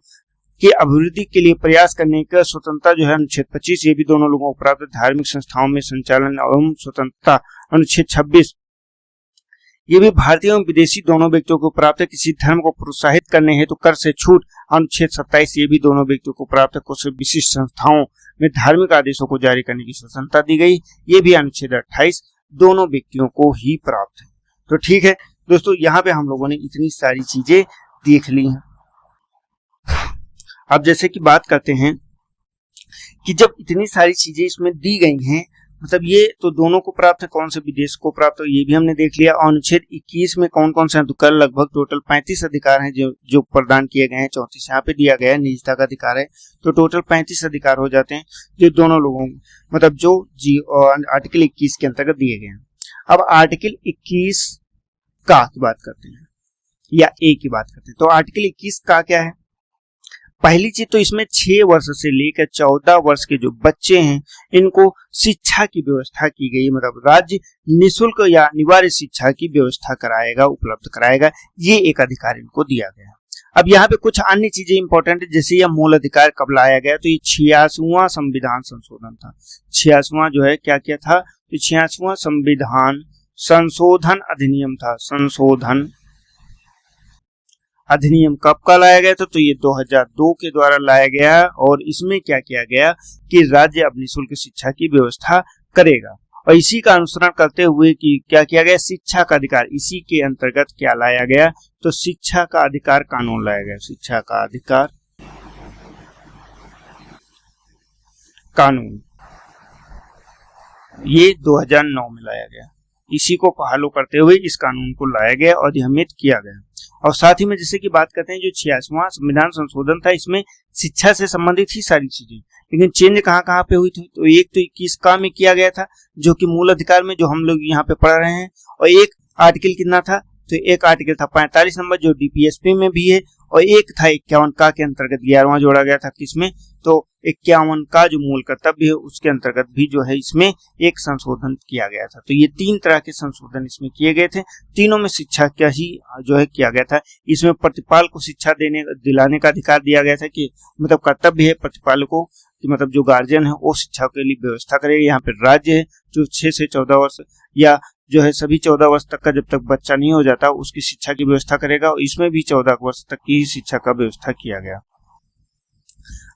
के अभिवृद्धि के लिए प्रयास करने का स्वतंत्रता जो है अनुच्छेद 25 ये भी दोनों लोगों को प्राप्त है। धार्मिक संस्थाओं में संचालन एवं स्वतंत्रता अनुच्छेद 26 ये भी भारतीय एवं विदेशी दोनों व्यक्तियों को प्राप्त है। किसी धर्म को प्रोत्साहित करने हेतु कर से छूट अनुच्छेद 27 ये भी दोनों व्यक्तियों को प्राप्त है। कुछ विशिष्ट संस्थाओं में धार्मिक आदेशों को जारी करने की स्वतंत्रता दी गई ये भी अनुच्छेद 28 दोनों व्यक्तियों को ही प्राप्त है। तो ठीक है दोस्तों, यहाँ पे हम लोगों ने इतनी सारी चीजें देख ली हैं। अब जैसे कि बात करते हैं कि जब इतनी सारी चीजें इसमें दी गई हैं मतलब ये तो दोनों को प्राप्त है, कौन से विदेश को प्राप्त है ये भी हमने देख लिया। और अनुच्छेद 21 में कौन कौन से अधिकार, लगभग टोटल 35 अधिकार हैं जो प्रदान किए गए हैं। 34 यहाँ पे दिया गया है, निजता का अधिकार है, तो टोटल 35 अधिकार हो जाते हैं जो दोनों लोगों मतलब जो आर्टिकल 21 के अंतर्गत दिए गए हैं। अब आर्टिकल 21 का की बात करते हैं या ए की बात करते हैं। तो आर्टिकल 21 का क्या है, पहली चीज तो इसमें 6 वर्ष से लेकर 14 वर्ष के जो बच्चे हैं इनको शिक्षा की व्यवस्था की गई, मतलब राज्य निःशुल्क या अनिवार्य शिक्षा की व्यवस्था कराएगा, उपलब्ध कराएगा, ये एक अधिकार इनको दिया गया। अब यहाँ पे कुछ अन्य चीजें इंपॉर्टेंट है, जैसे यह मूल अधिकार कब लाया गया, तो ये 86वां संविधान संशोधन था। 86वां जो है क्या क्या था, तो 86वां संविधान संशोधन अधिनियम था। संशोधन अधिनियम कब का लाया गया था, तो ये 2002 के द्वारा लाया गया, और इसमें क्या किया गया कि राज्य अब निःशुल्क शिक्षा की व्यवस्था करेगा। और इसी का अनुसरण करते हुए कि क्या किया गया, शिक्षा का अधिकार, इसी के अंतर्गत क्या लाया गया, तो शिक्षा का अधिकार कानून लाया गया। शिक्षा का अधिकार कानून ये 2009 में लाया गया। इसी को फॉलो करते हुए इस कानून को लाया गया और अधिनियमित किया गया। और साथ ही में जैसे कि बात करते हैं, जो 86वां संविधान संशोधन था, इसमें शिक्षा से संबंधित ही सारी चीजें, लेकिन चेंज कहाँ कहाँ पे हुई थी, तो एक तो 21 में किया गया था जो कि मूल अधिकार में जो हम लोग यहाँ पे पढ़ रहे हैं, और एक आर्टिकल कितना था, तो एक आर्टिकल था 45 नंबर जो डीपीएसपी में भी है, और एक था 51 का के अंतर्गत 11वां जोड़ा गया था किसमें, तो 51 का जो मूल कर्तव्य है उसके अंतर्गत भी जो है इसमें एक संशोधन किया गया था। तो ये 3 तरह के संशोधन इसमें किए गए थे, तीनों में शिक्षा का ही जो है किया गया था। इसमें प्रतिपाल को शिक्षा दिलाने का अधिकार दिया गया था कि मतलब कर्तव्य है प्रतिपाल को कि मतलब जो गार्जियन है वो शिक्षा के लिए व्यवस्था करेगा। यहाँ पे राज्य है जो 6 से 14 वर्ष या जो है सभी 14 वर्ष तक का जब तक बच्चा नहीं हो जाता उसकी शिक्षा की व्यवस्था करेगा, और इसमें भी 14 वर्ष तक की शिक्षा का व्यवस्था किया गया।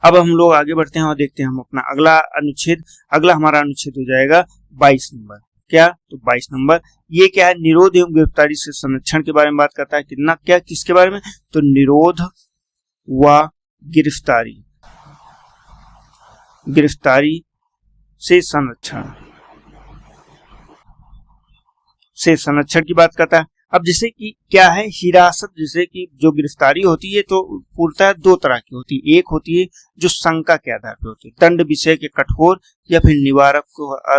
अब हम लोग आगे बढ़ते हैं और देखते हैं हम अपना अगला अनुच्छेद। अगला हमारा अनुच्छेद हो जाएगा 22 नंबर। क्या, तो 22 नंबर ये क्या है, निरोध एवं गिरफ्तारी से संरक्षण के बारे में बात करता है। कितना क्या किसके बारे में, तो निरोध व गिरफ्तारी, गिरफ्तारी से संरक्षण की बात करता है। अब जैसे कि क्या है हिरासत, जैसे कि जो गिरफ्तारी होती है तो पूर्णतः 2 तरह की होती है। एक होती है जो शंका के आधार पर होती है, दंड विषय के कठोर या फिर निवारक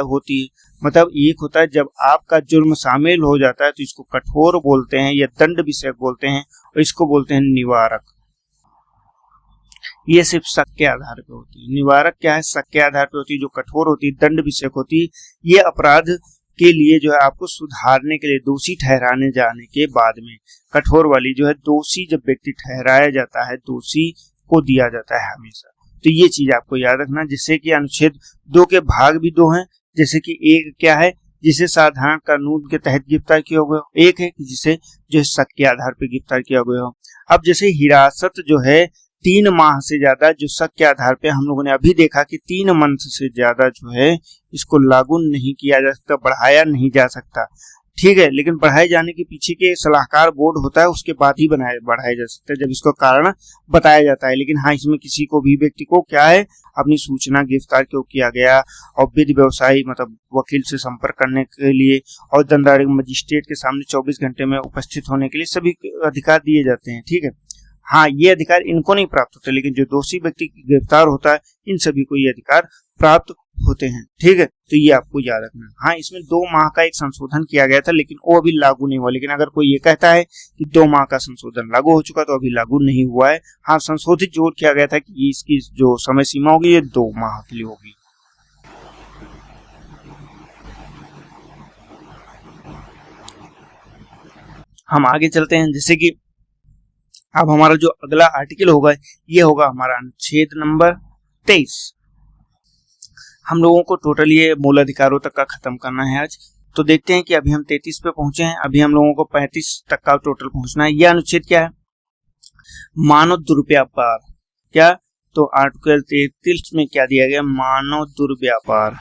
होती है। मतलब एक होता है जब आपका जुर्म शामिल हो जाता है तो इसको कठोर बोलते हैं या दंड विषय बोलते हैं, और इसको बोलते हैं निवारक। ये सिर्फ शक के आधार पर होती है। निवारक क्या है, शक के आधार पर होती है। जो कठोर होती है, दंड विषयक होती है, ये अपराध के लिए जो है आपको सुधारने के लिए दोषी ठहराने जाने के बाद में, कठोर वाली जो है दोषी जब व्यक्ति ठहराया जाता है दोषी को दिया जाता है हमेशा। तो ये चीज आपको याद रखना। जिससे कि अनुच्छेद 2 के भाग भी 2 हैं। जैसे कि एक क्या है जिसे साधारण कानून के तहत गिरफ्तार किया गया हो, एक है जिसे जो है शक के आधार पर गिरफ्तार किया गया हो। अब जैसे हिरासत जो है 3 माह से ज्यादा, जो शक के आधार पे हम लोगों ने अभी देखा कि 3 मंथ से ज्यादा जो है इसको लागू नहीं किया जा सकता, बढ़ाया नहीं जा सकता, ठीक है। लेकिन बढ़ाए जाने के पीछे के सलाहकार बोर्ड होता है, उसके बाद ही बढ़ाया जा सकता है जब इसका कारण बताया जाता है। लेकिन हाँ, इसमें किसी को भी व्यक्ति को क्या है अपनी सूचना गिरफ्तार क्यों किया गया और विधि व्यवसायी मतलब वकील से संपर्क करने के लिए और दंडाधिकारी मजिस्ट्रेट के सामने 24 घंटे में उपस्थित होने के लिए सभी अधिकार दिए जाते हैं, ठीक है। हाँ, ये अधिकार इनको नहीं प्राप्त होते, लेकिन जो दोषी व्यक्ति गिरफ्तार होता है इन सभी को ये अधिकार प्राप्त होते हैं, ठीक है। तो ये आपको याद रखना। हाँ, इसमें 2 माह का एक संशोधन किया गया था, लेकिन वो अभी लागू नहीं हुआ। लेकिन अगर कोई ये कहता है कि 2 माह का संशोधन लागू हो चुका तो अभी लागू नहीं हुआ है। हाँ, संशोधित जोर किया गया था कि इसकी जो समय सीमा होगी ये 2 माह के लिए होगी। हम आगे चलते हैं। जैसे कि अब हमारा जो अगला आर्टिकल होगा ये होगा हमारा अनुच्छेद नंबर 23। हम लोगों को टोटल ये मूल अधिकारों तक का खत्म करना है आज। तो देखते हैं कि अभी हम 33 पे पहुंचे हैं, अभी हम लोगों को 35 तक का टोटल पहुंचना है। यह अनुच्छेद क्या है, मानव दुर्व्यापार। क्या, तो आर्टिकल 33 में क्या दिया गया, मानव दुर्व्यापार।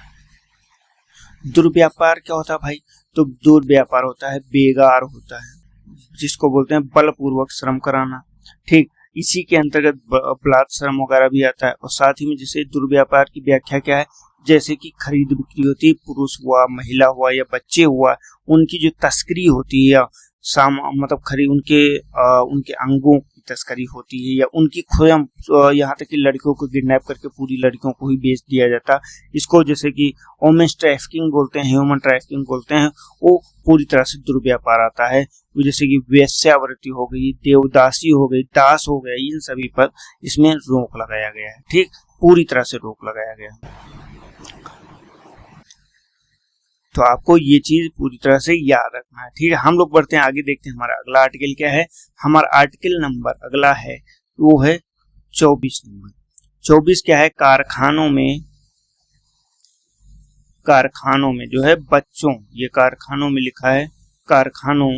दुर्व्यापार क्या होता है भाई, तो दुर्व्यापार होता है बेगार होता है, जिसको बोलते हैं बलपूर्वक श्रम कराना, ठीक। इसी के अंतर्गत बलात् श्रम वगैरह भी आता है। और साथ ही में जैसे दुर्व्यापार की व्याख्या क्या है, जैसे कि खरीद बिक्री होती है, पुरुष हुआ, महिला हुआ या बच्चे हुआ, उनकी जो तस्करी होती है या मतलब उनके अंगों की तस्करी होती है, या उनकी खुद यहाँ तक कि लड़कियों को किडनैप करके पूरी लड़कियों को ही बेच दिया जाता। इसको जैसे कि वुमेन्स ट्रैफिकिंग बोलते हैं, ह्यूमन ट्रैफिकिंग बोलते हैं। वो पूरी तरह से दुर्व्यापार आता है। जैसे कि वेश्यावृत्ति हो गई, देवदासी हो गई, दास हो गया, इन सभी पर इसमें रोक लगाया गया है। ठीक, पूरी तरह से रोक लगाया गया है। तो आपको ये चीज पूरी तरह से याद रखना है। ठीक है, हम लोग बढ़ते हैं आगे, देखते हैं हमारा अगला आर्टिकल क्या है। हमारा आर्टिकल नंबर अगला है वो है 24 नंबर। 24 क्या है, कारखानों में जो है बच्चों, ये कारखानों में लिखा है, कारखानों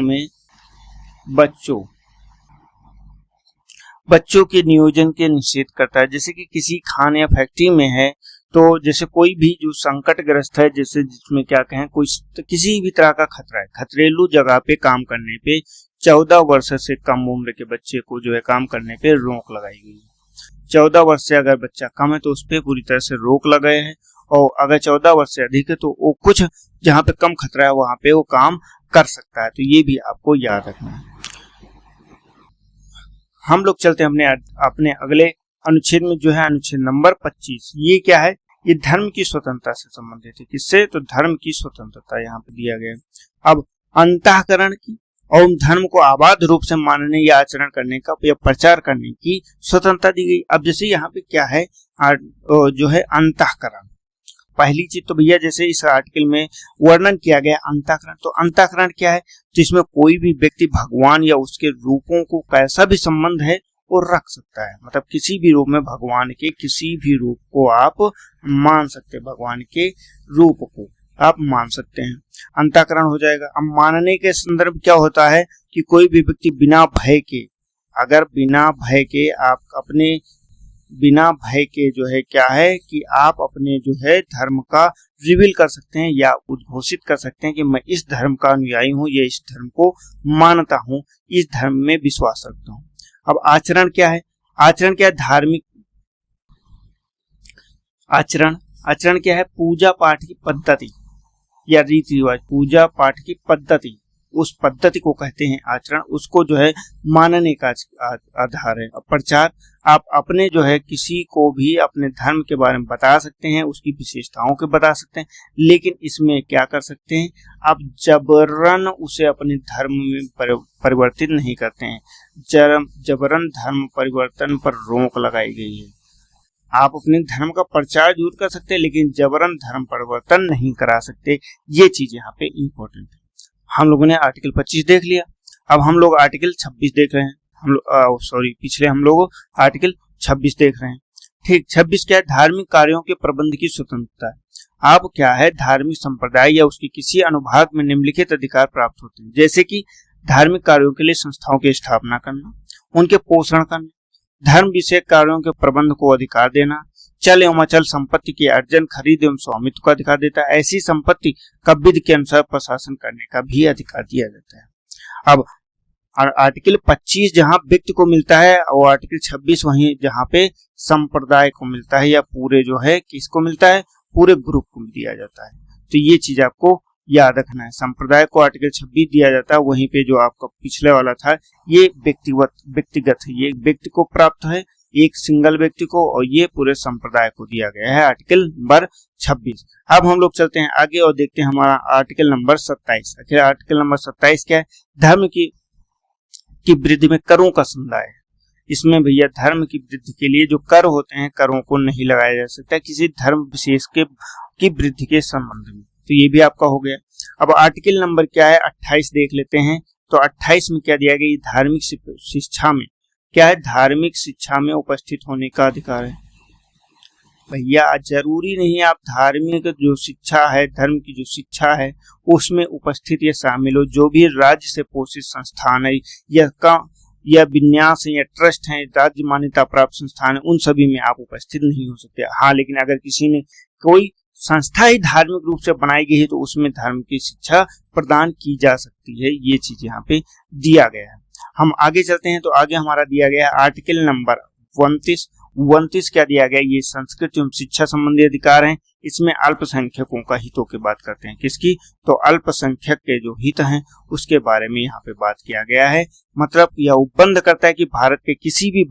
में बच्चों के नियोजन के निषेध करता है। जैसे कि किसी खान या फैक्ट्री में है, तो जैसे कोई भी जो संकटग्रस्त है, जैसे जिसमें क्या कहें, कोई किसी भी तरह का खतरा है, खतरेलू जगह पे काम करने पे 14 वर्ष से कम उम्र के बच्चे को जो है काम करने पे रोक लगाई गई है। 14 वर्ष से अगर बच्चा कम है तो उस पर पूरी तरह से रोक लगाए है, और अगर 14 वर्ष से अधिक है तो वो कुछ जहाँ पे कम खतरा है वहां पे वो काम कर सकता है। तो ये भी आपको याद रखना है। हम लोग चलते हैं अपने अगले अनुच्छेद में, जो है अनुच्छेद नंबर 25। ये क्या है, ये धर्म की स्वतंत्रता से संबंधित है। किससे, तो धर्म की स्वतंत्रता यहाँ पे दिया गया है। अब अंतःकरण की और धर्म को आबाद रूप से मानने या आचरण करने का या प्रचार करने की स्वतंत्रता दी गई। अब जैसे यहाँ पे क्या है, जो है अंतःकरण, पहली चीज तो भैया जैसे इस आर्टिकल में वर्णन किया गया अंतःकरण, तो अंतःकरण क्या है, जिसमें कोई भी व्यक्ति भगवान या उसके रूपों को कैसा भी संबंध है वो रख सकता है। मतलब किसी भी रूप में भगवान के किसी भी रूप को आप मान सकते हैं, भगवान के रूप को आप मान सकते हैं, अंतःकरण हो जाएगा। अब मानने के संदर्भ क्या होता है कि कोई भी व्यक्ति बिना भय के, अगर बिना भय के आप अपने बिना भय के जो है क्या है कि आप अपने जो है धर्म का रिवील कर सकते हैं या उद्घोषित कर सकते हैं कि मैं इस धर्म का अनुयायी हूँ या इस धर्म को मानता हूँ, इस धर्म में विश्वास रखता हूँ। अब आचरण क्या है, आचरण क्या है, धार्मिक आचरण क्या है, पूजा पाठ की पद्धति या रीति रिवाज, पूजा पाठ की पद्धति, उस पद्धति को कहते हैं आचरण, उसको जो है मानने का आधार है। प्रचार, आप अपने जो है किसी को भी अपने धर्म के बारे में बता सकते हैं, उसकी विशेषताओं के बता सकते हैं, लेकिन इसमें क्या कर सकते हैं, आप जबरन उसे अपने धर्म में परिवर्तित नहीं करते हैं। जबरन धर्म परिवर्तन पर रोक लगाई गई है। आप अपने धर्म का प्रचार जरूर कर सकते हैं, लेकिन जबरन धर्म परिवर्तन नहीं करा सकते। ये चीज यहाँ पे इम्पोर्टेंट है। हम लोगों ने आर्टिकल 25 देख लिया, अब हम लोग आर्टिकल 26 देख रहे हैं। पिछले हम लोग आर्टिकल 26 देख रहे हैं। ठीक, 26 क्या है, धार्मिक कार्यों के प्रबंध की स्वतंत्रता है। अब क्या है, धार्मिक संप्रदाय या उसके किसी अनुभाग में निम्नलिखित अधिकार प्राप्त होते हैं, जैसे कि धार्मिक कार्यों के लिए संस्थाओं की स्थापना करना, उनके पोषण करना, धर्म विषयक कार्यों के प्रबंध को अधिकार देना, चल एवं अचल संपत्ति के अर्जन, खरीद एवं स्वामित्व का अधिकार देता है। ऐसी संपत्ति का विधि के अनुसार प्रशासन करने का भी अधिकार दिया जाता है। अब आर्टिकल 25 जहां व्यक्ति को मिलता है, और आर्टिकल 26 वहीं जहां पे संप्रदाय को मिलता है, या पूरे जो है किसको मिलता है, पूरे ग्रुप को दिया जाता है। तो ये चीज आपको याद रखना है। संप्रदाय को आर्टिकल 26 दिया जाता है, वहीं पे जो आपका पिछले वाला था ये व्यक्तिगत है, ये व्यक्ति को प्राप्त है, एक सिंगल व्यक्ति को, और ये पूरे संप्रदाय को दिया गया है आर्टिकल नंबर 26। अब हम लोग चलते हैं आगे और देखते हैं हमारा आर्टिकल नंबर 27। आखिर आर्टिकल नंबर 27 क्या है, धर्म की वृद्धि में करों का समुदाय है। इसमें भैया धर्म की वृद्धि के लिए जो कर होते हैं, करों को नहीं लगाया जा सकता किसी धर्म विशेष की वृद्धि के संबंध में। तो ये भी आपका हो गया। अब आर्टिकल नंबर क्या है, 28 देख लेते हैं। तो 28 में क्या दिया गया, धार्मिक शिक्षा में क्या है, धार्मिक शिक्षा में उपस्थित होने का अधिकार है। भैया जरूरी नहीं आप धार्मिक जो शिक्षा है, धर्म की जो शिक्षा है उसमें उपस्थित या शामिल हो। जो भी राज्य से पोषित संस्थान है या विन्यास है या ट्रस्ट है, राज्य मान्यता प्राप्त संस्थान है, उन सभी में आप उपस्थित नहीं हो सकते। हाँ, लेकिन अगर किसी ने कोई संस्था ही धार्मिक रूप से बनाई गई है तो उसमें धर्म की शिक्षा प्रदान की जा सकती है। ये चीज यहाँ पे दिया गया है। हम आगे चलते हैं। तो आगे हमारा दिया गया है आर्टिकल नंबर 29 क्या दिया गया, ये संस्कृत एवं शिक्षा संबंधी अधिकार हैं। इसमें अल्पसंख्यकों का हितों की बात करते हैं। किसकी? तो अल्पसंख्यक के जो हित हैं उसके बारे में यहाँ पे बात किया गया है। मतलब यह उपबंध करता है कि भारत के किसी भी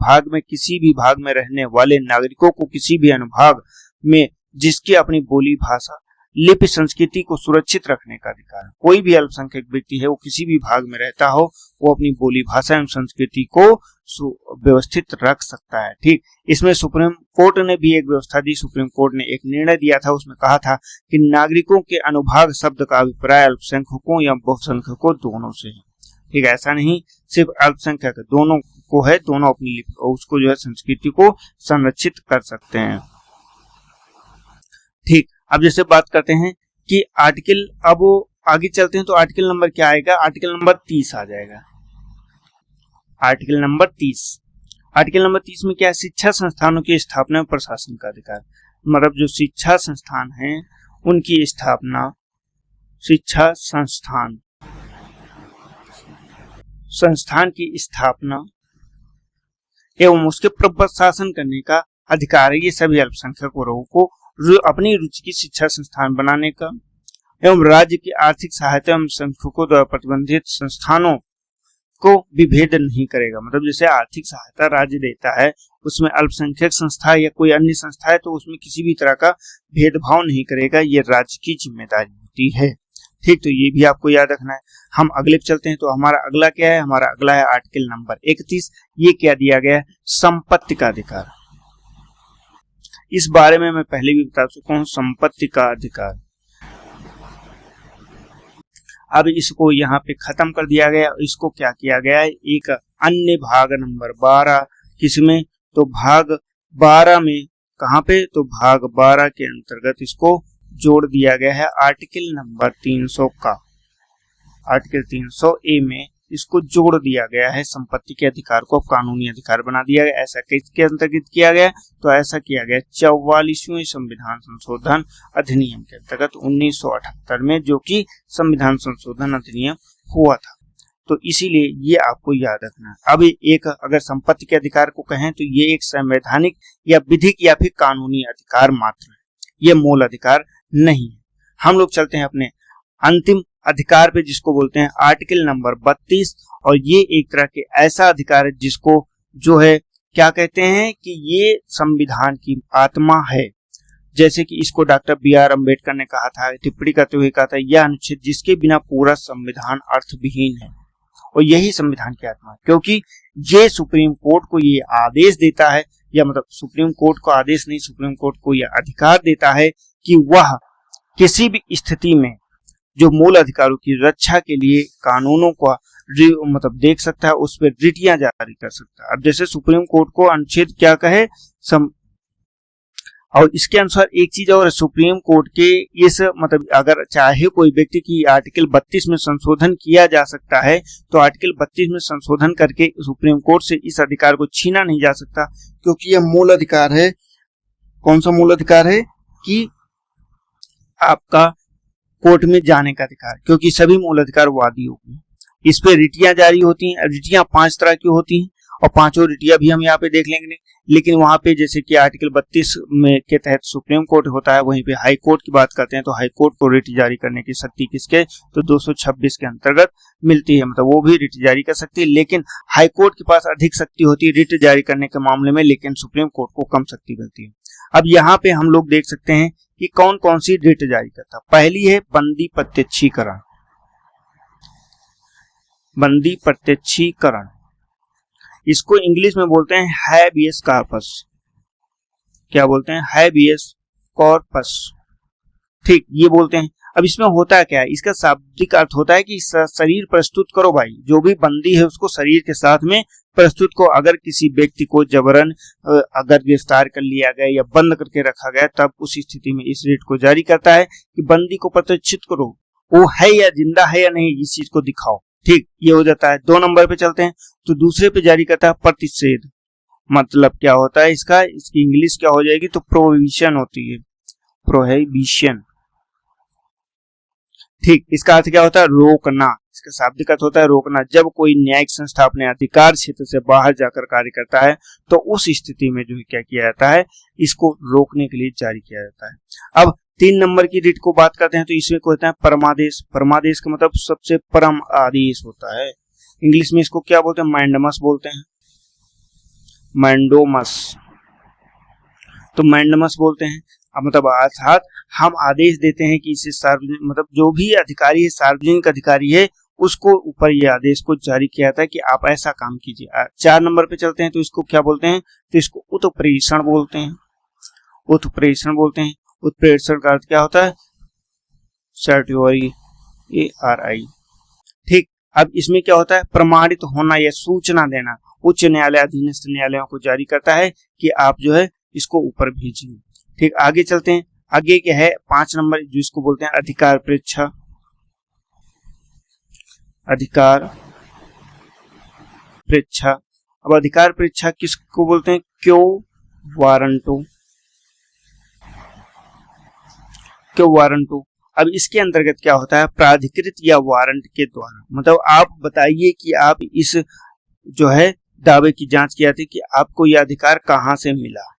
भाग में रहने वाले नागरिकों को किसी भी अनुभाग में जिसकी अपनी बोली, भाषा, लिपि, संस्कृति को सुरक्षित रखने का अधिकार है। कोई भी अल्पसंख्यक व्यक्ति है वो किसी भी भाग में रहता हो, वो अपनी बोली, भाषा एवं संस्कृति को व्यवस्थित रख सकता है। ठीक, इसमें सुप्रीम कोर्ट ने भी एक व्यवस्था दी। सुप्रीम कोर्ट ने एक निर्णय दिया था, उसमें कहा था कि नागरिकों के अनुभाग शब्द का अभिप्राय अल्पसंख्यकों या बहुसंख्यकों दोनों से है। ठीक है, ऐसा नहीं सिर्फ अल्पसंख्यक, दोनों को है, दोनों अपनी लिपि और उसको जो है संस्कृति को संरक्षित कर सकते हैं। ठीक, अब जैसे बात करते हैं कि आर्टिकल, अब आगे चलते हैं तो आर्टिकल नंबर क्या आएगा? आर्टिकल नंबर 30 आ जाएगा। आर्टिकल नंबर 30, आर्टिकल नंबर 30 में क्या है? शिक्षा संस्थानों की स्थापना और प्रशासन का अधिकार। मतलब जो शिक्षा संस्थान हैं उनकी स्थापना, शिक्षा संस्थान की स्थापना एवं उसके प्रशासन करने का अधिकार है। ये सभी अल्पसंख्यक वर्गों को अपनी रुचि की शिक्षा संस्थान बनाने का एवं राज्य की आर्थिक सहायता एवं संस्थानों द्वारा प्रतिबंधित संस्थानों को विभेद नहीं करेगा। मतलब जैसे आर्थिक सहायता राज्य देता है, उसमें अल्पसंख्यक संस्था या कोई अन्य संस्था है तो उसमें किसी भी तरह का भेदभाव नहीं करेगा, ये राज्य की जिम्मेदारी होती है। ठीक, तो ये भी आपको याद रखना है। हम अगले पे चलते हैं तो हमारा अगला क्या है? हमारा अगला है आर्टिकल नंबर 31। ये क्या दिया गया है? संपत्ति का अधिकार। इस बारे में मैं पहले भी बता चुका हूं, संपत्ति का अधिकार। अब इसको यहाँ पे खत्म कर दिया गया। इसको क्या किया गया है? एक अन्य भाग नंबर 12, किसमें? तो भाग 12 में, कहाँ पे? तो भाग 12 के अंतर्गत इसको जोड़ दिया गया है आर्टिकल नंबर 300 का। आर्टिकल 300A में इसको जोड़ दिया गया है। संपत्ति के अधिकार को कानूनी अधिकार बना दिया गया। ऐसा किसके अंतर्गत किया गया? तो ऐसा किया गया 44वें संविधान संशोधन अधिनियम के अंतर्गत 1978 में, जो कि संविधान संशोधन अधिनियम हुआ था। तो इसीलिए ये आपको याद रखना है। अब एक अगर संपत्ति के अधिकार को कहें तो ये एक संवैधानिक या विधिक या फिर कानूनी अधिकार मात्र है, ये मूल अधिकार नहीं है। हम लोग चलते हैं अपने अंतिम अधिकार पे, जिसको बोलते हैं आर्टिकल नंबर 32। और ये एक तरह के ऐसा अधिकार है जिसको जो है क्या कहते हैं कि ये संविधान की आत्मा है। जैसे कि इसको डॉक्टर BR अम्बेडकर ने कहा था, टिप्पणी करते हुए कहा था, यह अनुच्छेद जिसके बिना पूरा संविधान अर्थविहीन है, और यही संविधान की आत्मा है। क्योंकि ये सुप्रीम कोर्ट को ये आदेश देता है, या मतलब सुप्रीम कोर्ट को आदेश नहीं, सुप्रीम कोर्ट को यह अधिकार देता है कि वह किसी भी स्थिति में जो मूल अधिकारों की रक्षा के लिए कानूनों का मतलब देख सकता है, उस पर रिटियां जारी कर सकता है। अब जैसे सुप्रीम कोर्ट को अनुच्छेद क्या कहे और इसके अनुसार एक चीज और, सुप्रीम कोर्ट के इस मतलब अगर चाहे कोई व्यक्ति की आर्टिकल 32 में संशोधन किया जा सकता है, तो आर्टिकल 32 में संशोधन करके सुप्रीम कोर्ट से इस अधिकार को छीना नहीं जा सकता, क्योंकि यह मूल अधिकार है। कौन सा मूल अधिकार है? कि आपका कोर्ट में जाने का अधिकार, क्योंकि सभी मूल अधिकार वादियों के। इस पे रिटियां जारी होती हैं। रिटियां 5 तरह की होती हैं और पांचों रिटियां भी हम यहाँ पे देख लेंगे, लेकिन वहां पे जैसे कि आर्टिकल 32 में के तहत सुप्रीम कोर्ट होता है, वहीं पे हाई कोर्ट की बात करते हैं तो हाई कोर्ट को रिट जारी करने की शक्ति किसके? तो 226 के अंतर्गत मिलती है। मतलब वो भी रिट जारी कर सकती है, लेकिन हाई कोर्ट के पास अधिक शक्ति होती है रिट जारी करने के मामले में, लेकिन सुप्रीम कोर्ट को कम शक्ति मिलती है। अब यहाँ पे हम लोग देख सकते हैं कि कौन कौन सी रिट जारी करता है। पहली है बंदी प्रत्यक्षीकरण। बंदी प्रत्यक्षीकरण, इसको इंग्लिश में बोलते हैं हैबियस कॉर्पस। क्या बोलते हैं? Habeas corpus. ठीक, ये बोलते हैं। अब इसमें होता क्या है? इसका शाब्दिक अर्थ होता है कि शरीर प्रस्तुत करो भाई, जो भी बंदी है उसको शरीर के साथ में प्रस्तुत को। अगर किसी व्यक्ति को जबरन अगर गिरफ्तार कर लिया गया या बंद करके रखा गया, तब उस स्थिति में इस रिट को जारी करता है कि बंदी को प्रत्यक्षित करो, वो है या जिंदा है या नहीं, इस चीज को दिखाओ। ठीक, ये हो जाता है। 2 नंबर पे चलते हैं तो दूसरे पे जारी करता है प्रतिषेध। मतलब क्या होता है इसका? इसकी इंग्लिश क्या हो जाएगी? तो प्रोहिबिशन होती है, प्रोहिबिशन। ठीक, इसका अर्थ क्या होता है? रोकना। इसका शाब्दिक अर्थ होता है रोकना। जब कोई न्यायिक संस्था अपने अधिकार क्षेत्र से बाहर जाकर कार्य करता है तो उस स्थिति में जो है क्या किया जाता है, इसको रोकने के लिए जारी किया जाता है। अब 3 नंबर की रिट को बात करते हैं तो इसमें को होता है परमादेश। परमादेश का मतलब सबसे परम आदेश होता है। इंग्लिश में इसको क्या बोलते हैं, मैंडमस बोलते हैं, मैंडोमस, तो मैंडमस बोलते हैं। अब मतलब अर्थात हम आदेश देते हैं कि इसे सार्वजनिक, मतलब जो भी अधिकारी है, सार्वजनिक अधिकारी है, उसको ऊपर ये आदेश को जारी किया जाता है कि आप ऐसा काम कीजिए। 4 नंबर पे चलते हैं तो इसको क्या बोलते हैं, तो इसको उत्प्रेषण बोलते हैं, उत्प्रेषण बोलते हैं। उत्प्रेषण का अर्थ क्या होता है, सर्टिफाई, ARI। ठीक, अब इसमें क्या होता है, प्रमाणित होना या सूचना देना। उच्च न्यायालय अधीनस्थ न्यायालयों को जारी करता है कि आप जो है इसको ऊपर भेजिए। ठीक, आगे चलते हैं। आगे क्या है 5 नंबर, जिसको बोलते हैं अधिकार परीक्षा। अधिकार परीक्षा, अब अधिकार परीक्षा किसको बोलते हैं, क्यों वारंटो, क्यों वारंटो। अब इसके अंतर्गत क्या होता है, प्राधिकृत या वारंट के द्वारा, मतलब आप बताइए कि आप इस जो है दावे की जांच की जाती है कि आपको यह अधिकार कहां से मिला।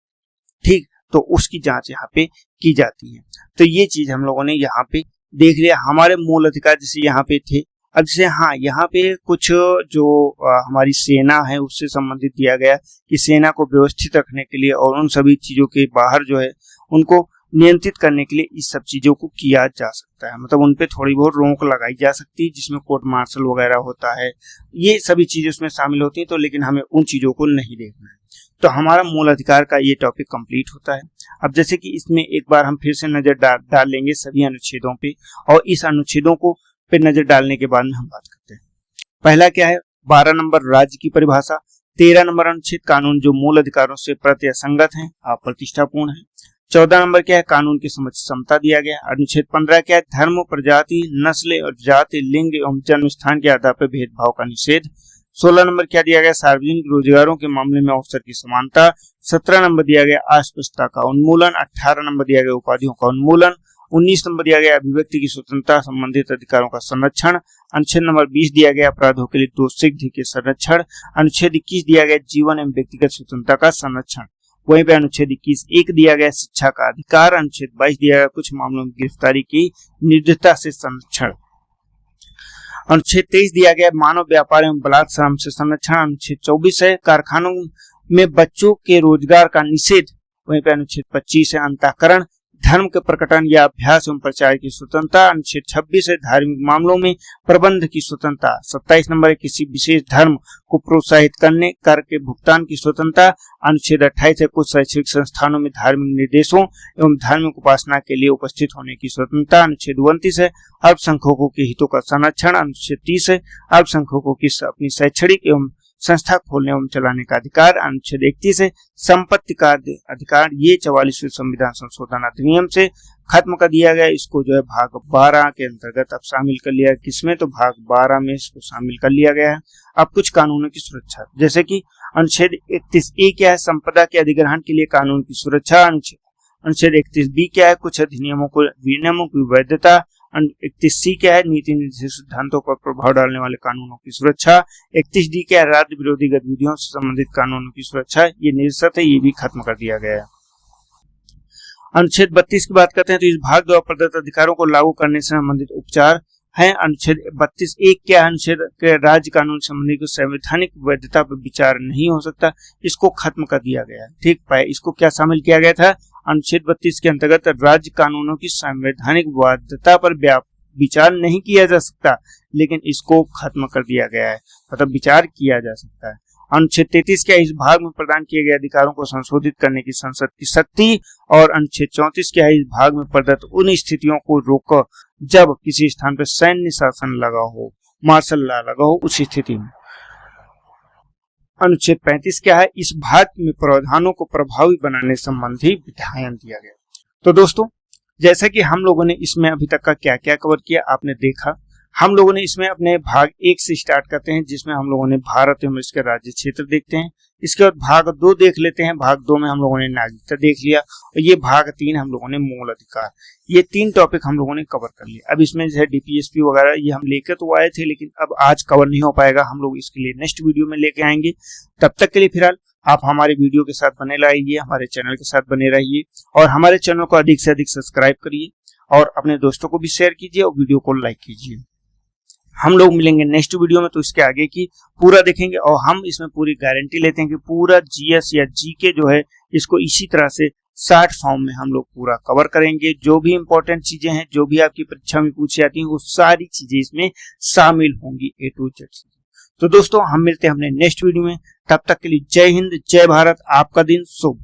ठीक, तो उसकी जांच यहाँ पे की जाती है। तो ये चीज हम लोगों ने यहाँ पे देख लिया। हमारे मूल अधिकार जैसे यहाँ पे थे। अब जैसे हाँ, यहाँ पे कुछ जो हमारी सेना है उससे संबंधित दिया गया कि सेना को व्यवस्थित रखने के लिए और उन सभी चीजों के बाहर जो है उनको नियंत्रित करने के लिए इस सब चीजों को किया जा सकता है, मतलब उन पे थोड़ी बहुत रोक लगाई जा सकती है, जिसमें कोर्ट मार्शल वगैरह होता है, ये सभी चीजें उसमें शामिल होती हैं। तो लेकिन हमें उन चीजों को नहीं देखना है। तो हमारा मूल अधिकार का ये टॉपिक कंप्लीट होता है। अब जैसे कि इसमें एक बार हम फिर से नजर डाल लेंगे सभी अनुच्छेदों पे, और इस अनुच्छेदों को पे नजर डालने के बाद में हम बात करते हैं। पहला क्या है, 12 नंबर राज्य की परिभाषा। 13 नंबर अनुच्छेद कानून जो मूल अधिकारों से प्रत्यसंगत है, प्रतिष्ठापूर्ण है। 14 नंबर क्या है, कानून की समझ समता दिया गया। अनुच्छेद 15 क्या है, धर्म, प्रजाति, नस्ल और जाति, लिंग एवं जन्म स्थान के आधार पर भेदभाव का निषेध। 16 नंबर क्या दिया गया, सार्वजनिक रोजगारों के मामले में अवसर की समानता। 17 नंबर दिया गया अस्पष्टता का उन्मूलन। 18 नंबर दिया गया उपाधियों का उन्मूलन। 19 नंबर दिया गया अभिव्यक्ति की स्वतंत्रता संबंधित अधिकारों का संरक्षण। अनुच्छेद नंबर 20 दिया गया अपराधों के लिए दोषसिद्धि के संरक्षण। अनुच्छेद 21 दिया गया जीवन एवं व्यक्तिगत स्वतंत्रता का संरक्षण। वहीं पे अनुच्छेद 21(1) दिया गया शिक्षा का अधिकार। अनुच्छेद 22 दिया गया कुछ मामलों में गिरफ्तारी की निर्दयता से संरक्षण। अनुच्छेद 23 दिया गया मानव व्यापार एवं बलात्कार श्रम से संरक्षण। अनुच्छेद 24 है कारखानों में बच्चों के रोजगार का निषेध। वहीं पे अनुच्छेद 25 है अंतःकरण, धर्म के प्रकटन या अभ्यास एवं प्रचार की स्वतंत्रता। अनुच्छेद 26 है धार्मिक मामलों में प्रबंध की स्वतंत्रता। 27 नंबर है किसी विशेष धर्म को प्रोत्साहित करने कर के भुगतान की स्वतंत्रता। अनुच्छेद 28 है कुछ शैक्षणिक संस्थानों में धार्मिक निर्देशों एवं धार्मिक उपासना के लिए उपस्थित होने की स्वतंत्रता। अनुच्छेद 29 है अल्पसंख्यकों के हितों का संरक्षण। अनुच्छेद 30 है अल्पसंख्यकों की अपनी शैक्षणिक एवं संस्था खोलने एवं चलाने का अधिकार। अनुच्छेद 31 है संपत्ति का अधिकार। ये 44वें संविधान संशोधन अधिनियम से खत्म कर दिया गया। इसको जो है भाग 12 के अंतर्गत अब शामिल कर लिया। किसमें, तो भाग 12 में इसको शामिल कर लिया गया है। अब कुछ कानूनों की सुरक्षा, जैसे कि अनुच्छेद 31(a) क्या है, संपदा के अधिग्रहण के लिए कानून की सुरक्षा। अनुच्छेद 31(b) क्या है, कुछ अधिनियमों को विनियमों की वैधता। 31(c) क्या है, नीति निर्देशित सिद्धांतों पर प्रभाव डालने वाले कानूनों की सुरक्षा। 31(d) क्या है, राज्य विरोधी गतिविधियों से संबंधित कानूनों की सुरक्षा। ये निरस्त है, ये भी खत्म कर दिया गया है। अनुच्छेद 32 की बात करते हैं तो इस भाग द्वारा प्रदत्त अधिकारों को लागू करने से संबंधित उपचार है। अनुच्छेद 32(1) क्या है, अनुच्छेद के राज्य कानून संबंधी को संवैधानिक वैधता पर विचार नहीं हो सकता, इसको खत्म कर दिया गया है। ठीक है, इसको क्या शामिल किया गया था, अनुच्छेद 32 के अंतर्गत राज्य कानूनों की संवैधानिक वैधता पर विचार नहीं किया जा सकता, लेकिन इसको खत्म कर दिया गया है, मतलब विचार किया जा सकता है। अनुच्छेद 33 क्या, इस भाग में प्रदान किए गए अधिकारों को संशोधित करने की संसद की शक्ति। और अनुच्छेद 34 क्या है, इस भाग में प्रदत्त उन स्थितियों को रोक जब किसी स्थान पर सैन्य शासन लगा हो, मार्शल लॉ लगा हो, उस स्थिति में। अनुच्छेद 35 क्या है, इस भाग में प्रावधानों को प्रभावी बनाने संबंधी विधायन दिया गया। तो दोस्तों, जैसा कि हम लोगों ने इसमें अभी तक का क्या क्या कवर किया आपने देखा। हम लोगों ने इसमें अपने भाग 1 से स्टार्ट करते हैं, जिसमें हम लोगों ने भारत एवं इसके राज्य क्षेत्र देखते हैं। इसके बाद भाग 2 देख लेते हैं। भाग 2 में हम लोगों ने नागरिकता देख लिया, और ये भाग 3 हम लोगों ने मूल अधिकार। ये 3 टॉपिक हम लोगों ने कवर कर लिया। अब इसमें जैसे डीपीएसपी वगैरह ये हम लेकर तो आए थे, लेकिन अब आज कवर नहीं हो पाएगा, हम लोग इसके लिए नेक्स्ट वीडियो में लेके आएंगे। तब तक के लिए फिलहाल आप हमारे वीडियो के साथ बने रहिए, हमारे चैनल के साथ बने रहिए, और हमारे चैनल को अधिक से अधिक सब्सक्राइब करिए, और अपने दोस्तों को भी शेयर कीजिए, और वीडियो को लाइक कीजिए। हम लोग मिलेंगे नेक्स्ट वीडियो में, तो इसके आगे की पूरा देखेंगे, और हम इसमें पूरी गारंटी लेते हैं कि पूरा जीएस या जीके जो है इसको इसी तरह से शॉर्ट फॉर्म में हम लोग पूरा कवर करेंगे। जो भी इंपॉर्टेंट चीजें हैं, जो भी आपकी परीक्षा में पूछी जाती हैं, वो सारी चीजें इसमें शामिल होंगी, A to Z। तो दोस्तों हम मिलते हैं अपने नेक्स्ट वीडियो में, तब तक के लिए जय हिंद, जय भारत, आपका दिन शुभ।